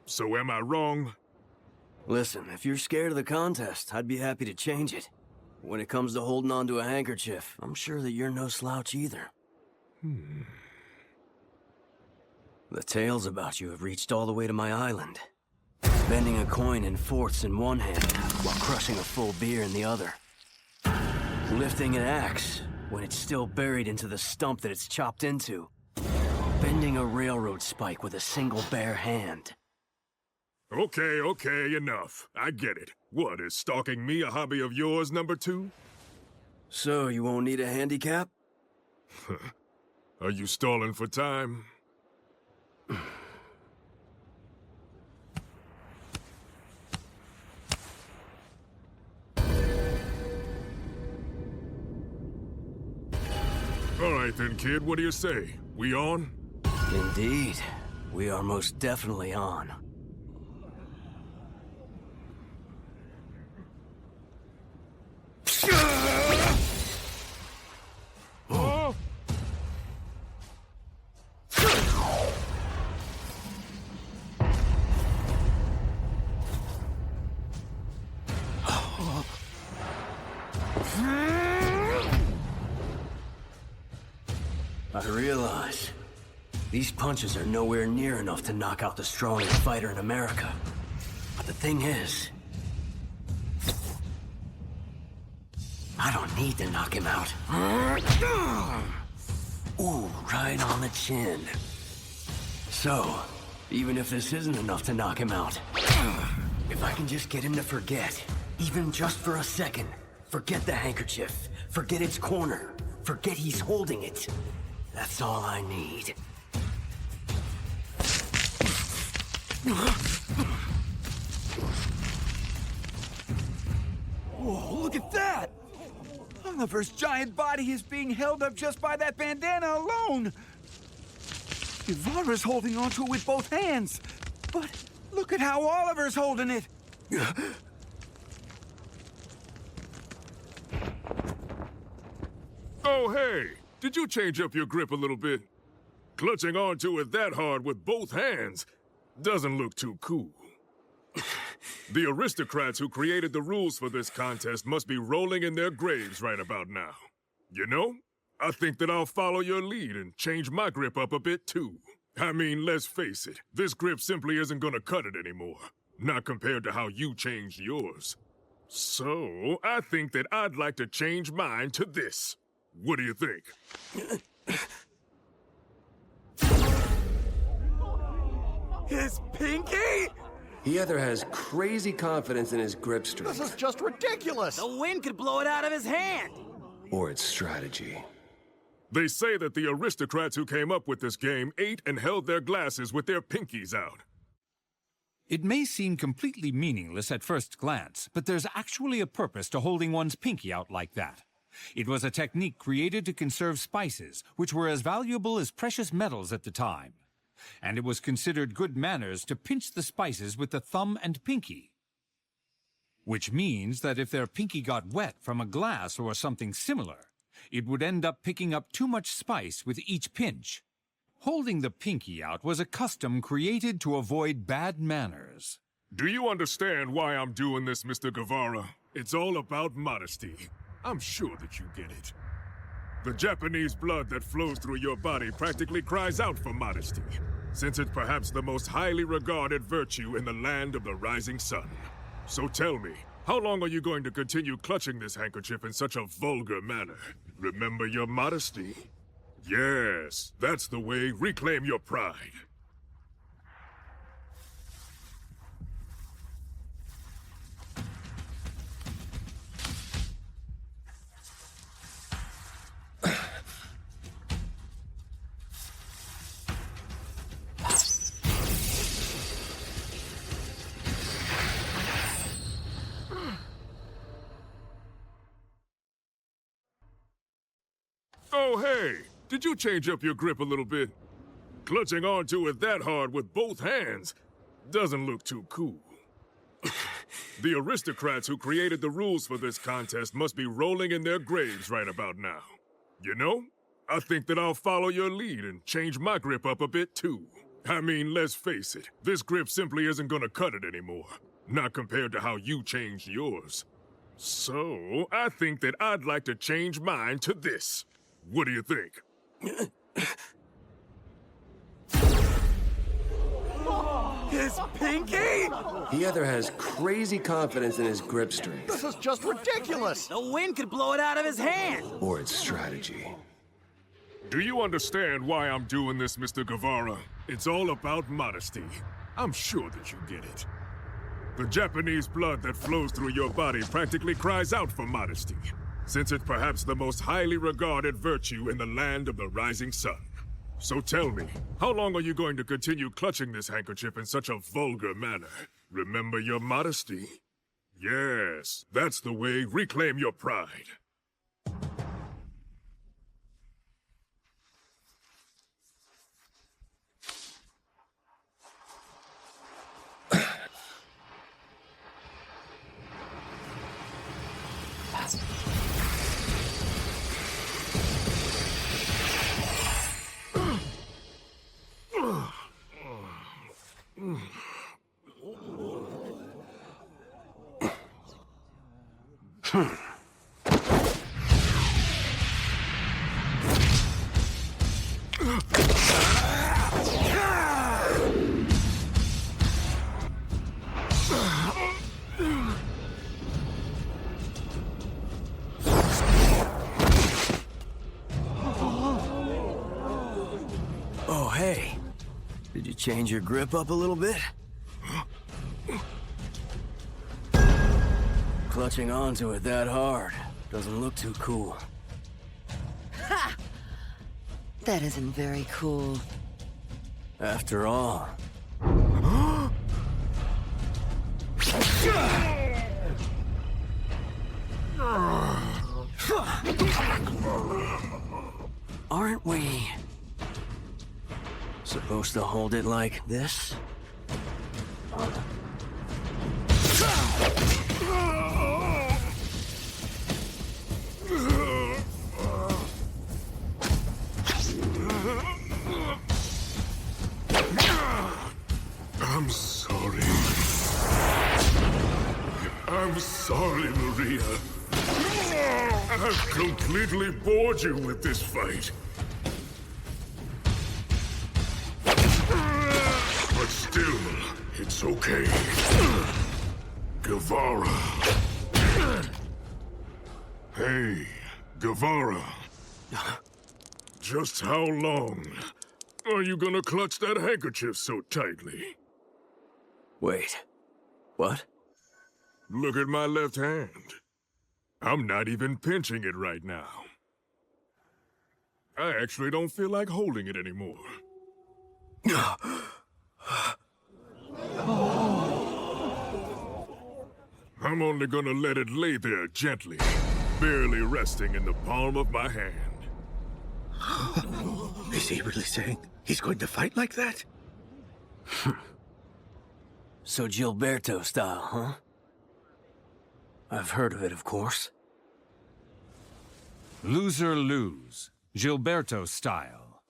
So am I wrong? Listen, if you're scared of the contest, I'd be happy to change it. When it comes to holding on to a handkerchief, I'm sure that you're no slouch either. The tales about you have reached all the way to my island. Bending a coin in fourths in one hand, while crushing a full beer in the other. Lifting an axe, when it's still buried into the stump that it's chopped into. Bending a railroad spike with a single bare hand. Okay, enough. I get it. What, is stalking me a hobby of yours, number 2? So, you won't need a handicap? Are you stalling for time? All right then, kid, what do you say? We on? Indeed. We are most definitely on. Oh. I realize these punches are nowhere near enough to knock out the strongest fighter in America. But the thing is, I don't need to knock him out. Ooh, right on the chin. So, even if this isn't enough to knock him out, if I can just get him to forget, even just for a second, forget the handkerchief, forget its corner, forget he's holding it. That's all I need. Oliver's giant body is being held up just by that bandana alone. Guevara's holding onto it with both hands. But look at how Oliver's holding it. Oh, hey! Did you change up your grip a little bit? Clutching onto it that hard with both hands doesn't look too cool. The aristocrats who created the rules for this contest must be rolling in their graves right about now. You know, I think that I'll follow your lead and change my grip up a bit too. I mean, let's face it, this grip simply isn't gonna cut it anymore. Not compared to how you changed yours. So, I think that I'd like to change mine to this. What do you think? His pinky? He either has crazy confidence in his grip strength, This is just ridiculous. The wind could blow it out of his hand. or it's strategy. They say that the aristocrats who came up with this game ate and held their glasses with their pinkies out. It may seem completely meaningless at first glance, but there's actually a purpose to holding one's pinky out like that. It was a technique created to conserve spices, which were as valuable as precious metals at the time. And it was considered good manners to pinch the spices with the thumb and pinky. Which means that if their pinky got wet from a glass or something similar, it would end up picking up too much spice with each pinch. Holding the pinky out was a custom created to avoid bad manners. Do you understand why I'm doing this, Mr. Guevara? It's all about modesty. I'm sure that you get it. The Japanese blood that flows through your body practically cries out for modesty, since it's perhaps the most highly regarded virtue in the land of the rising sun. So tell me, how long are you going to continue clutching this handkerchief in such a vulgar manner? Remember your modesty. Yes, that's the way. Reclaim your pride. Oh, hey! Did you change up your grip a little bit? Clutching onto it that hard with both hands doesn't look too cool. The aristocrats who created the rules for this contest must be rolling in their graves right about now. You know, I think that I'll follow your lead and change my grip up a bit too. I mean, let's face it, this grip simply isn't gonna cut it anymore. Not compared to how you changed yours. So, I think that I'd like to change mine to this. What do you think? His pinky? He either has crazy confidence in his grip strength, This is just ridiculous. The wind could blow it out of his hand. or it's strategy. Do you understand why I'm doing this, Mr. Guevara? It's all about modesty. I'm sure that you get it. The Japanese blood that flows through your body practically cries out for modesty, since it's perhaps the most highly regarded virtue in the land of the rising sun. So tell me, how long are you going to continue clutching this handkerchief in such a vulgar manner? Remember your modesty. Yes, that's the way. Reclaim your pride. Oh, hey. Did you change your grip up a little bit? Clutching onto it that hard doesn't look too cool. Ha! That isn't very cool. After all. Aren't we supposed to hold it like this? I'm sorry. I'm sorry, Maria. I've completely bored you with this fight. But still, it's okay. Guevara. Hey, Guevara. Just how long are you gonna clutch that handkerchief so tightly? Wait, what? Look at my left hand. I'm not even pinching it right now. I actually don't feel like holding it anymore. I'm only gonna let it lay there gently, barely resting in the palm of my hand. Is he really saying he's going to fight like that? So Gilberto style, huh? I've heard of it, of course. Loser lose, Gilberto style.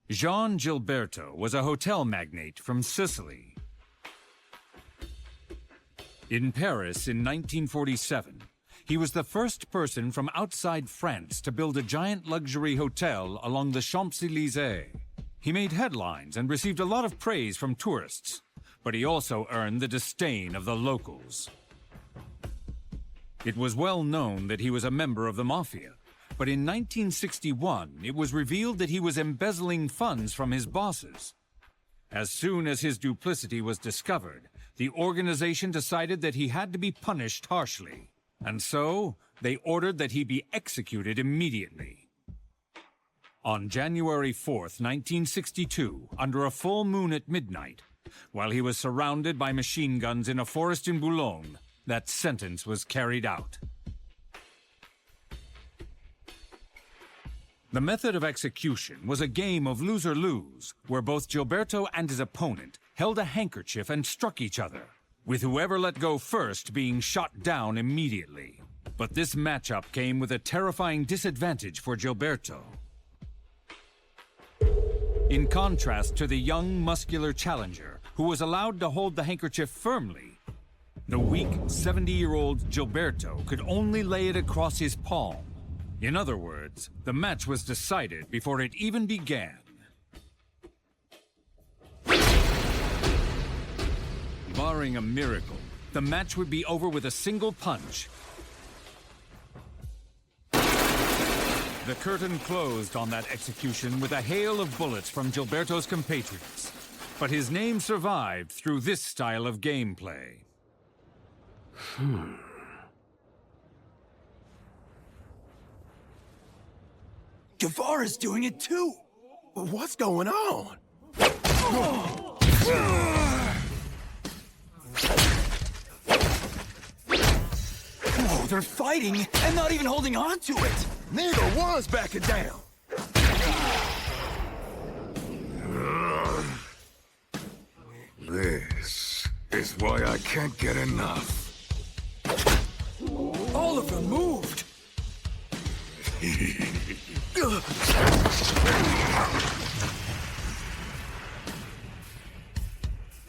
Jean Gilberto was a hotel magnate from Sicily. In Paris in 1947, he was the first person from outside France to build a giant luxury hotel along the Champs-Élysées. He made headlines and received a lot of praise from tourists, but he also earned the disdain of the locals. It was well known that he was a member of the Mafia, but in 1961, it was revealed that he was embezzling funds from his bosses. As soon as his duplicity was discovered, the organization decided that he had to be punished harshly, and so they ordered that he be executed immediately. On January 4th, 1962, under a full moon at midnight, while he was surrounded by machine guns in a forest in Boulogne, that sentence was carried out. The method of execution was a game of lose-or-lose, where both Gilberto and his opponent held a handkerchief and struck each other, with whoever let go first being shot down immediately. But this matchup came with a terrifying disadvantage for Gilberto. In contrast to the young, muscular challenger, who was allowed to hold the handkerchief firmly, the weak, 70-year-old Gilberto could only lay it across his palm. In other words, the match was decided before it even began. Barring a miracle, the match would be over with a single punch. The curtain closed on that execution with a hail of bullets from Gilberto's compatriots. But his name survived through this style of gameplay. Guevara's doing it too! What's going on? Whoa, they're fighting and not even holding on to it! Neither one's backing down! This is why I can't get enough. All of them moved!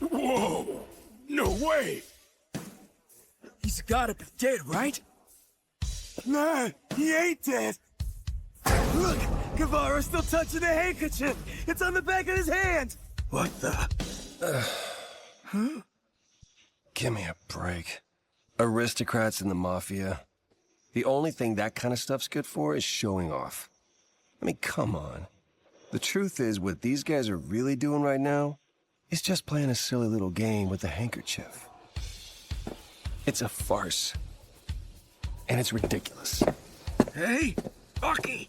Whoa! No way! He's gotta be dead, right? Nah, he ain't dead! Look! Guevara's still touching the handkerchief! It's on the back of his hand! What the? Huh? Give me a break. Aristocrats in the Mafia. The only thing that kind of stuff's good for is showing off. I mean, come on. The truth is, what these guys are really doing right now is just playing a silly little game with the handkerchief. It's a farce. And it's ridiculous. Hey, Bucky!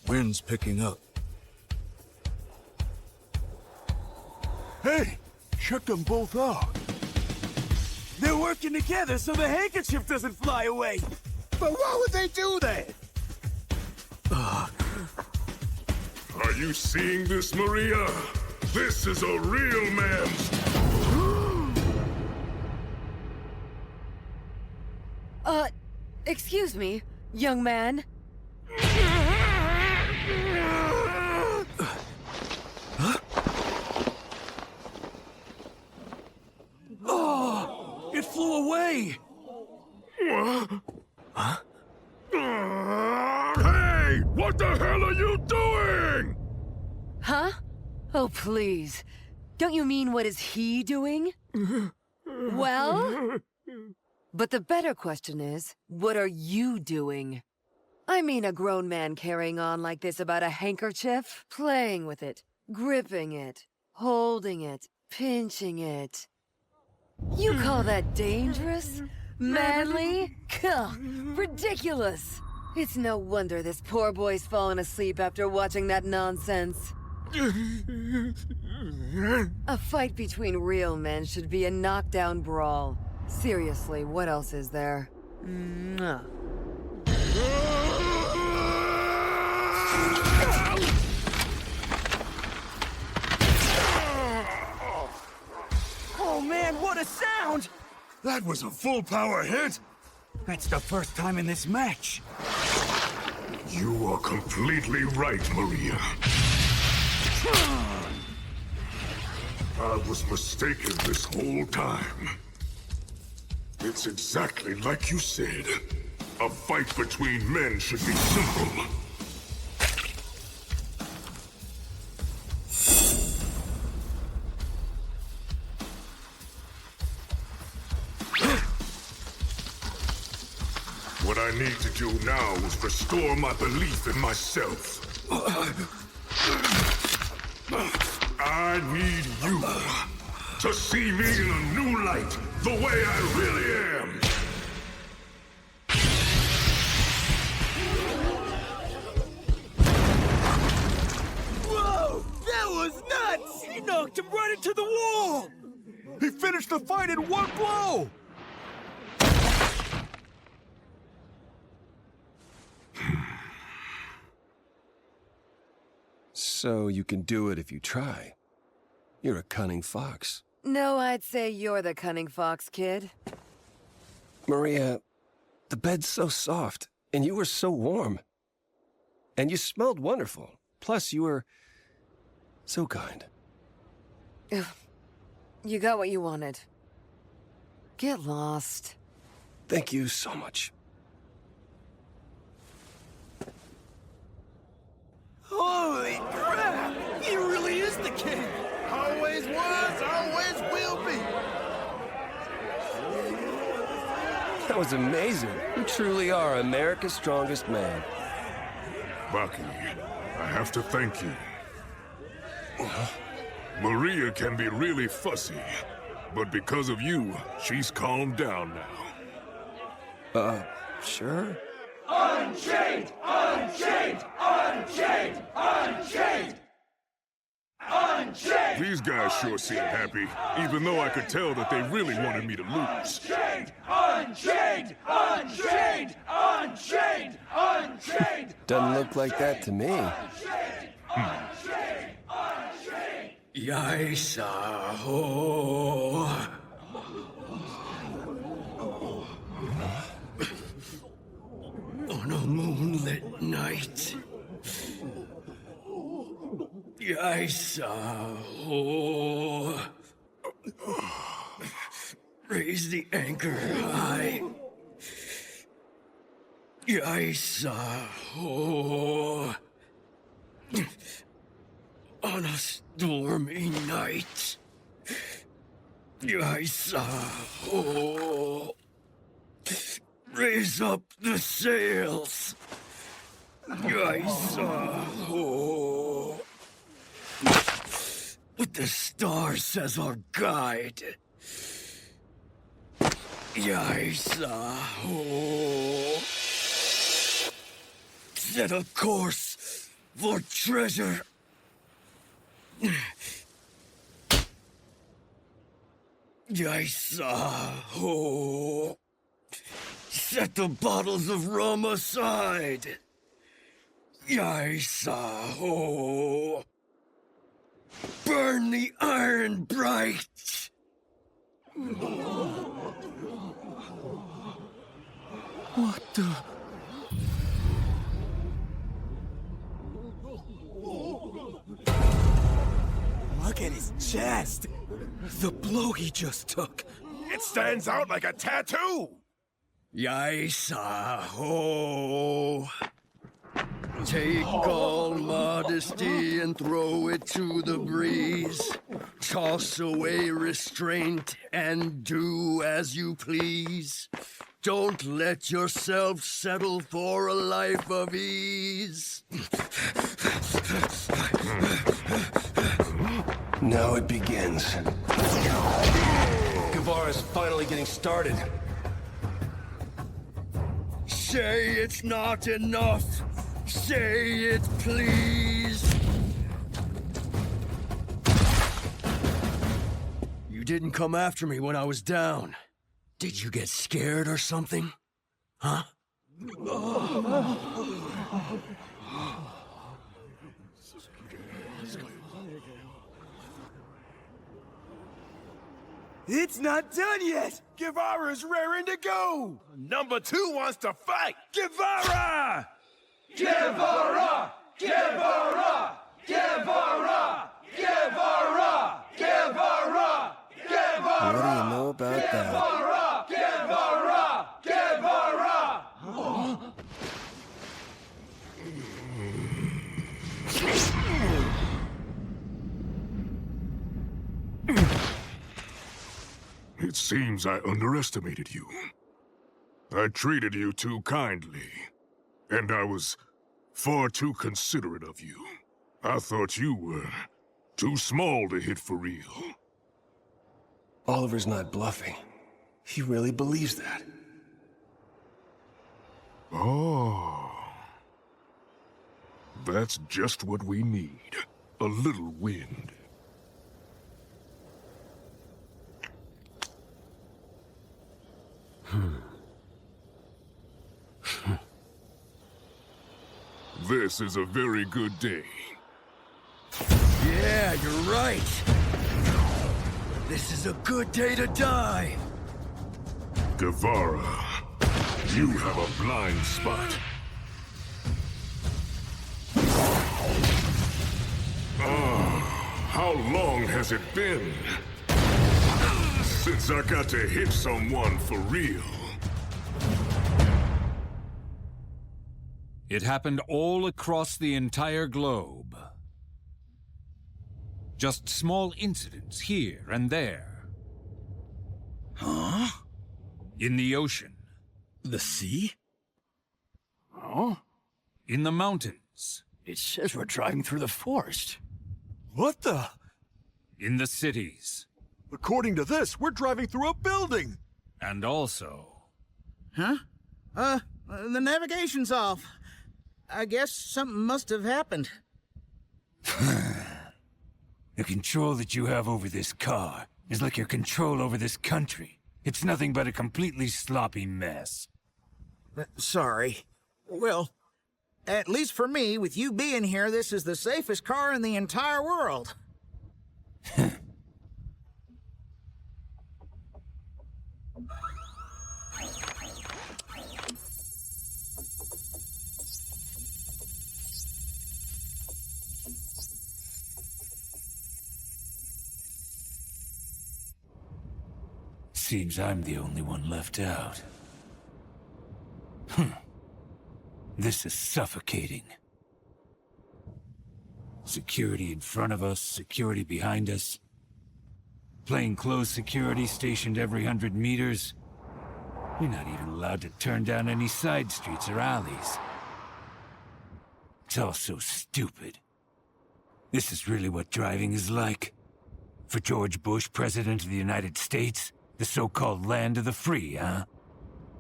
Wind's picking up. Hey, check them both out. They're working together so the handkerchief doesn't fly away. But why would they do that? Are you seeing this, Maria? This is a real man's... Excuse me, young man. Oh, it flew away. Huh? Hey! What the hell are you doing? Huh? Oh, please. Don't you mean what is he doing? Well? But the better question is, what are you doing? I mean a grown man carrying on like this about a handkerchief? Playing with it, gripping it, holding it, pinching it. You call that dangerous? Manly? Gah, ridiculous! It's no wonder this poor boy's fallen asleep after watching that nonsense. A fight between real men should be a knockdown brawl. Seriously, what else is there? Mwah. Oh man, what a sound! That was a full power hit! That's the first time in this match. You are completely right, Maria. I was mistaken this whole time. It's exactly like you said. A fight between men should be simple. What I need to do now is restore my belief in myself. I need you to see me in a new light, the way I really am. Whoa! That was nuts! He knocked him right into the wall! He finished the fight in one blow! So you can do it if you try. You're a cunning fox. No, I'd say you're the cunning fox, kid. Maria, the bed's so soft, and you were so warm. And you smelled wonderful. Plus, you were so kind. You got what you wanted. Get lost. Thank you so much. Holy crap! He really is the king! Always was, always will be! That was amazing. You truly are America's strongest man. Bucky, I have to thank you. Maria can be really fussy, but because of you, she's calmed down now. Sure? Unchained! Unchained! Unchained! Unchained! Unchained! These guys sure seem happy, even though I could tell that they really wanted me to lose. Unchained! Unchained! Unchained! Unchained! Unchained! Doesn't look like that to me. Yaisa-ho. On a moonlit night. Yaisa-ho. Raise the anchor high. Yaisa-ho. On a stormy night. Yaisa-ho. Raise up the sails. Yaisa-ho. With the stars as our guide. Yaisa-ho. Set a course for treasure. Yaisa-ho! Set the bottles of rum aside! Yaisa-ho! Burn the iron bright! What the... Look at his chest! The blow he just took! It stands out like a tattoo! Yaisa-ho! Take all modesty and throw it to the breeze. Toss away restraint and do as you please. Don't let yourself settle for a life of ease. Now it begins. Guevara's finally getting started. Say it's not enough. Say it, please. You didn't come after me when I was down. Did you get scared or something? Huh? It's not done yet! Guevara's raring to go! Number 2 wants to fight! Guevara! Guevara! Guevara! Guevara! Guevara! Guevara! Guevara! What do you know about that? Guevara! Guevara! Guevara! It seems I underestimated you. I treated you too kindly. And I was far too considerate of you. I thought you were too small to hit for real. Oliver's not bluffing. He really believes that. Oh. That's just what we need. A little wind. This is a very good day. Yeah, you're right. This is a good day to die. Guevara, you have a blind spot. How long has it been since I got to hit someone for real? It happened all across the entire globe. Just small incidents here and there. Huh? In the ocean. The sea? Huh? In the mountains. It says we're driving through the forest. What the? In the cities. According to this, we're driving through a building! And also... Huh? The navigation's off. I guess something must have happened. The control that you have over this car is like your control over this country. It's nothing but a completely sloppy mess. Sorry. Well, at least for me, with you being here, this is the safest car in the entire world. Seems I'm the only one left out. This is suffocating. Security in front of us, security behind us. Plainclothes security stationed every 100 meters. You're not even allowed to turn down any side streets or alleys. It's all so stupid. This is really what driving is like? For George Bush, President of the United States? The so-called land of the free, huh?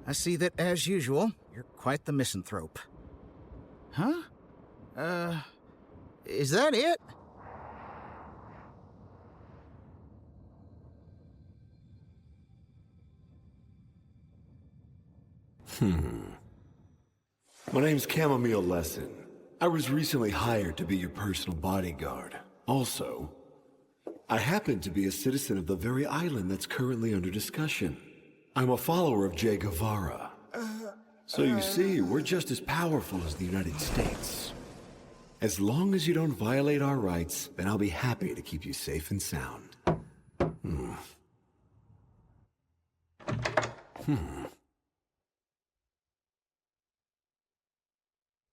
I see that, as usual, you're quite the misanthrope. Huh? Is that it? My name's Chamomile Lesson. I was recently hired to be your personal bodyguard. Also, I happen to be a citizen of the very island that's currently under discussion. I'm a follower of Che Guevara. So you see, we're just as powerful as the United States. As long as you don't violate our rights, then I'll be happy to keep you safe and sound.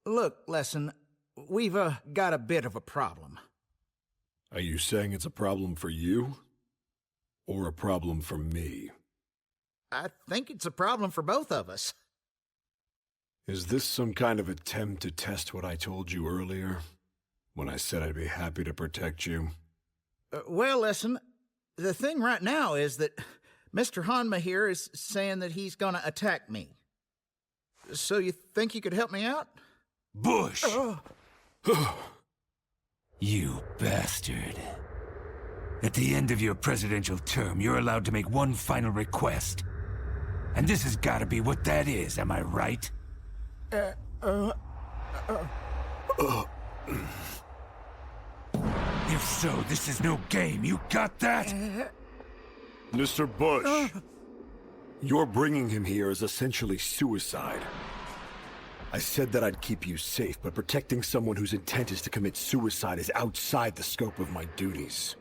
Look, Lesson, we've got a bit of a problem. Are you saying it's a problem for you? Or a problem for me? I think it's a problem for both of us. Is this some kind of attempt to test what I told you earlier? When I said I'd be happy to protect you? Well, Lesson, the thing right now is that Mr. Hanma here is saying that he's gonna attack me. So you think you could help me out? Bush! You bastard. At the end of your presidential term, you're allowed to make one final request. And this has gotta be what that is, am I right? If so, this is no game. You got that? Mr. Bush, your bringing him here is essentially suicide. I said that I'd keep you safe, but protecting someone whose intent is to commit suicide is outside the scope of my duties.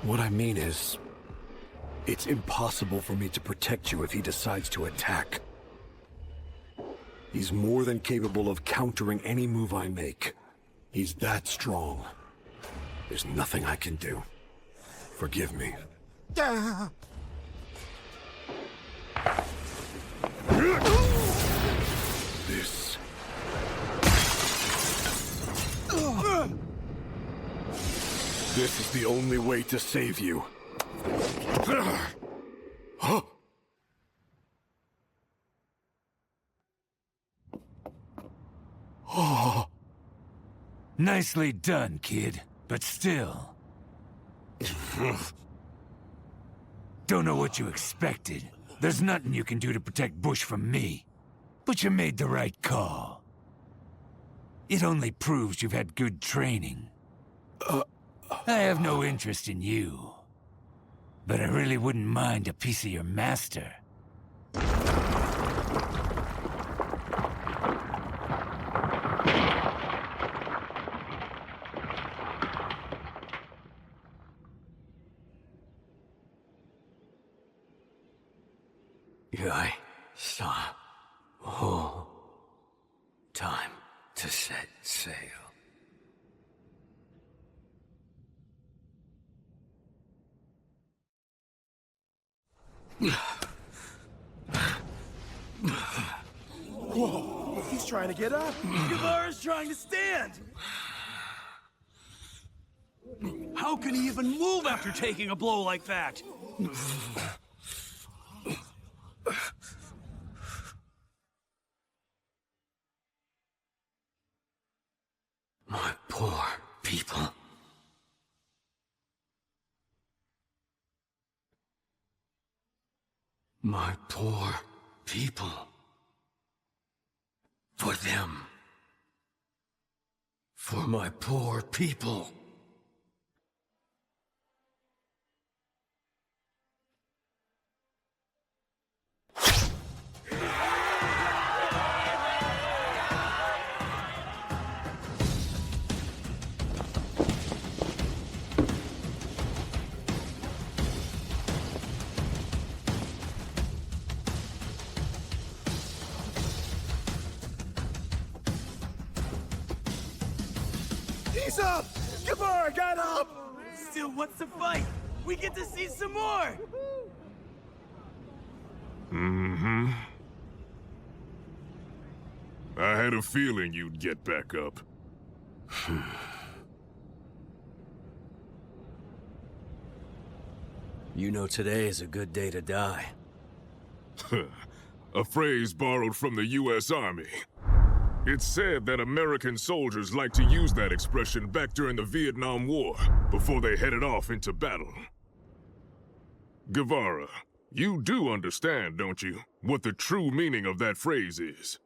What I mean is, it's impossible for me to protect you if he decides to attack. He's more than capable of countering any move I make. He's that strong. There's nothing I can do. Forgive me. This is the only way to save you. Nicely done, kid. But still... Don't know what you expected. There's nothing you can do to protect Bush from me. But you made the right call. It only proves you've had good training. I have no interest in you. But I really wouldn't mind a piece of your master. I saw whole time to set sail. Whoa, he's trying to get up. Guevara's trying to stand. How can he even move after taking a blow like that? My poor people. My poor people. For them. For my poor people. He's up! Guevara got up! Still, what's the fight? We get to see some more! Mm-hmm. I had a feeling you'd get back up. You know today is a good day to die. A phrase borrowed from the U.S. Army. It's said that American soldiers like to use that expression back during the Vietnam War, before they headed off into battle. Guevara, You do understand, don't you, what the true meaning of that phrase is?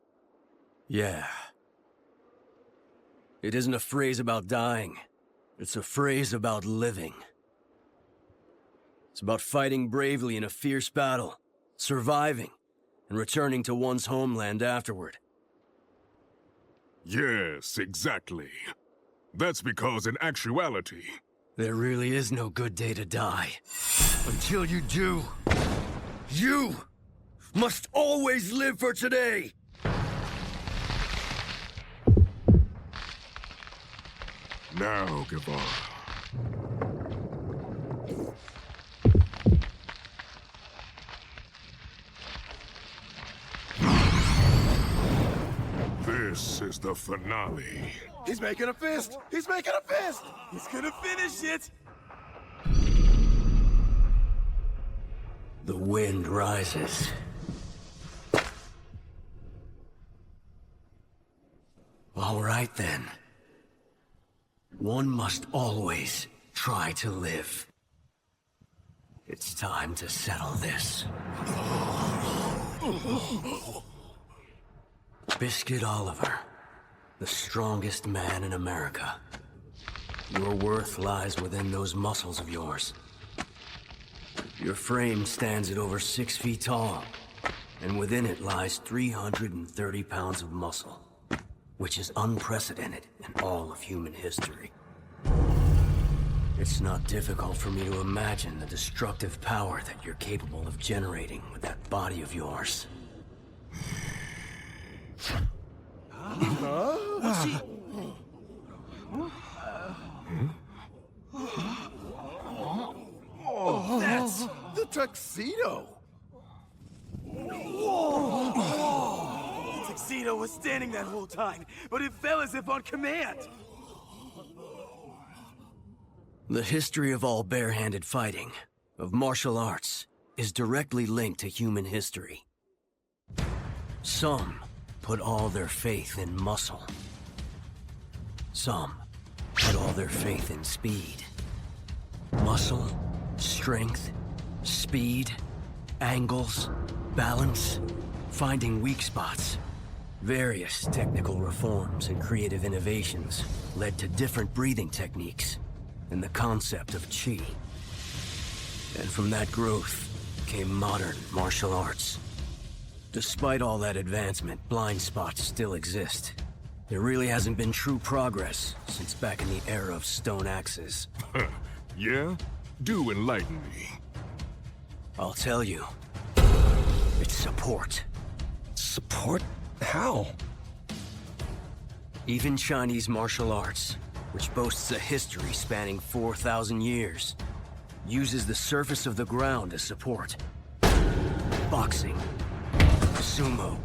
Yeah. It isn't a phrase about dying. It's a phrase about living. It's about fighting bravely in a fierce battle, surviving, and returning to one's homeland afterward. Yes, exactly. That's because in actuality... There really is no good day to die. Until you do, you must always live for today! Now, Guevara. This is the finale. He's making a fist! He's making a fist! He's gonna finish it! The wind rises. All right, then. One must always try to live. It's time to settle this. Biscuit Oliver, the strongest man in America. Your worth lies within those muscles of yours. Your frame stands at over 6 feet tall, and within it lies 330 pounds of muscle, which is unprecedented in all of human history. It's not difficult for me to imagine the destructive power that you're capable of generating with that body of yours. What's he... Oh, that's the tuxedo! The tuxedo was standing that whole time, but it fell as if on command! The history of all bare-handed fighting, of martial arts, is directly linked to human history. Some put all their faith in muscle. Some put all their faith in speed. Muscle, strength, speed, angles, balance, finding weak spots. Various technical reforms and creative innovations led to different breathing techniques and the concept of Qi. And from that growth came modern martial arts. Despite all that advancement, blind spots still exist. There really hasn't been true progress since back in the era of stone axes. Yeah? Do enlighten me. I'll tell you. It's support. Support? How? Even Chinese martial arts, which boasts a history spanning 4,000 years, uses the surface of the ground as support. Boxing. Sumo.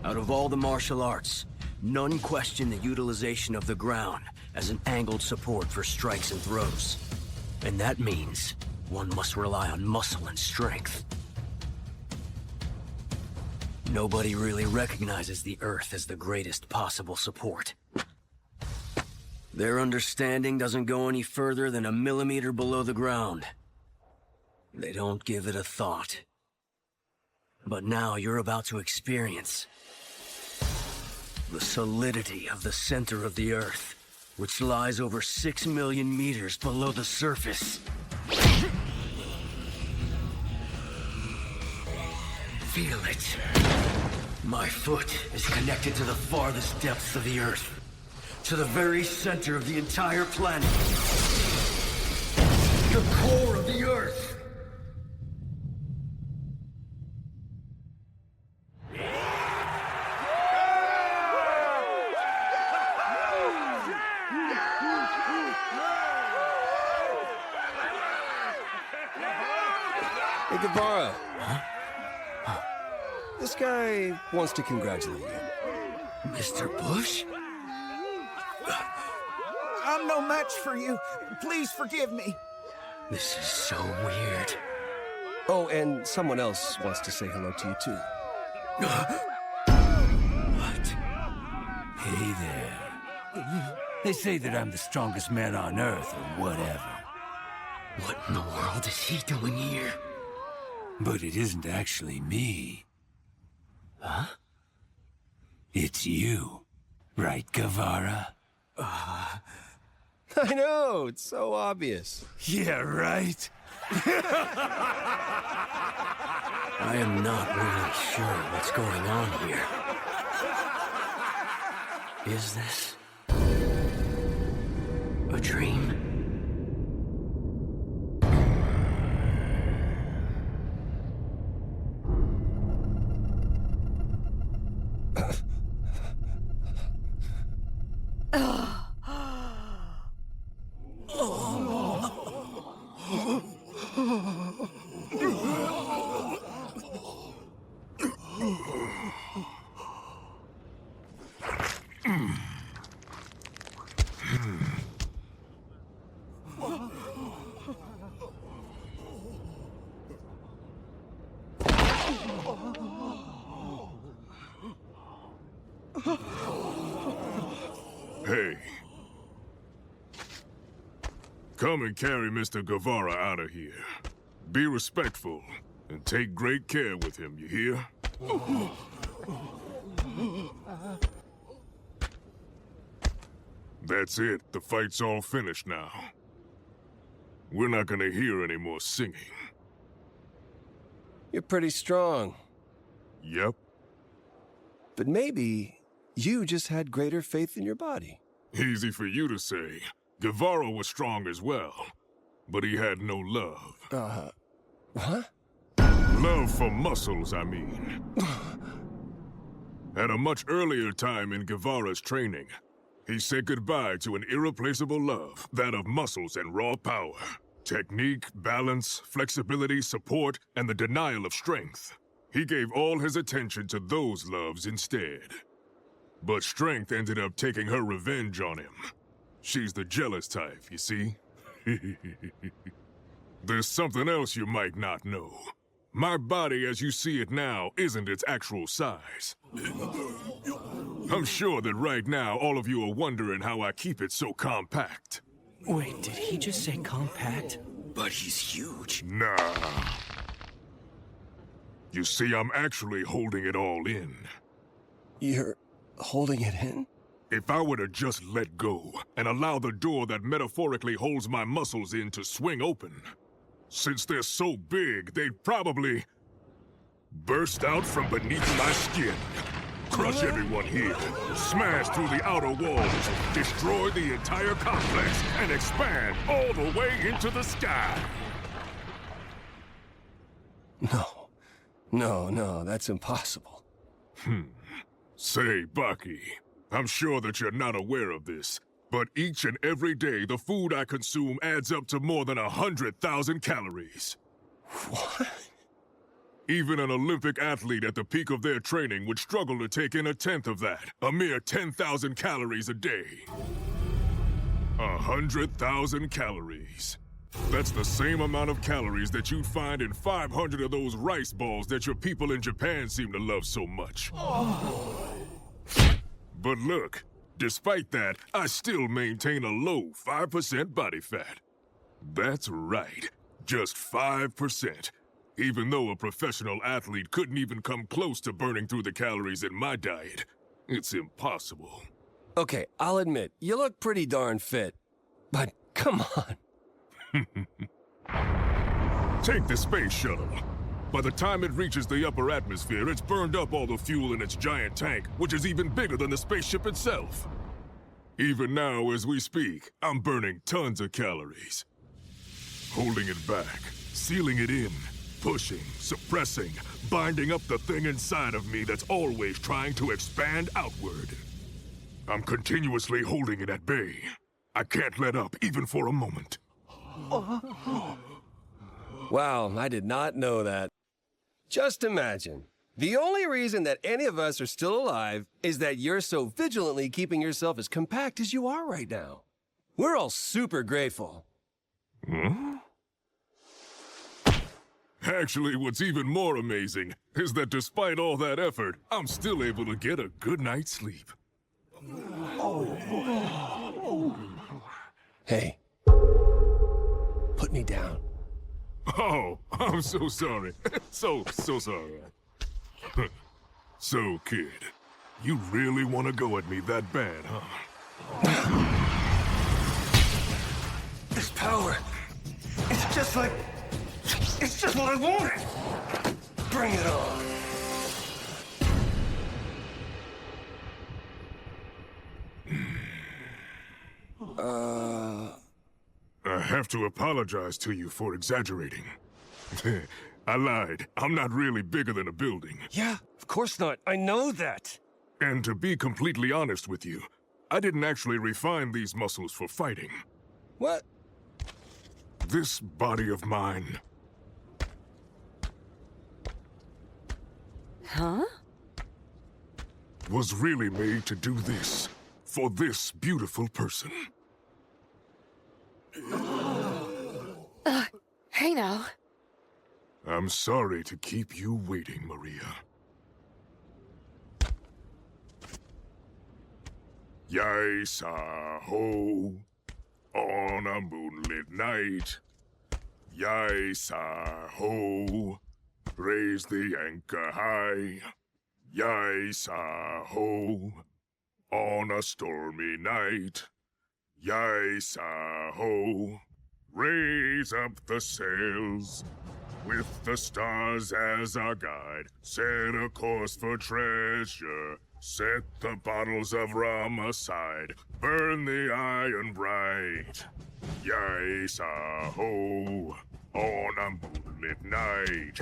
Out of all the martial arts, none question the utilization of the ground as an angled support for strikes and throws. And that means one must rely on muscle and strength. Nobody really recognizes the Earth as the greatest possible support. Their understanding doesn't go any further than a millimeter below the ground. They don't give it a thought. But now you're about to experience the solidity of the center of the Earth, which lies over 6 million meters below the surface. Feel it. My foot is connected to the farthest depths of the Earth, to the very center of the entire planet. The core of the Earth. Hey, Guevara. This guy wants to congratulate you. Mr. Bush? I'm no match for you. Please forgive me. This is so weird. Oh, and someone else wants to say hello to you, too. What? Hey there. They say that I'm the strongest man on Earth, or whatever. What in the world is he doing here? But it isn't actually me. Huh? It's you. Right, Guevara? I know, it's so obvious. Yeah, right? I am not really sure what's going on here. Is this a dream? Hey. Come and carry Mr. Guevara out of here. Be respectful, and take great care with him, you hear? That's it. The fight's all finished now. We're not gonna hear any more singing. You're pretty strong. Yep. But maybe you just had greater faith in your body. Easy for you to say. Guevara was strong as well, but he had no love. What? Love for muscles, I mean. At a much earlier time in Guevara's training, he said goodbye to an irreplaceable love, that of muscles and raw power. Technique, balance, flexibility, support, and the denial of strength. He gave all his attention to those loves instead. But strength ended up taking her revenge on him. She's the jealous type, you see? There's something else you might not know. My body as you see it now isn't its actual size. I'm sure that right now all of you are wondering how I keep it so compact. Wait, did he just say compact? But he's huge. Nah. You see, I'm actually holding it all in. You're holding it in? If I were to just let go and allow the door that metaphorically holds my muscles in to swing open, since they're so big, they'd probably burst out from beneath my skin, crush everyone here, smash through the outer walls, destroy the entire complex, and expand all the way into the sky. No, that's impossible. Say, Bucky, I'm sure that you're not aware of this, but each and every day the food I consume adds up to more than 100,000 calories. What? Even an Olympic athlete at the peak of their training would struggle to take in 1/10 of that, a mere 10,000 calories a day. 100,000 calories. That's the same amount of calories that you'd find in 500 of those rice balls that your people in Japan seem to love so much. But look, despite that, I still maintain a low 5% body fat. That's right, just 5%. Even though a professional athlete couldn't even come close to burning through the calories in my diet. It's impossible. Okay, I'll admit, you look pretty darn fit. But come on. Take the space shuttle. By the time it reaches the upper atmosphere, it's burned up all the fuel in its giant tank, which is even bigger than the spaceship itself. Even now, as we speak, I'm burning tons of calories. Holding it back, sealing it in, pushing, suppressing, binding up the thing inside of me that's always trying to expand outward. I'm continuously holding it at bay. I can't let up even for a moment. Wow, I did not know that. Just imagine. The only reason that any of us are still alive is that you're so vigilantly keeping yourself as compact as you are right now. We're all super grateful. Actually, what's even more amazing is that despite all that effort, I'm still able to get a good night's sleep. Hey, put me down. Oh, I'm so sorry. so sorry. So, kid, you really want to go at me that bad, huh? This power, it's just what I wanted. Bring it on. I have to apologize to you for exaggerating. I lied. I'm not really bigger than a building. Yeah, of course not. I know that. And to be completely honest with you, I didn't actually refine these muscles for fighting. What? This body of mine Huh? was really made to do this for this beautiful person. Hey now. I'm sorry to keep you waiting, Maria. Yai-sa-ho, on a moonlit night. Yai-sa-ho, raise the anchor high. Yai-sa-ho, on a stormy night. Yai-sa-ho, raise up the sails. With the stars as our guide, set a course for treasure. Set the bottles of rum aside, burn the iron bright. Yai-sa-ho, on a moonlit night.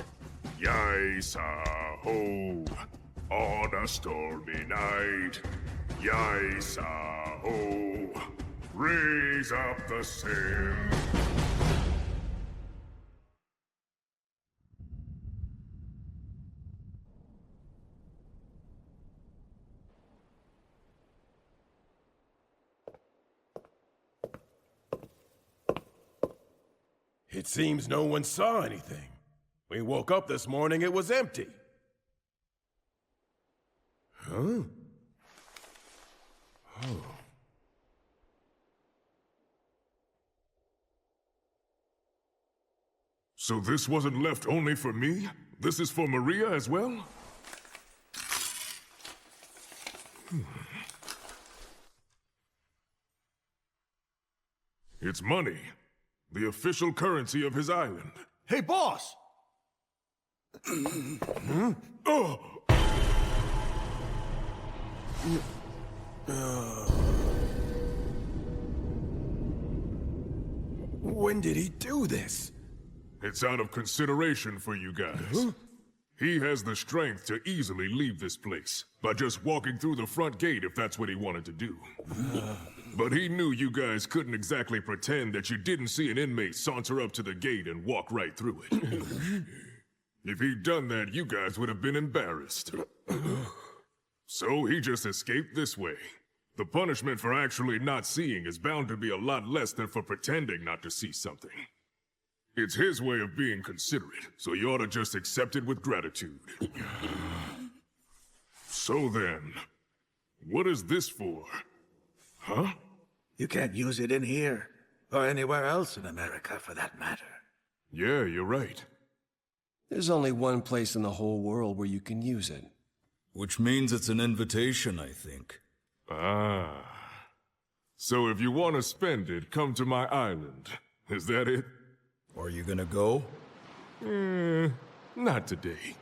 Yai-sa-ho, on a stormy night. Yai-sa-ho, raise up the sail. It seems no one saw anything. We woke up this morning, it was empty. Huh? Oh. So this wasn't left only for me? This is for Maria as well? It's money. The official currency of his island. Hey, boss! Oh! When did he do this? It's out of consideration for you guys. Huh? He has the strength to easily leave this place by just walking through the front gate if that's what he wanted to do. But he knew you guys couldn't exactly pretend that you didn't see an inmate saunter up to the gate and walk right through it. If he'd done that, you guys would have been embarrassed. So he just escaped this way. The punishment for actually not seeing is bound to be a lot less than for pretending not to see something. It's his way of being considerate, so you ought to just accept it with gratitude. So then, what is this for? Huh? You can't use it in here, or anywhere else in America for that matter. Yeah, you're right. There's only one place in the whole world where you can use it. Which means it's an invitation, I think. Ah. So if you want to spend it, come to my island. Is that it? Are you gonna go? Not today.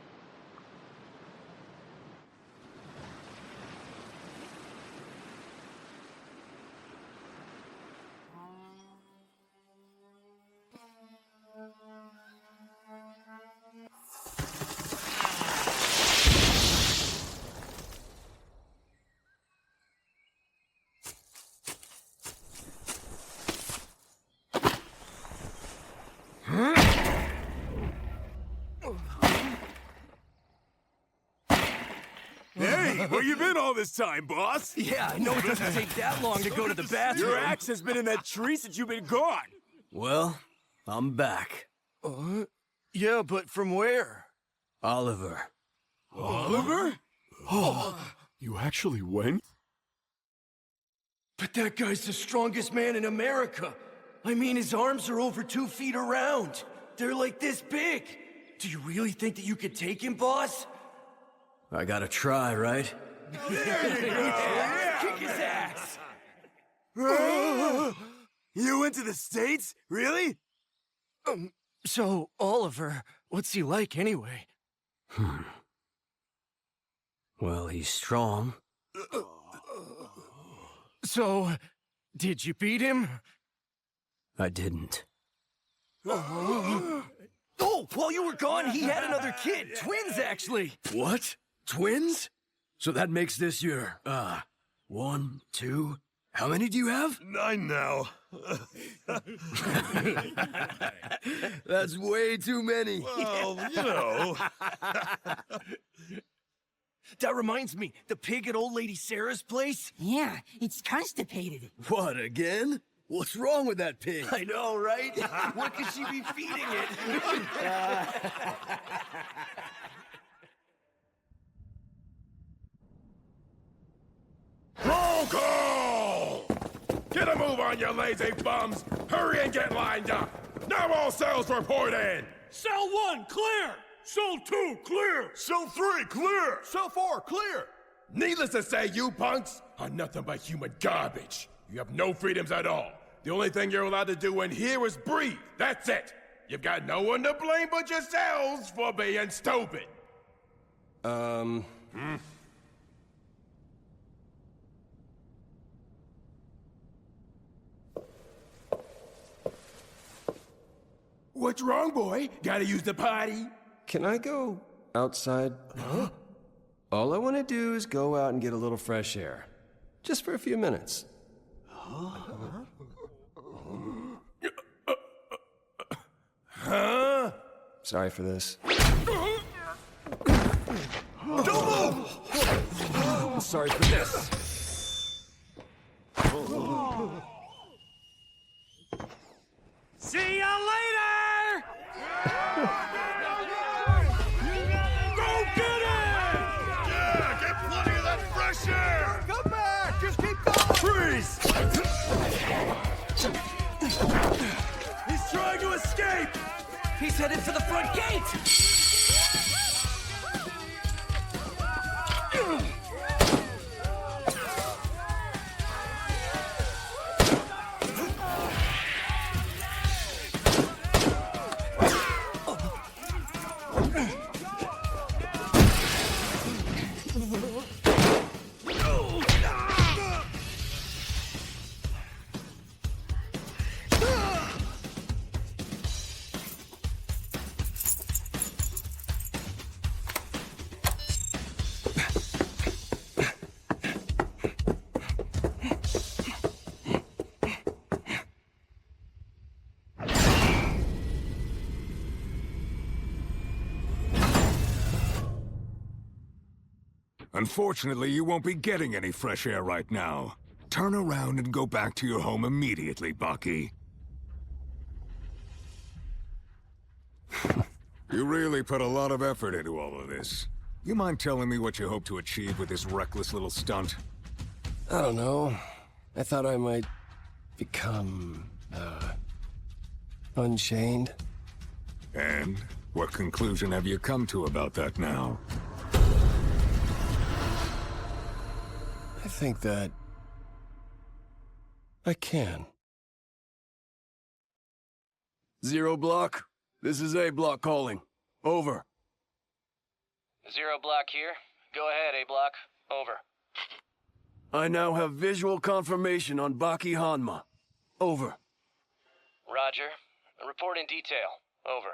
Hey, where you been all this time, boss? Yeah, I know it doesn't take that long to go to the bathroom. Your axe has been in that tree since you've been gone. Well, I'm back. Yeah, but from where? Oliver. Oliver? Oh, you actually went? But that guy's the strongest man in America. I mean, his arms are over 2 feet around. They're like this big. Do you really think that you could take him, boss? I gotta try, right? There you go. Kick his ass. You went to the States? Really? So, Oliver, what's he like anyway? Well, he's strong. So, did you beat him? I didn't. Oh, while you were gone, he had another kid. Twins, actually. What? Twins? So that makes this your, 1, 2... How many do you have? 9 now. That's way too many. Well, you know. That reminds me, the pig at old lady Sarah's place? Yeah, it's constipated. What, again? What's wrong with that pig? I know, right? What could she be feeding it? Roll call! Get a move on, you lazy bums! Hurry and get lined up! Now all cells report in! Cell 1, clear! Cell 2, clear! Cell 3, clear! Cell 4, clear! Needless to say, you punks are nothing but human garbage. You have no freedoms at all. The only thing you're allowed to do in here is breathe. That's it. You've got no one to blame but yourselves for being stupid. What's wrong, boy? Gotta use the potty? Can I go outside? Huh? All I want to do is go out and get a little fresh air. Just for a few minutes. Huh? Sorry for this. Don't move! Sorry for this. See ya later! Go get it! Yeah, get plenty of that fresh air! Come back! Just keep going! Freeze! He's trying to escape! He's headed for the front gate! Unfortunately, you won't be getting any fresh air right now. Turn around and go back to your home immediately, Bucky. You really put a lot of effort into all of this. You mind telling me what you hope to achieve with this reckless little stunt? I don't know. I thought I might become, unchained. And what conclusion have you come to about that now? I think that I can. Zero block. This is A block calling. Over. Zero block here. Go ahead, A block. Over. I now have visual confirmation on Baki Hanma. Over. Roger. Report in detail. Over.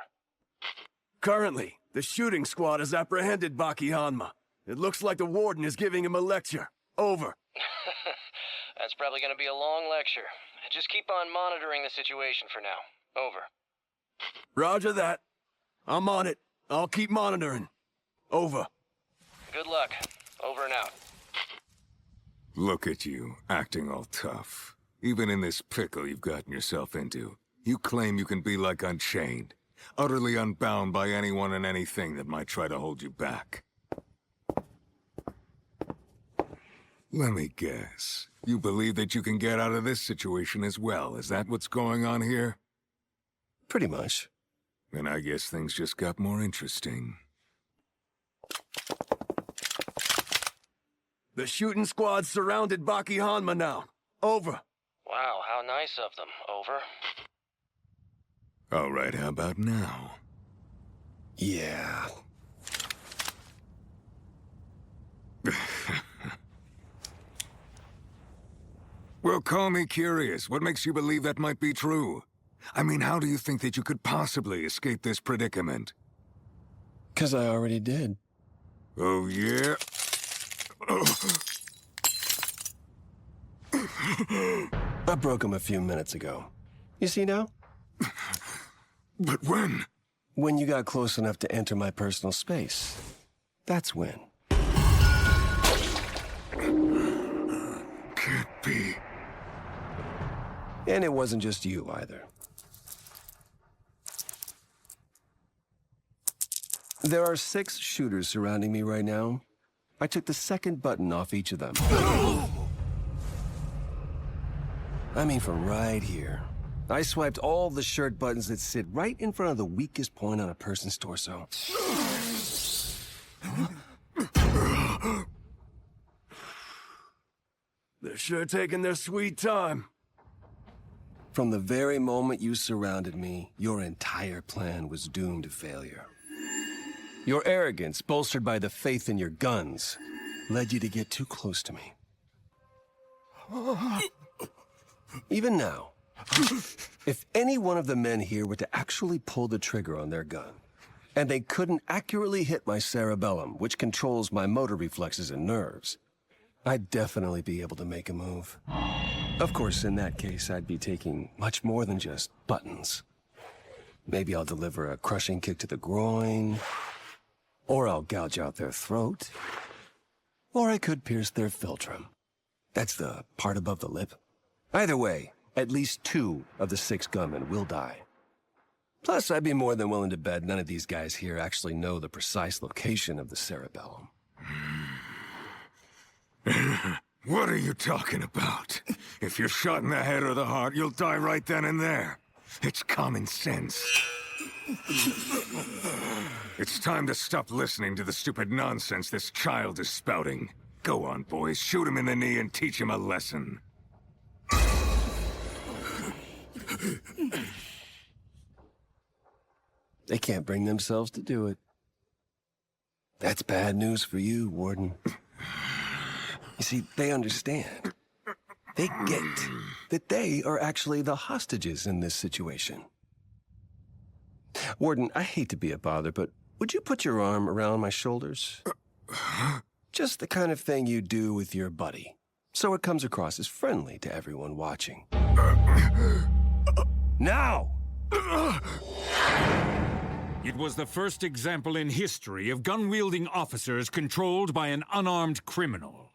Currently, the shooting squad has apprehended Baki Hanma. It looks like the warden is giving him a lecture. Over. That's probably going to be a long lecture. Just keep on monitoring the situation for now. Over. Roger that. I'm on it. I'll keep monitoring. Over. Good luck. Over and out. Look at you, acting all tough. Even in this pickle you've gotten yourself into, you claim you can be like Unchained, utterly unbound by anyone and anything that might try to hold you back. Let me guess. You believe that you can get out of this situation as well. Is that what's going on here? Pretty much. And I guess things just got more interesting. The shooting squad's surrounded Baki Hanma now. Over. Wow, how nice of them. Over. All right, how about now? Yeah. Well, call me curious. What makes you believe that might be true? I mean, how do you think that you could possibly escape this predicament? 'Cause I already did. Oh, yeah? I broke him a few minutes ago. You see now? But when? When you got close enough to enter my personal space. That's when. Can't be. And it wasn't just you either. There are 6 shooters surrounding me right now. I took the second button off each of them. I mean, from right here. I swiped all the shirt buttons that sit right in front of the weakest point on a person's torso. They're sure taking their sweet time. From the very moment you surrounded me, your entire plan was doomed to failure. Your arrogance, bolstered by the faith in your guns, led you to get too close to me. Even now, if any one of the men here were to actually pull the trigger on their gun, and they couldn't accurately hit my cerebellum, which controls my motor reflexes and nerves, I'd definitely be able to make a move. Of course, in that case, I'd be taking much more than just buttons. Maybe I'll deliver a crushing kick to the groin, or I'll gouge out their throat, or I could pierce their philtrum. That's the part above the lip. Either way, at least 2 of the 6 gunmen will die. Plus, I'd be more than willing to bet none of these guys here actually know the precise location of the cerebellum. What are you talking about? If you're shot in the head or the heart, you'll die right then and there. It's common sense. It's time to stop listening to the stupid nonsense this child is spouting. Go on, boys, shoot him in the knee and teach him a lesson. They can't bring themselves to do it. That's bad news for you, Warden. You see, they understand. They get that they are actually the hostages in this situation. Warden, I hate to be a bother, but would you put your arm around my shoulders? Just the kind of thing you do with your buddy, so it comes across as friendly to everyone watching. Now! It was the first example in history of gun-wielding officers controlled by an unarmed criminal.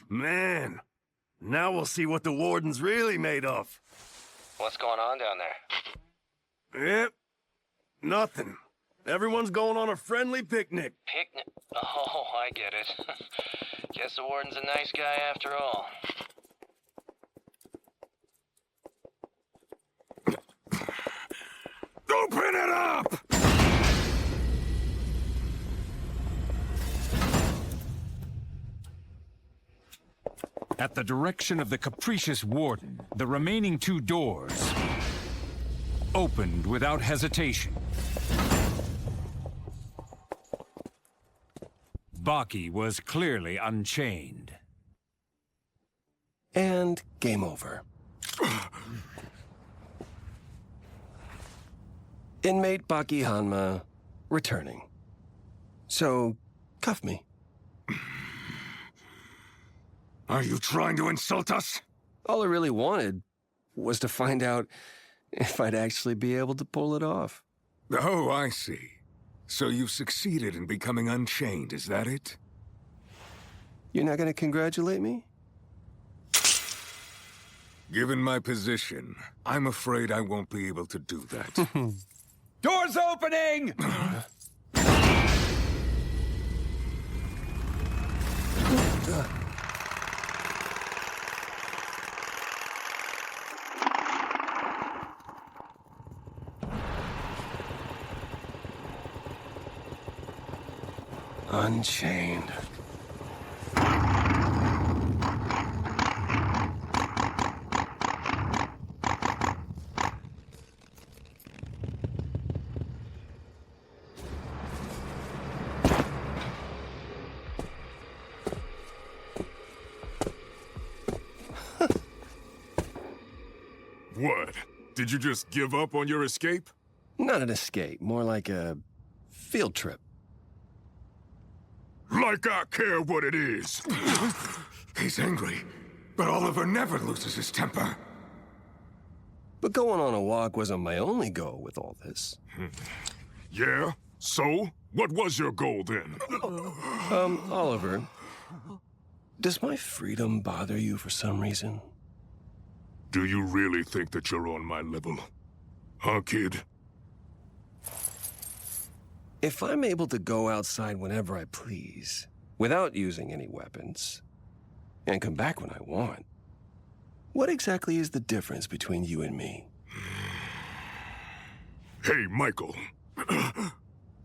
Man, now we'll see what the Warden's really made of. What's going on down there? Yep, nothing. Everyone's going on a friendly picnic. Picnic? Oh, I get it. Guess the Warden's a nice guy after all. Open it up! At the direction of the capricious Warden, the remaining 2 doors opened without hesitation. Baki was clearly unchained. And game over. Inmate Baki Hanma returning. So, cuff me. Are you trying to insult us? All I really wanted was to find out if I'd actually be able to pull it off. Oh, I see. So you've succeeded in becoming unchained, is that it? You're not gonna congratulate me? Given my position, I'm afraid I won't be able to do that. Doors opening! Unchained. What? Did you just give up on your escape? Not an escape, more like a field trip. Like I care what it is. He's angry, but Oliver never loses his temper. But going on a walk wasn't my only goal with all this. Yeah? So? What was your goal then? Oliver, does my freedom bother you for some reason? Do you really think that you're on my level? Huh, kid? If I'm able to go outside whenever I please, without using any weapons, and come back when I want, what exactly is the difference between you and me? Hey, Michael.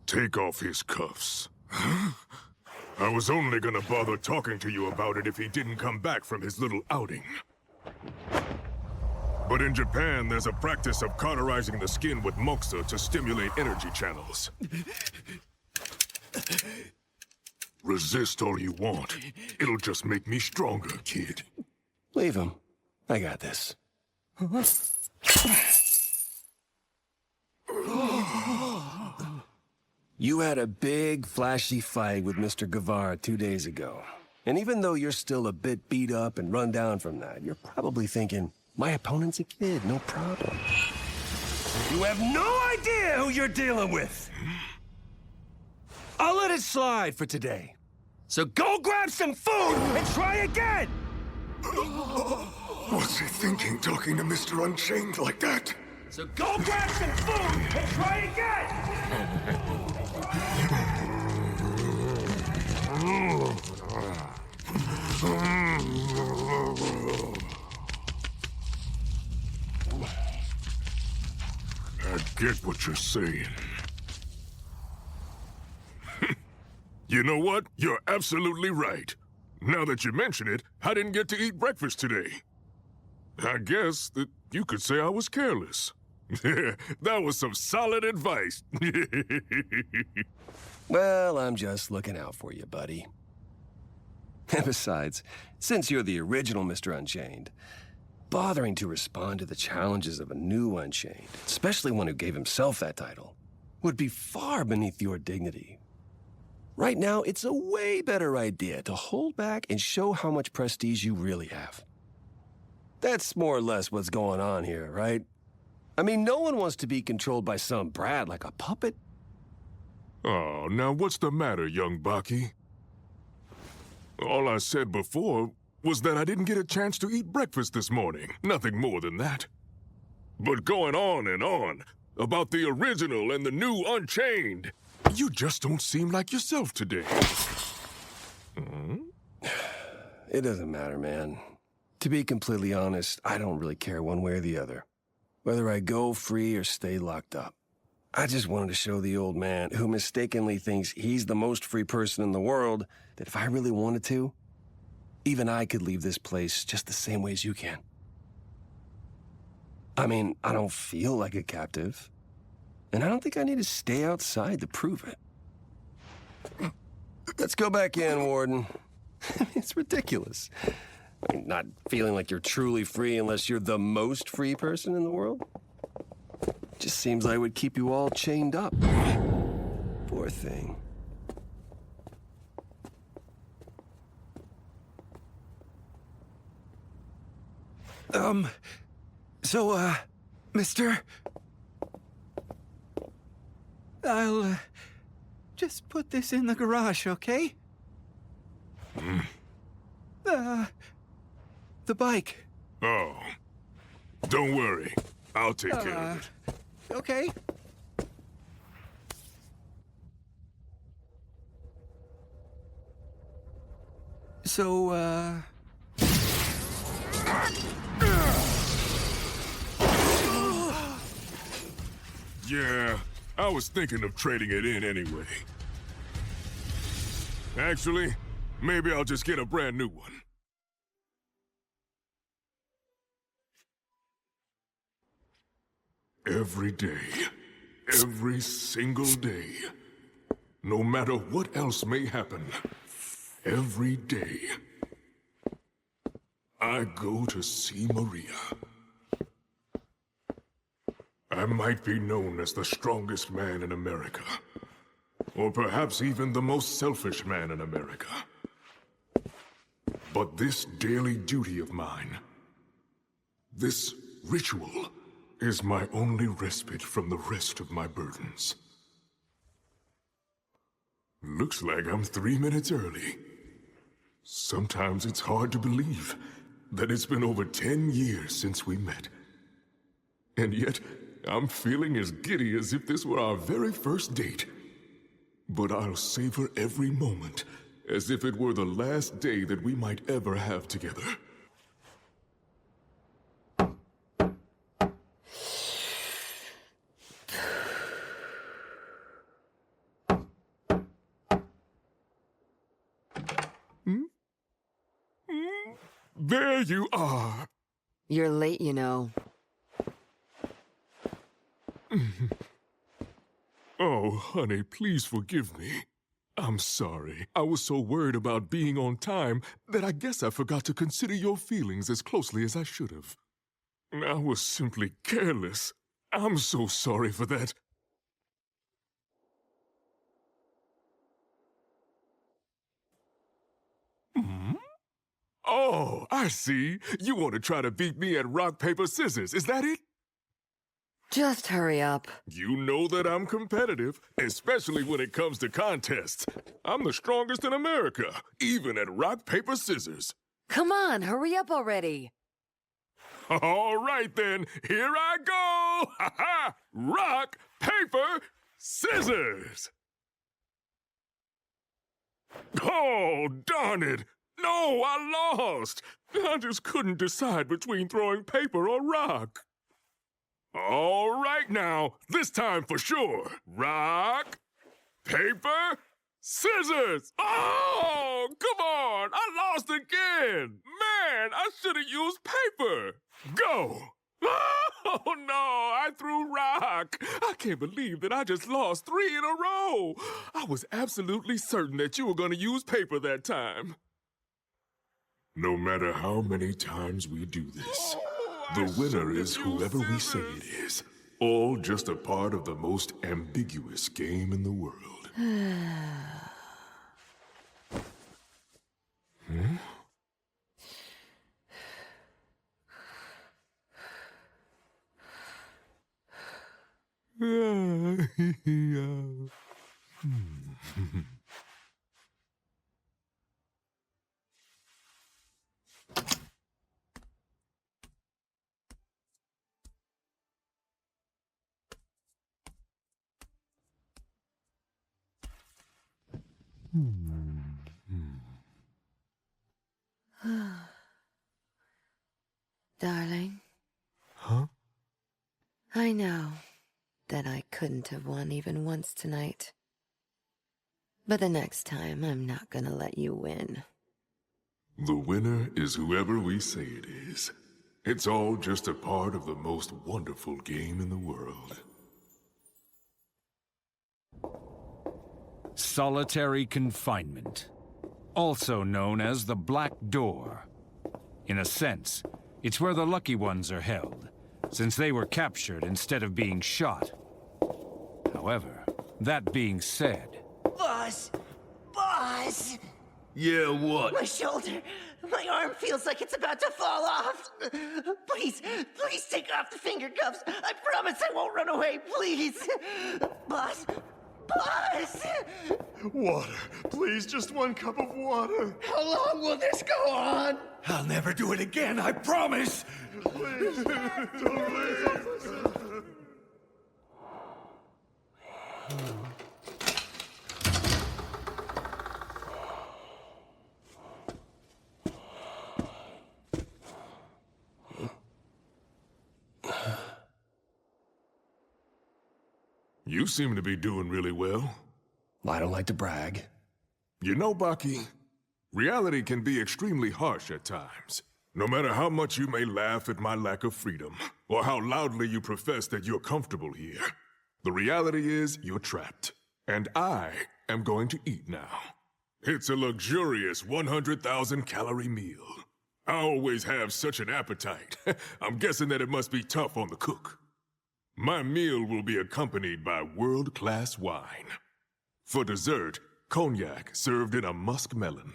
Take off his cuffs. I was only gonna bother talking to you about it if he didn't come back from his little outing. But in Japan, there's a practice of cauterizing the skin with moxa to stimulate energy channels. Resist all you want. It'll just make me stronger, kid. Leave him. I got this. You had a big, flashy fight with Mr. Guevara 2 days ago. And even though you're still a bit beat up and run down from that, you're probably thinking, my opponent's a kid, no problem. You have no idea who you're dealing with! I'll let it slide for today. So go grab some food and try again! What's he thinking, talking to Mr. Unchained like that? So go grab some food and try again! I get what you're saying. You know what? You're absolutely right. Now that you mention it, I didn't get to eat breakfast today. I guess that you could say I was careless. That was some solid advice. Well, I'm just looking out for you, buddy. And besides, since you're the original Mr. Unchained, bothering to respond to the challenges of a new Unchained, especially one who gave himself that title, would be far beneath your dignity. Right now, it's a way better idea to hold back and show how much prestige you really have. That's more or less what's going on here, right? I mean, no one wants to be controlled by some brat like a puppet. Oh, now what's the matter, young Baki? All I said before was that I didn't get a chance to eat breakfast this morning. Nothing more than that. But going on and on about the original and the new Unchained, you just don't seem like yourself today. It doesn't matter, man. To be completely honest, I don't really care one way or the other. Whether I go free or stay locked up. I just wanted to show the old man, who mistakenly thinks he's the most free person in the world, that if I really wanted to, even I could leave this place just the same way as you can. I mean, I don't feel like a captive. And I don't think I need to stay outside to prove it. Let's go back in, Warden. It's ridiculous. I mean, not feeling like you're truly free unless you're the most free person in the world. Just seems like it would keep you all chained up. Poor thing. Mister? I'll, just put this in the garage, okay? The bike. Oh. Don't worry. I'll take care of it. Okay. So, Yeah, I was thinking of trading it in anyway. Actually, maybe I'll just get a brand new one. Every day, every single day, no matter what else may happen, every day, I go to see Maria. I might be known as the strongest man in America, or perhaps even the most selfish man in America. But this daily duty of mine, this ritual, is my only respite from the rest of my burdens. Looks like I'm 3 minutes early. Sometimes it's hard to believe that it's been over 10 years since we met. And yet, I'm feeling as giddy as if this were our very first date. But I'll savor every moment as if it were the last day that we might ever have together. There you are. You're late, you know. Oh, honey, please forgive me. I'm sorry. I was so worried about being on time that I guess I forgot to consider your feelings as closely as I should have. I was simply careless. I'm so sorry for that. Oh, I see. You want to try to beat me at rock, paper, scissors, is that it? Just hurry up. You know that I'm competitive, especially when it comes to contests. I'm the strongest in America, even at rock, paper, scissors. Come on, hurry up already. All right then, here I go! Ha ha! Rock, paper, scissors! Oh, darn it! No, I lost! I just couldn't decide between throwing paper or rock. All right now, this time for sure. Rock, paper, scissors! Oh, come on! I lost again! Man, I should have used paper! Go! Oh no, I threw rock! I can't believe that I just lost 3 in a row! I was absolutely certain that you were gonna use paper that time. No matter how many times we do this, the winner is whoever we say it is. All just a part of the most ambiguous game in the world. Hmm? Darling. Huh? I know that I couldn't have won even once tonight. But the next time, I'm not gonna let you win. The winner is whoever we say it is. It's all just a part of the most wonderful game in the world. Solitary confinement, also known as the Black Door. In a sense, it's where the lucky ones are held, since they were captured instead of being shot. However, that being said... Boss! Boss! Yeah, what? My shoulder, my arm feels like it's about to fall off. Please, please take off the finger cuffs. I promise I won't run away, please. Boss, boss! Water. Please, just one cup of water. How long will this go on? I'll never do it again, I promise! Please, don't. You seem to be doing really well. I don't like to brag, You know, Baki, reality can be extremely harsh at times. No matter how much you may laugh at my lack of freedom, or how loudly you profess that you're comfortable here, the reality is you're trapped. And I am going to eat now. It's a luxurious 100,000-calorie meal. I always have such an appetite. I'm guessing that it must be tough on the cook. My meal will be accompanied by world-class wine. For dessert, cognac served in a muskmelon.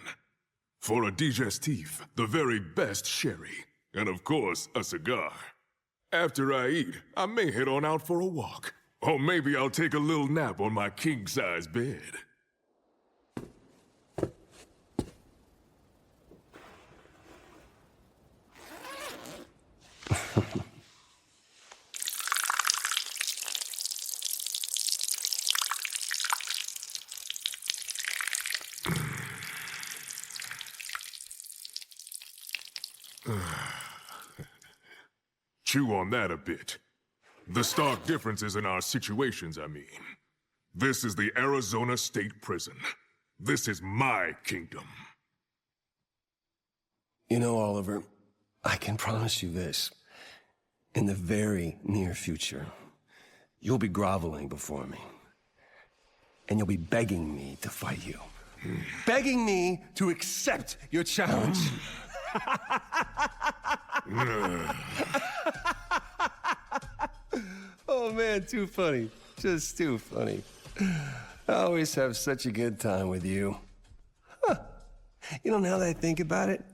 For a digestif, the very best sherry. And of course, a cigar. After I eat, I may head on out for a walk. Or maybe I'll take a little nap on my king-size bed. Chew on that a bit. The stark differences in our situations, I mean. This is the Arizona State Prison. This is my kingdom. You know, Oliver, I can promise you this. In the very near future, you'll be groveling before me. And you'll be begging me to fight you. Begging me to accept your challenge. Oh man, too funny. Just too funny. I always have such a good time with you. Huh. You know, now that I think about it,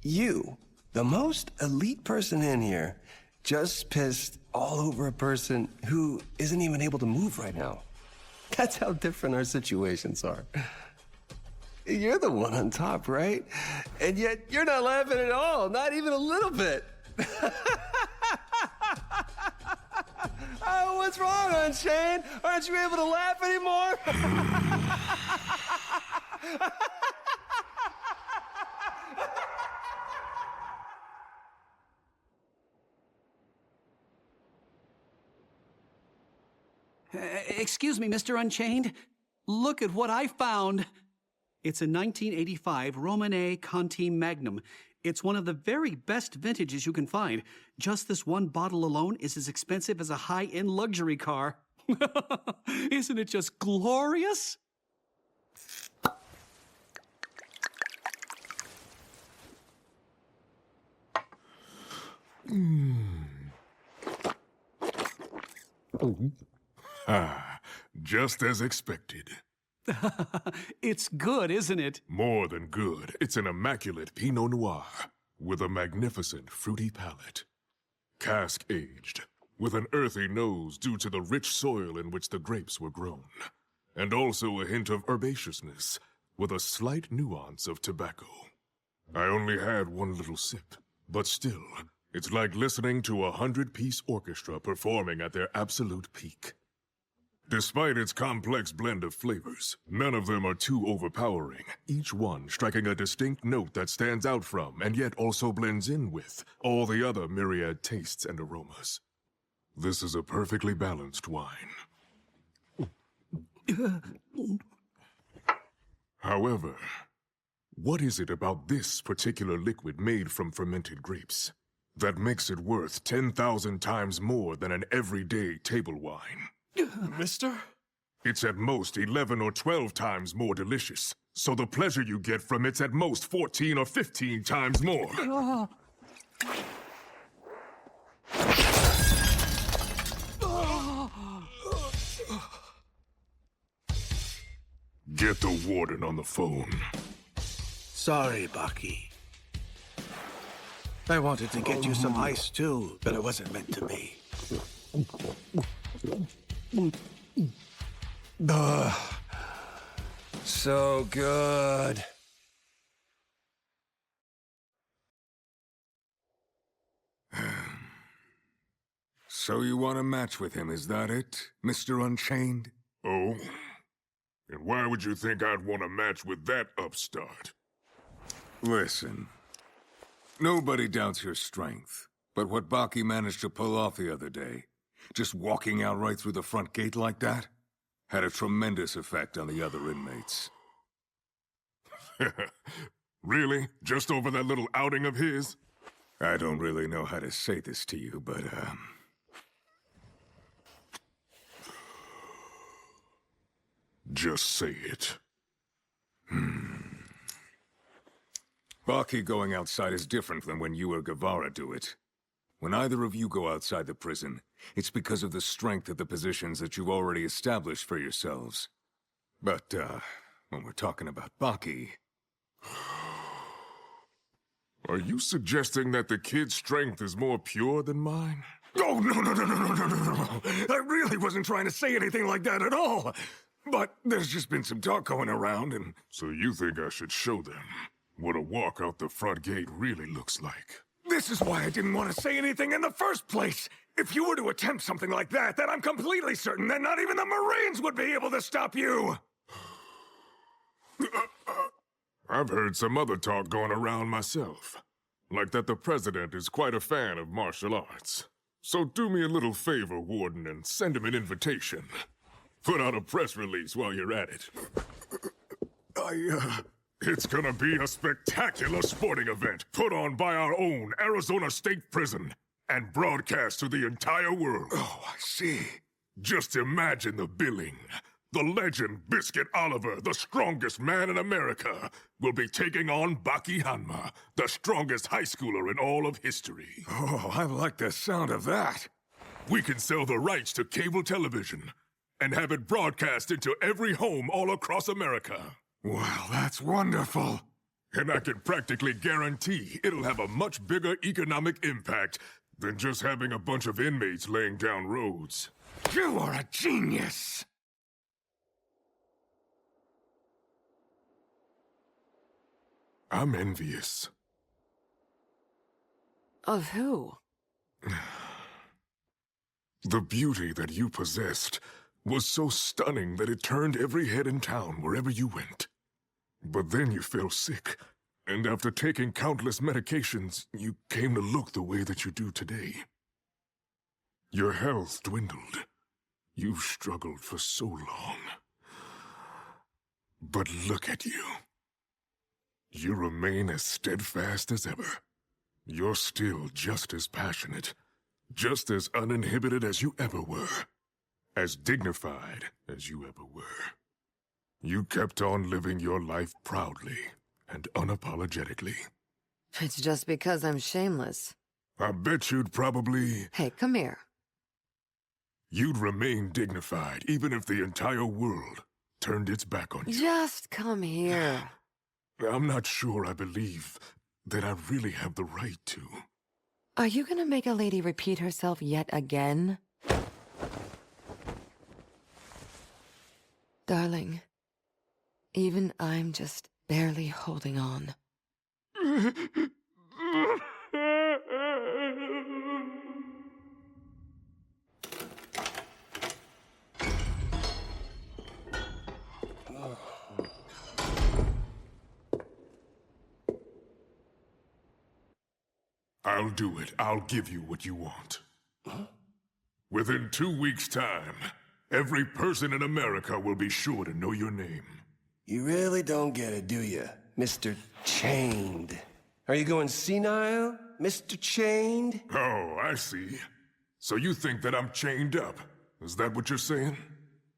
you, the most elite person in here, just pissed all over a person who isn't even able to move right now. That's how different our situations are. You're the one on top, right? And yet you're not laughing at all, not even a little bit. Oh, what's wrong, Unchained? Aren't you able to laugh anymore? Excuse me, Mr. Unchained. Look at what I found. It's a 1985 Romanée Conti Magnum. It's one of the very best vintages you can find. Just this one bottle alone is as expensive as a high-end luxury car. Isn't it just glorious? Just as expected. It's good, isn't it? More than good. It's an immaculate Pinot Noir with a magnificent fruity palate. Cask-aged, with an earthy nose due to the rich soil in which the grapes were grown. And also a hint of herbaceousness, with a slight nuance of tobacco. I only had one little sip, but still, it's like listening to a 100-piece orchestra performing at their absolute peak. Despite its complex blend of flavors, none of them are too overpowering, each one striking a distinct note that stands out from and yet also blends in with all the other myriad tastes and aromas. This is a perfectly balanced wine. However, what is it about this particular liquid made from fermented grapes that makes it worth 10,000 times more than an everyday table wine? Mister? It's at most 11 or 12 times more delicious, so the pleasure you get from it's at most 14 or 15 times more. Get the warden on the phone. Sorry, Baki. I wanted to get you some ice too, but it wasn't meant to be. So good. So you want a match with him, is that it, Mr. Unchained? Oh? And why would you think I'd want a match with that upstart? Listen, nobody doubts your strength, but what Baki managed to pull off the other day, just walking out right through the front gate like that, had a tremendous effect on the other inmates. Really? Just over that little outing of his? I don't really know how to say this to you, but, Just say it. Baki going outside is different than when you or Guevara do it. When either of you go outside the prison, it's because of the strength of the positions that you've already established for yourselves. But, when we're talking about Baki... Are you suggesting that the kid's strength is more pure than mine? Oh, no. I really wasn't trying to say anything like that at all. But there's just been some talk going around, and... So you think I should show them what a walk out the front gate really looks like? This is why I didn't want to say anything in the first place. If you were to attempt something like that, then I'm completely certain that not even the Marines would be able to stop you. I've heard some other talk going around myself. Like that the president is quite a fan of martial arts. So do me a little favor, Warden, and send him an invitation. Put out a press release while you're at it. It's gonna be a spectacular sporting event put on by our own Arizona State Prison and broadcast to the entire world. Oh, I see. Just imagine the billing. The legend Biscuit Oliver, the strongest man in America, will be taking on Baki Hanma, the strongest high schooler in all of history. Oh, I like the sound of that. We can sell the rights to cable television and have it broadcast into every home all across America. Wow, that's wonderful. And I can practically guarantee it'll have a much bigger economic impact than just having a bunch of inmates laying down roads. You are a genius! I'm envious. Of who? The beauty that you possessed was so stunning that it turned every head in town wherever you went. But then you fell sick, and after taking countless medications, you came to look the way that you do today. Your health dwindled. You've struggled for so long. But look at you. You remain as steadfast as ever. You're still just as passionate, just as uninhibited as you ever were, as dignified as you ever were. You kept on living your life proudly and unapologetically. It's just because I'm shameless. I bet you'd probably... Hey, come here. You'd remain dignified even if the entire world turned its back on you. Just come here. I'm not sure I believe that I really have the right to. Are you gonna make a lady repeat herself yet again? Darling, even I'm just barely holding on. I'll do it. I'll give you what you want. Within 2 weeks' time, every person in America will be sure to know your name. You really don't get it, do you, Mr. Chained? Are you going senile, Mr. Chained? Oh, I see. So you think that I'm chained up? Is that what you're saying?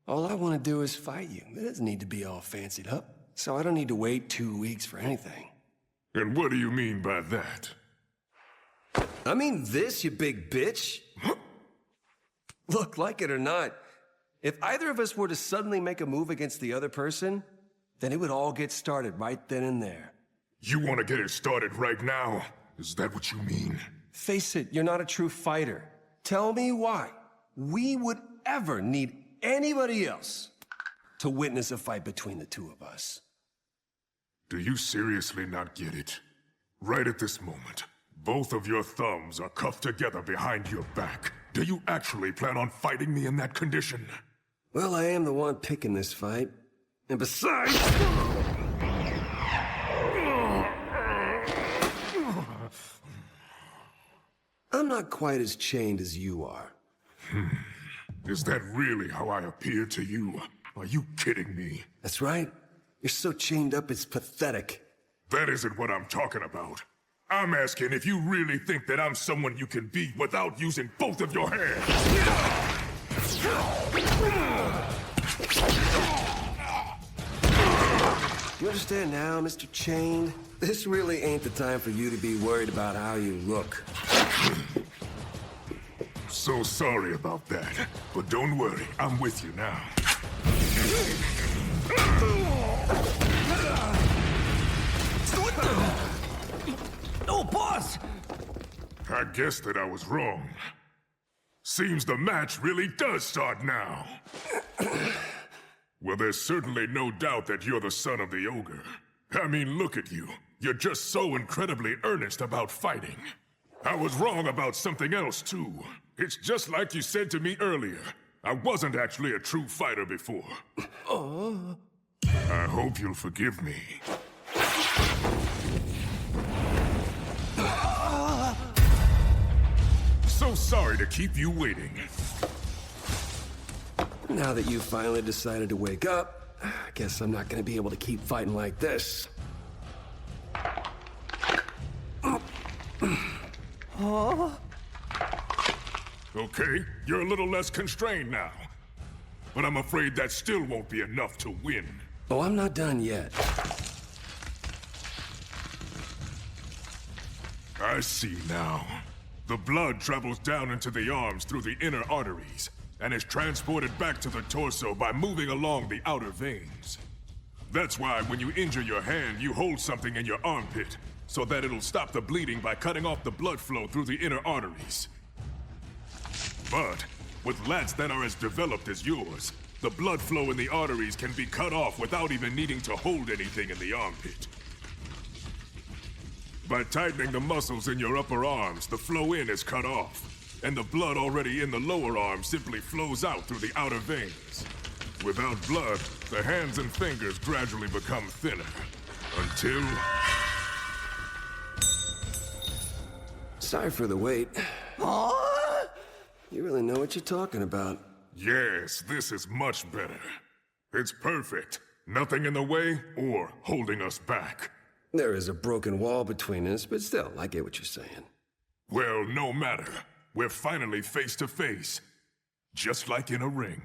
All I want to do is fight you. It doesn't need to be all fancied up. So I don't need to wait 2 weeks for anything. And what do you mean by that? I mean this, you big bitch. Look, like it or not, if either of us were to suddenly make a move against the other person, then it would all get started right then and there. You want to get it started right now? Is that what you mean? Face it, you're not a true fighter. Tell me why we would ever need anybody else to witness a fight between the two of us. Do you seriously not get it? Right at this moment, both of your thumbs are cuffed together behind your back. Do you actually plan on fighting me in that condition? Well, I am the one picking this fight. And besides... I'm not quite as chained as you are. Is that really how I appear to you? Are you kidding me? That's right. You're so chained up, it's pathetic. That isn't what I'm talking about. I'm asking if you really think that I'm someone you can beat without using both of your hands. You understand now, Mr. Chained? This really ain't the time for you to be worried about how you look. So sorry about that, but don't worry, I'm with you now. Oh, boss! I guess that I was wrong. Seems the match really does start now. Well, there's certainly no doubt that you're the son of the ogre. I mean, look at you. You're just so incredibly earnest about fighting. I was wrong about something else, too. It's just like you said to me earlier. I wasn't actually a true fighter before. I hope you'll forgive me. So sorry to keep you waiting. Now that you finally decided to wake up, I guess I'm not gonna be able to keep fighting like this. Okay, you're a little less constrained now. But I'm afraid that still won't be enough to win. Oh, I'm not done yet. I see now. The blood travels down into the arms through the inner arteries, and is transported back to the torso by moving along the outer veins. That's why when you injure your hand, you hold something in your armpit, so that it'll stop the bleeding by cutting off the blood flow through the inner arteries. But with lats that are as developed as yours, the blood flow in the arteries can be cut off without even needing to hold anything in the armpit. By tightening the muscles in your upper arms, the flow in is cut off, and the blood already in the lower arm simply flows out through the outer veins. Without blood, the hands and fingers gradually become thinner, until... Sorry for the wait. You really know what you're talking about. Yes, this is much better. It's perfect. Nothing in the way or holding us back. There is a broken wall between us, but still, I get what you're saying. Well, no matter. We're finally face to face. Just like in a ring.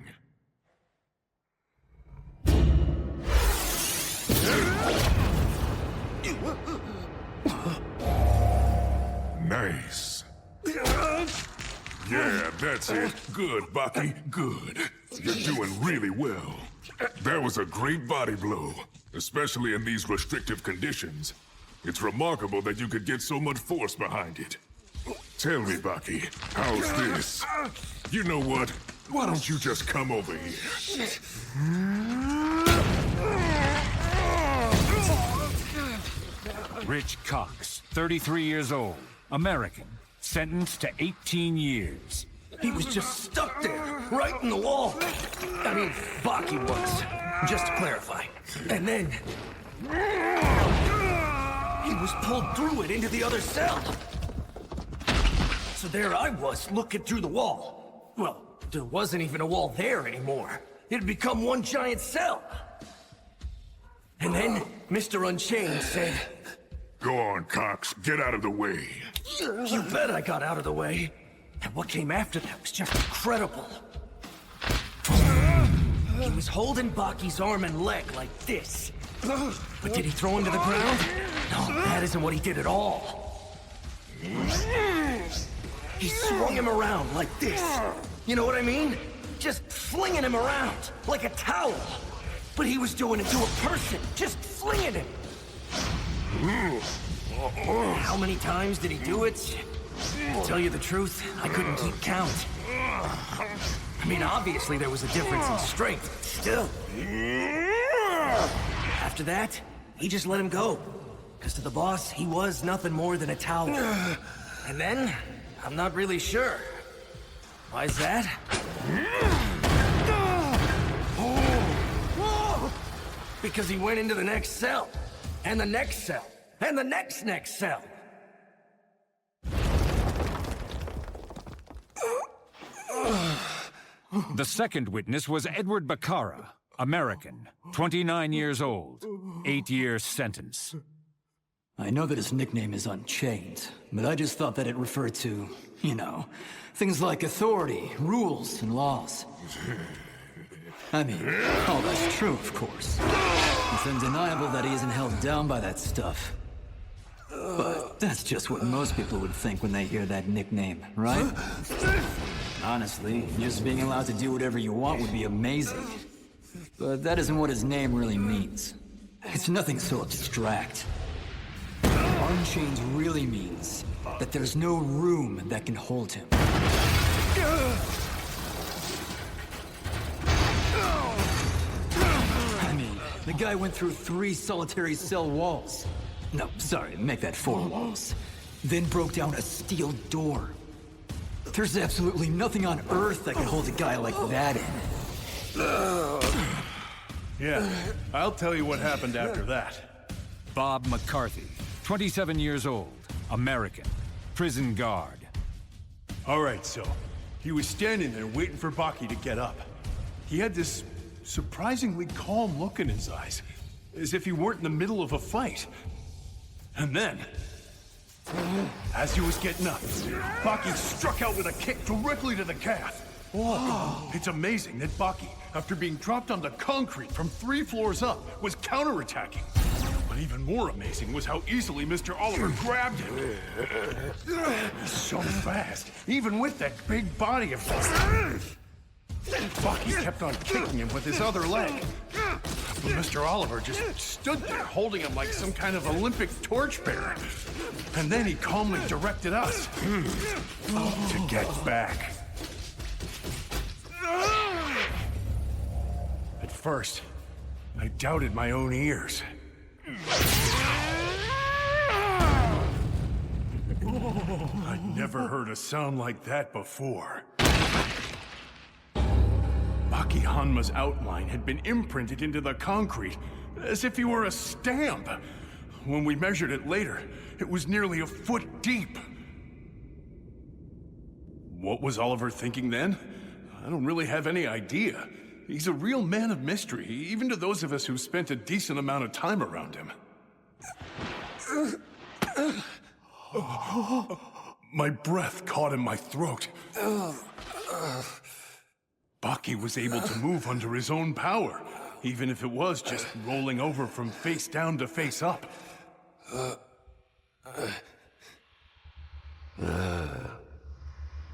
Nice. Yeah, that's it. Good, Baki. Good. You're doing really well. That was a great body blow, especially in these restrictive conditions. It's remarkable that you could get so much force behind it. Tell me, Baki, how's this? You know what? Why don't you just come over here? Rich Cox, 33 years old, American, sentenced to 18 years. He was just stuck there, right in the wall. I mean, Baki was, just to clarify. And then... he was pulled through it into the other cell. So there I was, looking through the wall. Well, there wasn't even a wall there anymore. It had become one giant cell. And then Mr. Unchained said... Go on, Cox. Get out of the way. You bet I got out of the way. And what came after that was just incredible. He was holding Baki's arm and leg like this. But did he throw him to the ground? No, that isn't what he did at all. He swung him around like this. You know what I mean? Just flinging him around, like a towel. But he was doing it to a person, just flinging him. How many times did he do it? To tell you the truth, I couldn't keep count. I mean, obviously there was a difference in strength, but still. After that, he just let him go. Because to the boss, he was nothing more than a towel. And then, I'm not really sure. Why's that? Because he went into the next cell. And the next cell. And the next cell. The second witness was Edward Bacara, American, 29 years old, 8-year sentence. I know that his nickname is Unchained, but I just thought that it referred to, you know, things like authority, rules, and laws. I mean, all that's true, of course. It's undeniable that he isn't held down by that stuff. But that's just what most people would think when they hear that nickname, right? Honestly, just being allowed to do whatever you want would be amazing. But that isn't what his name really means. It's nothing so abstract. Unchained really means that there's no room that can hold him. I mean, the guy went through 3 solitary cell walls. No, sorry, make that 4 walls. Then broke down a steel door. There's absolutely nothing on Earth that can hold a guy like that in. Yeah, I'll tell you what happened after that. Bob McCarthy, 27 years old, American, prison guard. All right, so he was standing there waiting for Baki to get up. He had this surprisingly calm look in his eyes, as if he weren't in the middle of a fight. And then, as he was getting up, Baki struck out with a kick directly to the calf. Oh, it's amazing that Baki, after being dropped onto concrete from 3 floors up, was counterattacking. But even more amazing was how easily Mr. Oliver grabbed him. He's so fast, even with that big body of his. Baki kept on kicking him with his other leg. But Mr. Oliver just stood there holding him like some kind of Olympic torchbearer. And then he calmly directed us to get back. At first, I doubted my own ears. I'd never heard a sound like that before. Baki Hanma's outline had been imprinted into the concrete, as if he were a stamp. When we measured it later, it was nearly a foot deep. What was Oliver thinking then? I don't really have any idea. He's a real man of mystery, even to those of us who spent a decent amount of time around him. My breath caught in my throat. Baki was able to move under his own power, even if it was just rolling over from face down to face up.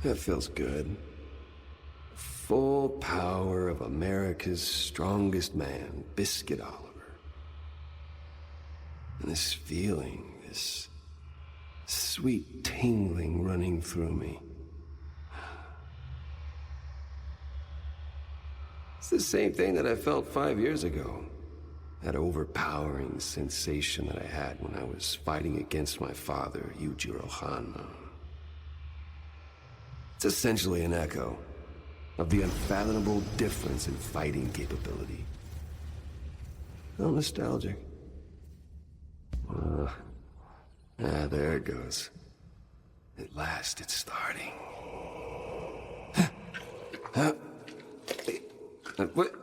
That feels good. Full power of America's strongest man, Biscuit Oliver. And this feeling, this sweet tingling running through me. It's the same thing that I felt 5 years ago. That overpowering sensation that I had when I was fighting against my father, Yujiro Hanma. It's essentially an echo of the unfathomable difference in fighting capability. How nostalgic. There it goes. At last, it's starting. What?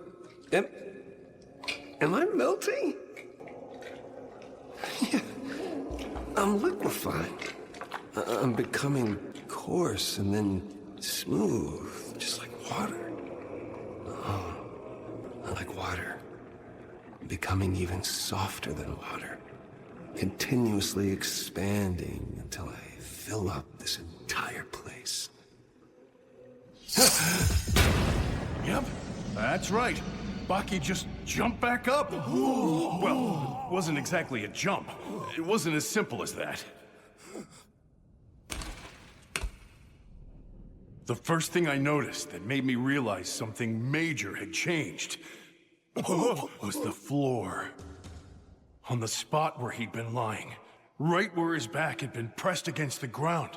Am I melting? Yeah. I'm liquefying. I'm becoming coarse and then smooth, just like water. Oh, like water. Becoming even softer than water. Continuously expanding until I fill up this entire place. Yep, that's right. Baki just jumped back up. Well, it wasn't exactly a jump. It wasn't as simple as that. The first thing I noticed that made me realize something major had changed was the floor. On the spot where he'd been lying, right where his back had been pressed against the ground,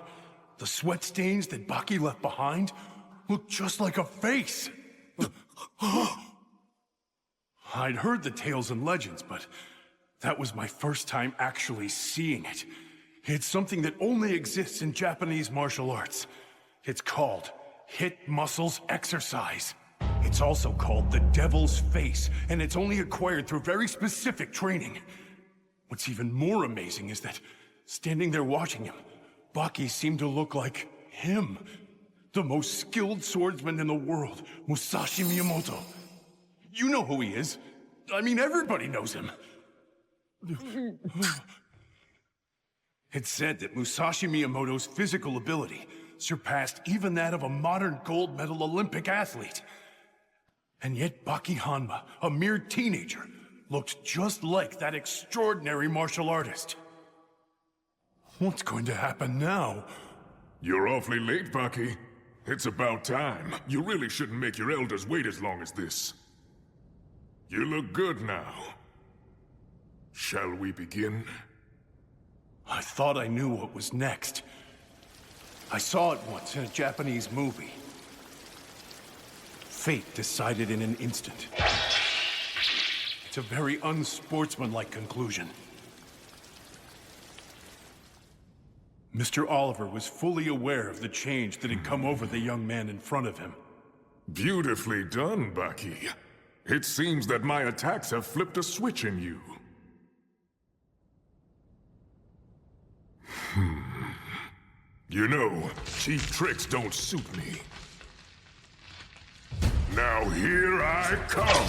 the sweat stains that Baki left behind looked just like a face. I'd heard the tales and legends, but that was my first time actually seeing it. It's something that only exists in Japanese martial arts. It's called Hit Muscles Exercise. It's also called the Devil's Face, and it's only acquired through very specific training. What's even more amazing is that, standing there watching him, Baki seemed to look like him. The most skilled swordsman in the world, Musashi Miyamoto. You know who he is. I mean, everybody knows him. It's said that Musashi Miyamoto's physical ability surpassed even that of a modern gold medal Olympic athlete. And yet Baki Hanma, a mere teenager, looked just like that extraordinary martial artist. What's going to happen now? You're awfully late, Baki. It's about time. You really shouldn't make your elders wait as long as this. You look good now. Shall we begin? I thought I knew what was next. I saw it once in a Japanese movie. Fate decided in an instant. It's a very unsportsmanlike conclusion. Mr. Oliver was fully aware of the change that had come over the young man in front of him. Beautifully done, Baki. It seems that my attacks have flipped a switch in you. You know, cheap tricks don't suit me. Now here I come!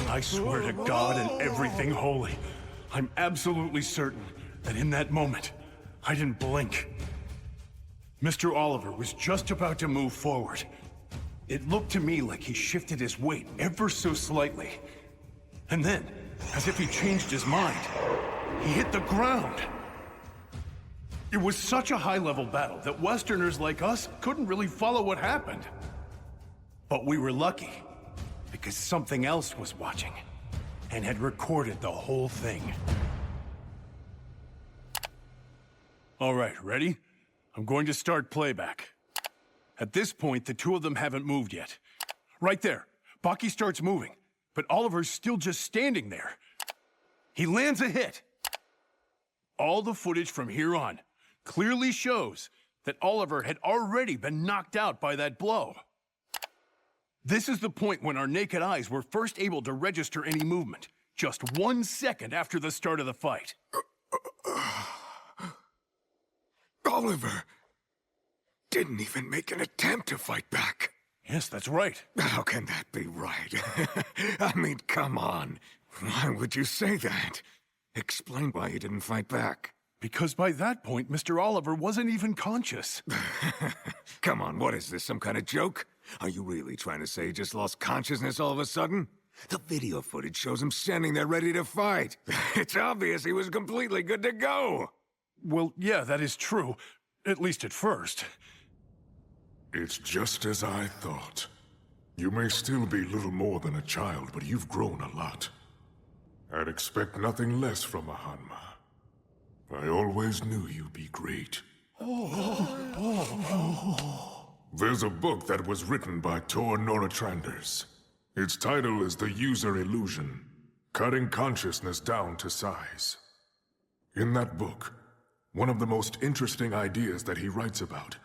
I swear to God and everything holy, I'm absolutely certain that in that moment, I didn't blink. Mr. Oliver was just about to move forward. It looked to me like he shifted his weight ever so slightly. And then, as if he changed his mind, he hit the ground. It was such a high-level battle that Westerners like us couldn't really follow what happened. But we were lucky, because something else was watching, and had recorded the whole thing. All right, ready? I'm going to start playback. At this point, the two of them haven't moved yet. Right there, Baki starts moving, but Oliver's still just standing there. He lands a hit. All the footage from here on clearly shows that Oliver had already been knocked out by that blow. This is the point when our naked eyes were first able to register any movement, just 1 second after the start of the fight. Oliver didn't even make an attempt to fight back. Yes, that's right. How can that be right? I mean, come on. Why would you say that? Explain why he didn't fight back. Because by that point, Mr. Oliver wasn't even conscious. Come on, what is this, some kind of joke? Are you really trying to say he just lost consciousness all of a sudden? The video footage shows him standing there ready to fight. It's obvious he was completely good to go. Well, yeah, that is true. At least at first. It's just as I thought. You may still be little more than a child, but you've grown a lot. I'd expect nothing less from a Hanma. I always knew you'd be great. There's a book that was written by Tor Noritranders. Its title is The User Illusion, Cutting Consciousness Down to Size. In that book, one of the most interesting ideas that he writes about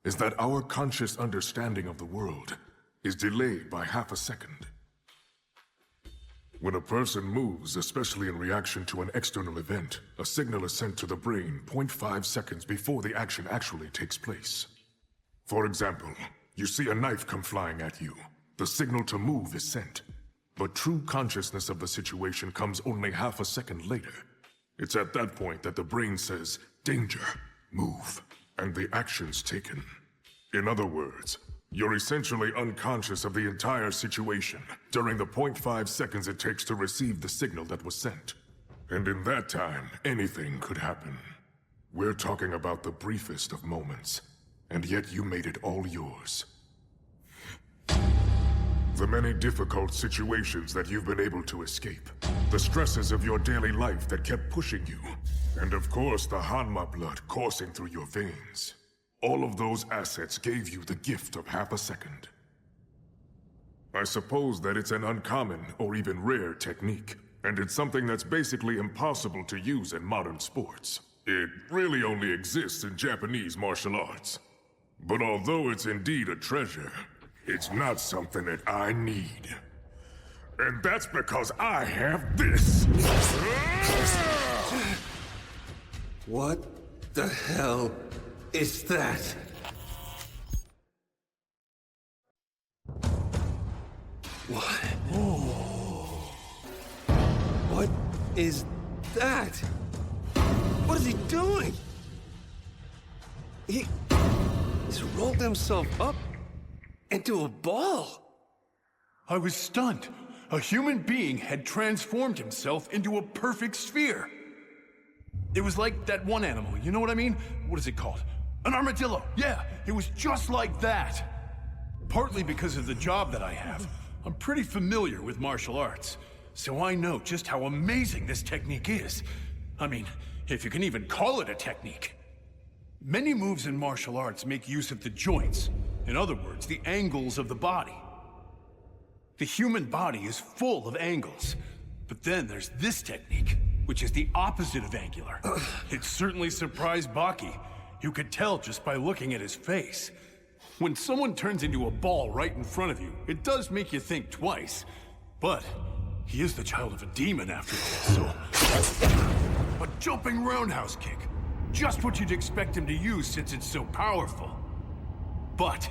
is that our conscious understanding of the world is delayed by half a second. When a person moves, especially in reaction to an external event, a signal is sent to the brain 0.5 seconds before the action actually takes place. For example, you see a knife come flying at you. The signal to move is sent. But true consciousness of the situation comes only half a second later. It's at that point that the brain says, "Danger, move," and the action's taken. In other words, you're essentially unconscious of the entire situation during the 0.5 seconds it takes to receive the signal that was sent. And in that time, anything could happen. We're talking about the briefest of moments, and yet you made it all yours. The many difficult situations that you've been able to escape, the stresses of your daily life that kept pushing you, and of course the Hanma blood coursing through your veins. All of those assets gave you the gift of half a second. I suppose that it's an uncommon or even rare technique, and it's something that's basically impossible to use in modern sports. It really only exists in Japanese martial arts. But although it's indeed a treasure, it's not something that I need. And that's because I have this! What the hell is that? What? What is that? What is he doing? He's rolled himself up into a ball. I was stunned. A human being had transformed himself into a perfect sphere. It was like that one animal, you know what I mean? What is it called? An armadillo. Yeah, it was just like that. Partly because of the job that I have, I'm pretty familiar with martial arts, so I know just how amazing this technique is. I mean, if you can even call it a technique. Many moves in martial arts make use of the joints. In other words, the angles of the body. The human body is full of angles. But then there's this technique, which is the opposite of angular. It certainly surprised Baki. You could tell just by looking at his face. When someone turns into a ball right in front of you, it does make you think twice. But he is the child of a demon after all, so... A jumping roundhouse kick. Just what you'd expect him to use since it's so powerful. But...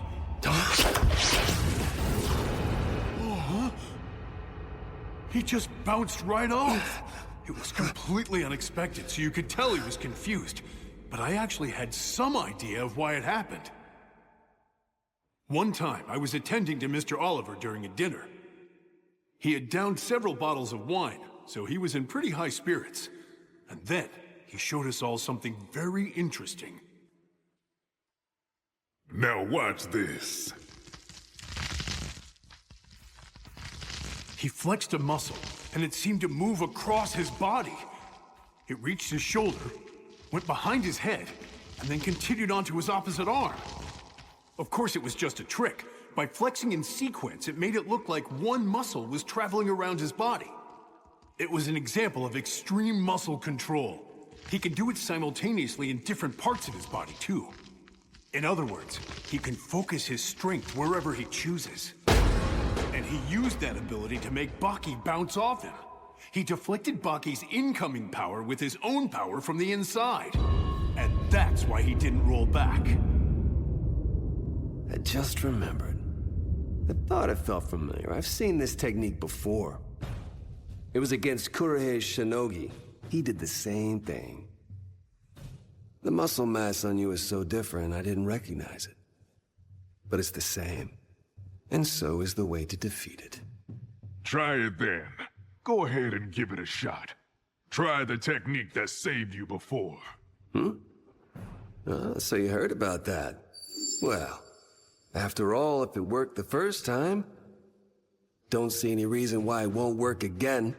He just bounced right off. It was completely unexpected, so you could tell he was confused. But I actually had some idea of why it happened. One time, I was attending to Mr. Oliver during a dinner. He had downed several bottles of wine, so he was in pretty high spirits. And then, he showed us all something very interesting. Now watch this. He flexed a muscle, and it seemed to move across his body. It reached his shoulder, went behind his head, and then continued onto his opposite arm. Of course, it was just a trick. By flexing in sequence, it made it look like one muscle was traveling around his body. It was an example of extreme muscle control. He can do it simultaneously in different parts of his body, too. In other words, he can focus his strength wherever he chooses. And he used that ability to make Baki bounce off him. He deflected Baki's incoming power with his own power from the inside. And that's why he didn't roll back. I just remembered. I thought it felt familiar. I've seen this technique before. It was against Kurihei Shinogi. He did the same thing. The muscle mass on you is so different, I didn't recognize it. But it's the same. And so is the way to defeat it. Try it then. Go ahead and give it a shot. Try the technique that saved you before. So you heard about that. Well, after all, if it worked the first time, don't see any reason why it won't work again.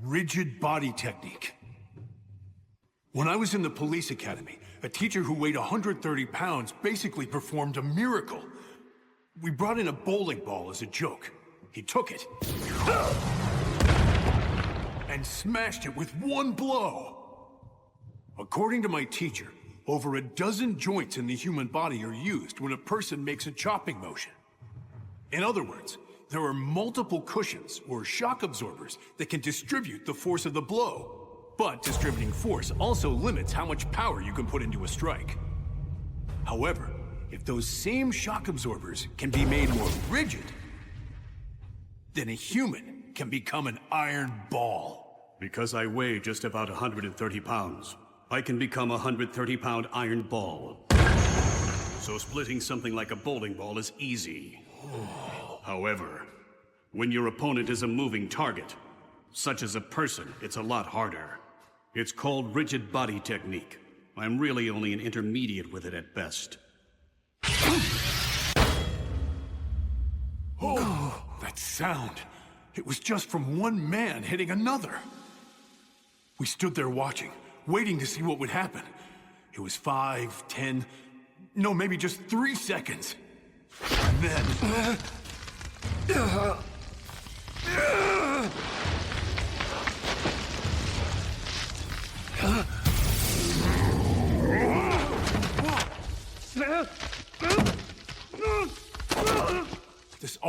Rigid body technique. When I was in the police academy, a teacher who weighed 130 pounds basically performed a miracle. We brought in a bowling ball as a joke. He took it and smashed it with one blow. According to my teacher, over a dozen joints in the human body are used when a person makes a chopping motion. In other words, there are multiple cushions or shock absorbers that can distribute the force of the blow. But distributing force also limits how much power you can put into a strike. However, if those same shock absorbers can be made more rigid, then a human can become an iron ball. Because I weigh just about 130 pounds, I can become a 130-pound iron ball. So splitting something like a bowling ball is easy. However, when your opponent is a moving target, such as a person, it's a lot harder. It's called rigid body technique. I'm really only an intermediate with it at best. Oh, that sound. It was just from one man hitting another. We stood there watching, waiting to see what would happen. It was 5, 10, no, maybe just 3 seconds. And then...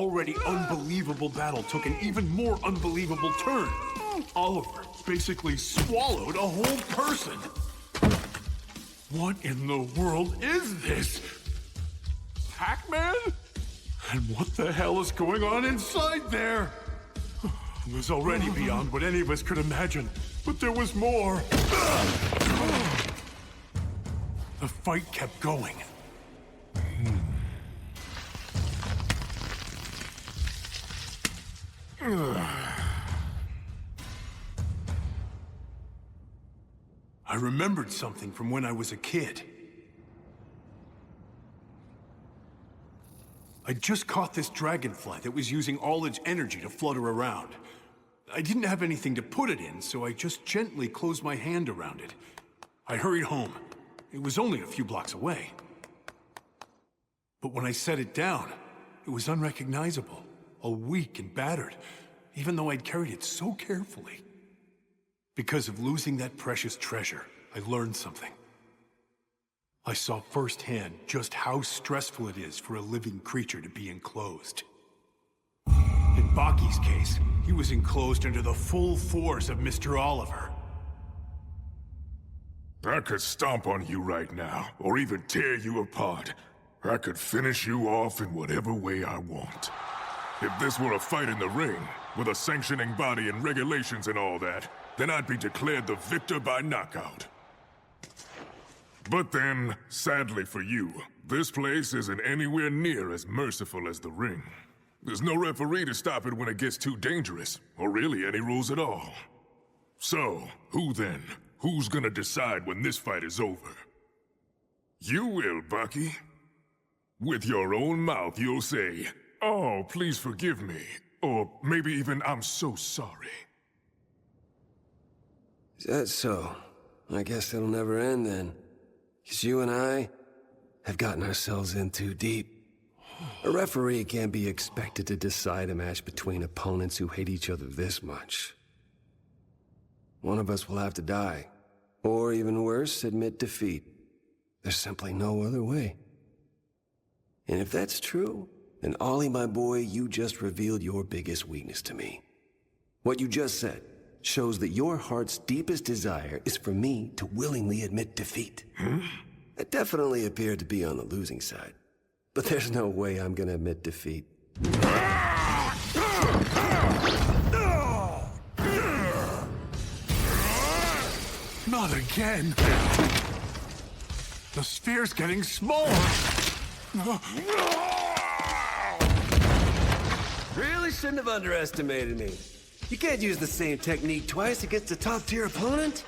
already unbelievable battle took an even more unbelievable turn. Oliver basically swallowed a whole person. What in the world is this? Pac-Man? And what the hell is going on inside there? It was already beyond what any of us could imagine, but there was more. The fight kept going. I remembered something from when I was a kid. I just caught this dragonfly that was using all its energy to flutter around. I didn't have anything to put it in, so I just gently closed my hand around it. I hurried home. It was only a few blocks away. But when I set it down, it was unrecognizable, all weak and battered, even though I'd carried it so carefully. Because of losing that precious treasure, I learned something. I saw firsthand just how stressful it is for a living creature to be enclosed. In Baki's case, he was enclosed under the full force of Mr. Oliver. I could stomp on you right now, or even tear you apart. I could finish you off in whatever way I want. If this were a fight in the ring, with a sanctioning body and regulations and all that, then I'd be declared the victor by knockout. But then, sadly for you, this place isn't anywhere near as merciful as the ring. There's no referee to stop it when it gets too dangerous, or really any rules at all. So, who then? Who's gonna decide when this fight is over? You will, Baki. With your own mouth, you'll say, "Oh, please forgive me," or maybe even, "I'm so sorry." Is that so? I guess it'll never end then. Because you and I have gotten ourselves in too deep. A referee can't be expected to decide a match between opponents who hate each other this much. One of us will have to die. Or even worse, admit defeat. There's simply no other way. And if that's true, then Ollie, my boy, you just revealed your biggest weakness to me. What you just said shows that your heart's deepest desire is for me to willingly admit defeat. I definitely appear to be on the losing side. But there's no way I'm gonna admit defeat. Not again! The sphere's getting smaller! Really shouldn't have underestimated me. You can't use the same technique twice against a top-tier opponent.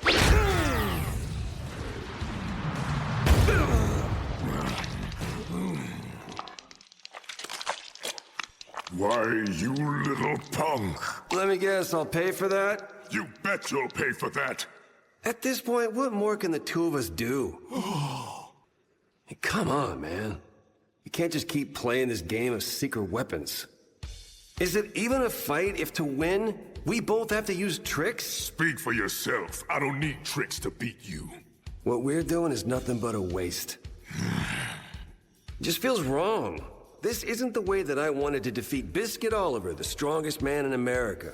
Why, you little punk! Let me guess, I'll pay for that? You bet you'll pay for that! At this point, what more can the two of us do? Hey, come on, man. You can't just keep playing this game of secret weapons. Is it even a fight if to win, we both have to use tricks? Speak for yourself. I don't need tricks to beat you. What we're doing is nothing but a waste. It just feels wrong. This isn't the way that I wanted to defeat Biscuit Oliver, the strongest man in America.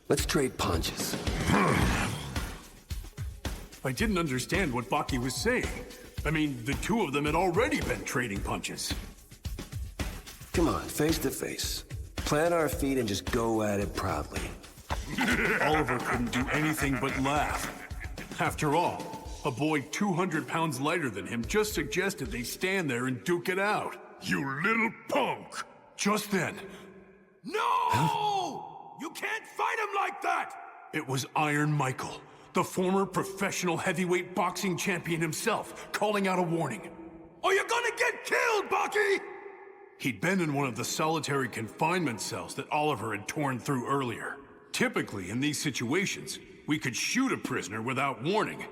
Let's trade punches. I didn't understand what Baki was saying. I mean, the two of them had already been trading punches. Come on, face to face. Plant our feet and just go at it proudly. Oliver couldn't do anything but laugh. After all, a boy 200 pounds lighter than him just suggested they stand there and duke it out. You little punk! Just then... No! Huh? You can't fight him like that! It was Iron Michael, the former professional heavyweight boxing champion himself, calling out a warning. Or you're gonna get killed, Baki! He'd been in one of the solitary confinement cells that Oliver had torn through earlier. Typically, in these situations, we could shoot a prisoner without warning,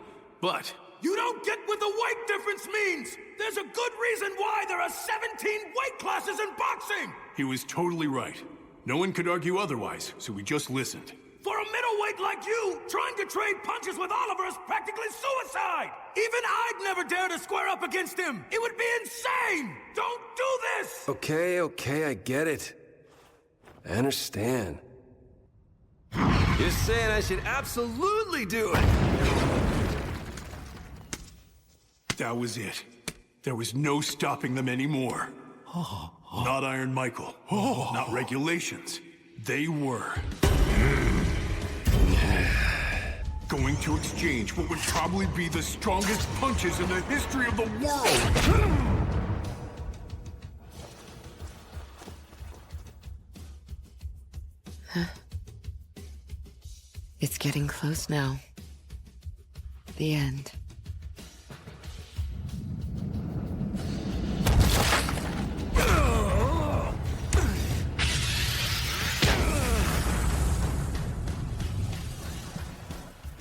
but... You don't get what the weight difference means! There's a good reason why there are 17 weight classes in boxing! He was totally right. No one could argue otherwise, so we just listened. For a middleweight like you, trying to trade punches with Oliver is practically suicide! Even I'd never dare to square up against him! It would be insane! Don't do this! Okay, I get it. I understand. You're saying I should absolutely do it! That was it. There was no stopping them anymore. Not Iron Michael. Not regulations. They were going to exchange what would probably be the strongest punches in the history of the world. It's getting close now. The end.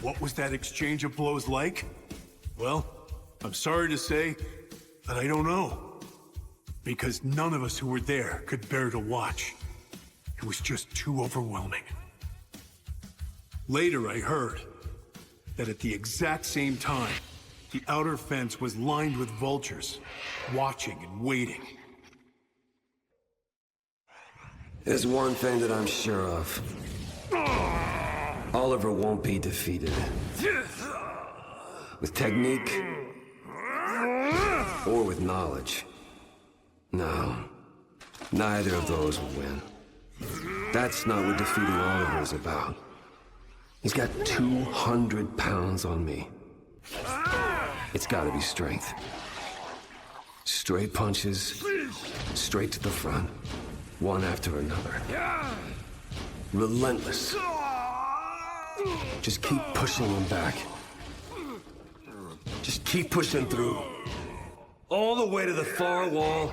What was that exchange of blows like? Well, I'm sorry to say that I don't know. Because none of us who were there could bear to watch. It was just too overwhelming. Later, I heard that at the exact same time, the outer fence was lined with vultures, watching and waiting. There's one thing that I'm sure of. Oliver won't be defeated. With technique, or with knowledge. No, neither of those will win. That's not what defeating Oliver is about. He's got 200 pounds on me. It's gotta be strength. Straight punches, straight to the front, one after another. Relentless. Just keep pushing him back. Just keep pushing through. All the way to the far wall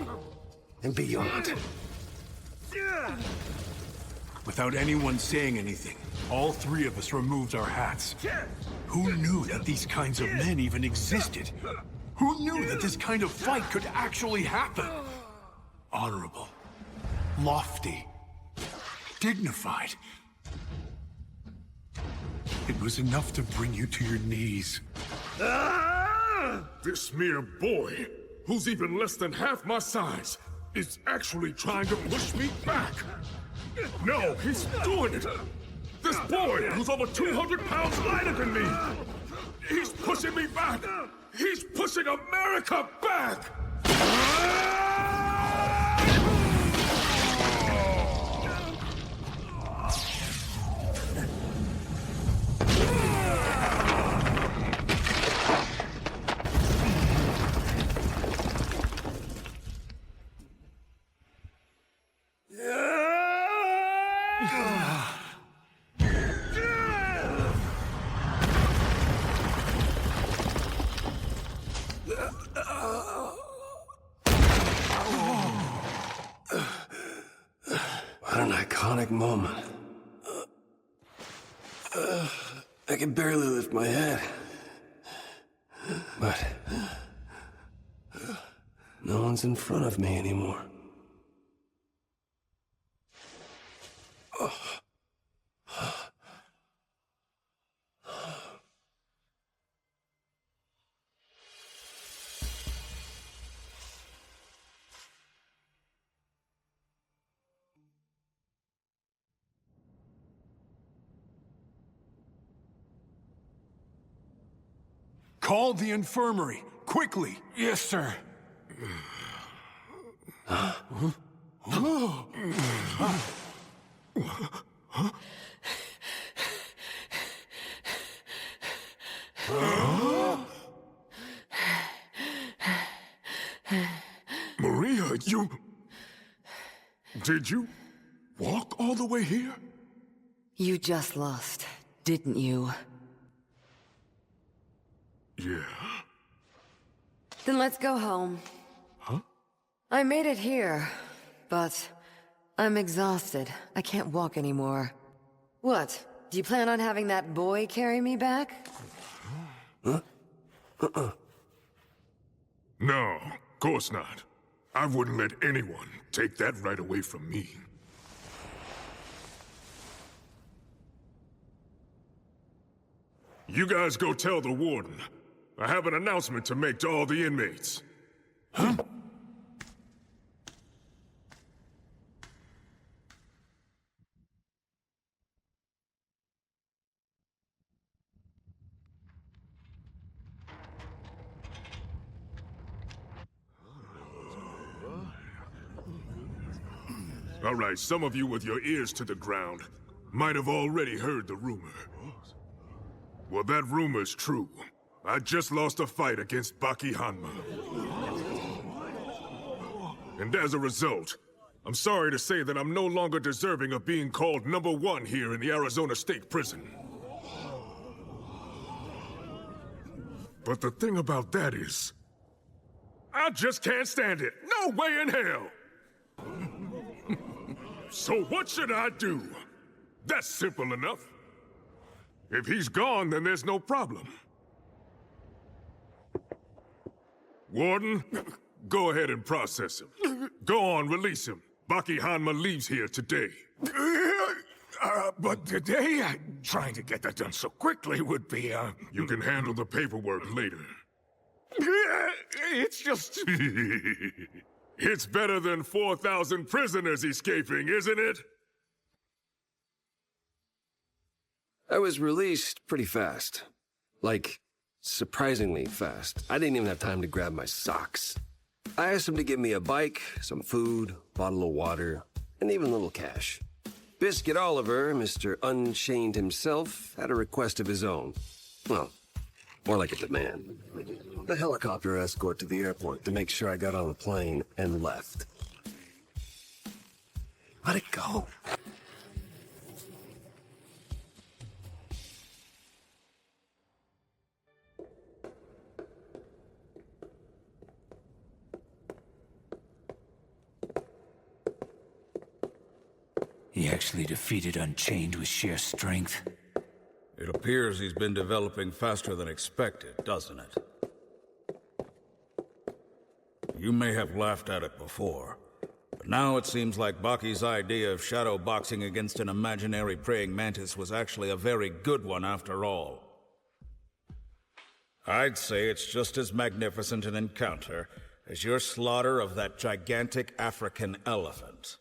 and beyond. Without anyone saying anything, all three of us removed our hats. Who knew that these kinds of men even existed? Who knew that this kind of fight could actually happen? Honorable, lofty, dignified. It was enough to bring you to your knees. This mere boy, who's even less than half my size, is actually trying to push me back. No, he's doing it. This boy, who's over 200 pounds lighter than me, he's pushing me back. He's pushing America back. What an iconic moment. I can barely lift my head. But no one's in front of me anymore. Call the infirmary, quickly. Yes, sir. Maria, you... Did you walk all the way here? You just lost, didn't you? Yeah. Then let's go home. Huh? I made it here, but I'm exhausted. I can't walk anymore. What? Do you plan on having that boy carry me back? Huh? No, of course not. I wouldn't let anyone take that right away from me. You guys go tell the warden. I have an announcement to make to all the inmates. Huh? All right, some of you with your ears to the ground might have already heard the rumor. Well, that rumor's true. I just lost a fight against Baki Hanma. And as a result, I'm sorry to say that I'm no longer deserving of being called #1 here in the Arizona State Prison. But the thing about that is, I just can't stand it. No way in hell! So what should I do? That's simple enough. If he's gone, then there's no problem. Warden, go ahead and process him. Go on, release him. Baki Hanma leaves here today. But today, trying to get that done so quickly would be, You can handle the paperwork later. It's just... It's better than 4,000 prisoners escaping, isn't it? I was released pretty fast. Like, surprisingly fast. I didn't even have time to grab my socks. I asked him to give me a bike, some food, bottle of water, and even a little cash. Biscuit Oliver, Mr. Unchained himself, had a request of his own. Well, more like a demand. The helicopter escort to the airport to make sure I got on the plane and left. Let it go. He actually defeated Unchained with sheer strength. It appears he's been developing faster than expected, doesn't it? You may have laughed at it before, but now it seems like Baki's idea of shadow boxing against an imaginary praying mantis was actually a very good one after all. I'd say it's just as magnificent an encounter as your slaughter of that gigantic African elephant.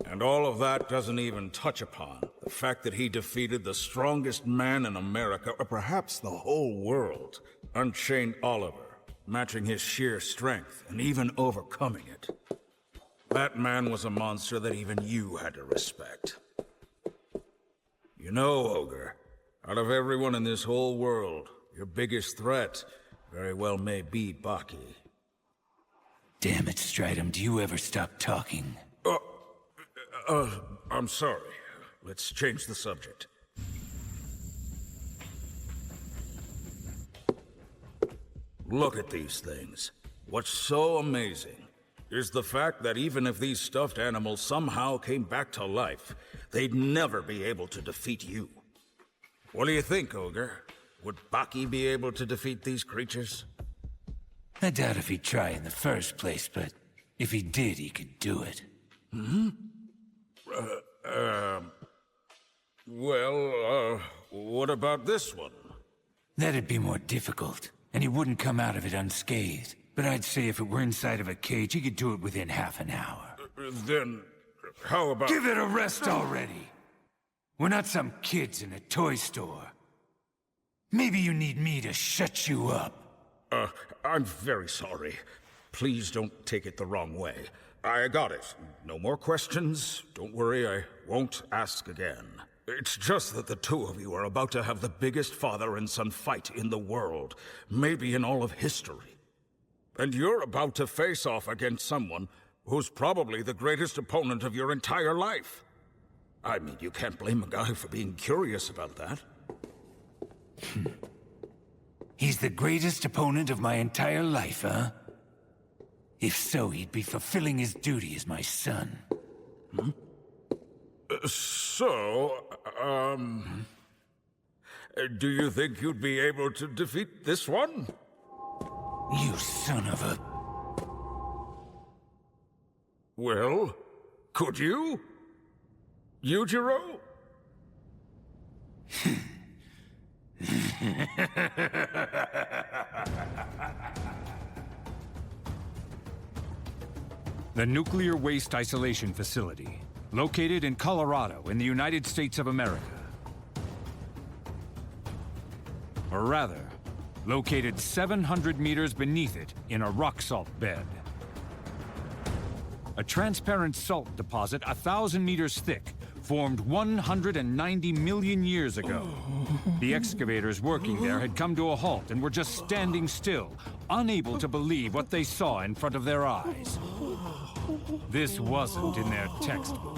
And all of that doesn't even touch upon the fact that he defeated the strongest man in America, or perhaps the whole world, Unchained Oliver, matching his sheer strength and even overcoming it. That man was a monster that even you had to respect. You know, Ogre, out of everyone in this whole world, your biggest threat very well may be Baki. Damn it, Stridham, do you ever stop talking? I'm sorry. Let's change the subject. Look at these things. What's so amazing is the fact that even if these stuffed animals somehow came back to life, they'd never be able to defeat you. What do you think, Ogre? Would Baki be able to defeat these creatures? I doubt if he'd try in the first place, but if he did, he could do it. Hmm? What about this one? That'd be more difficult, and he wouldn't come out of it unscathed. But I'd say if it were inside of a cage, he could do it within half an hour. Then, how about... Give it a rest already! We're not some kids in a toy store. Maybe you need me to shut you up. I'm very sorry. Please don't take it the wrong way. I got it. No more questions. Don't worry, I won't ask again. It's just that the two of you are about to have the biggest father and son fight in the world, maybe in all of history. And you're about to face off against someone who's probably the greatest opponent of your entire life. I mean, you can't blame a guy for being curious about that. He's the greatest opponent of my entire life, huh? If so, he'd be fulfilling his duty as my son. Do you think you'd be able to defeat this one? You son of a... Well, could you? Yujiro? The Nuclear Waste Isolation Facility, located in Colorado in the United States of America. Or rather, located 700 meters beneath it in a rock salt bed. A transparent salt deposit 1,000 meters thick formed 190 million years ago. The excavators working there had come to a halt and were just standing still, unable to believe what they saw in front of their eyes. This wasn't in their textbook.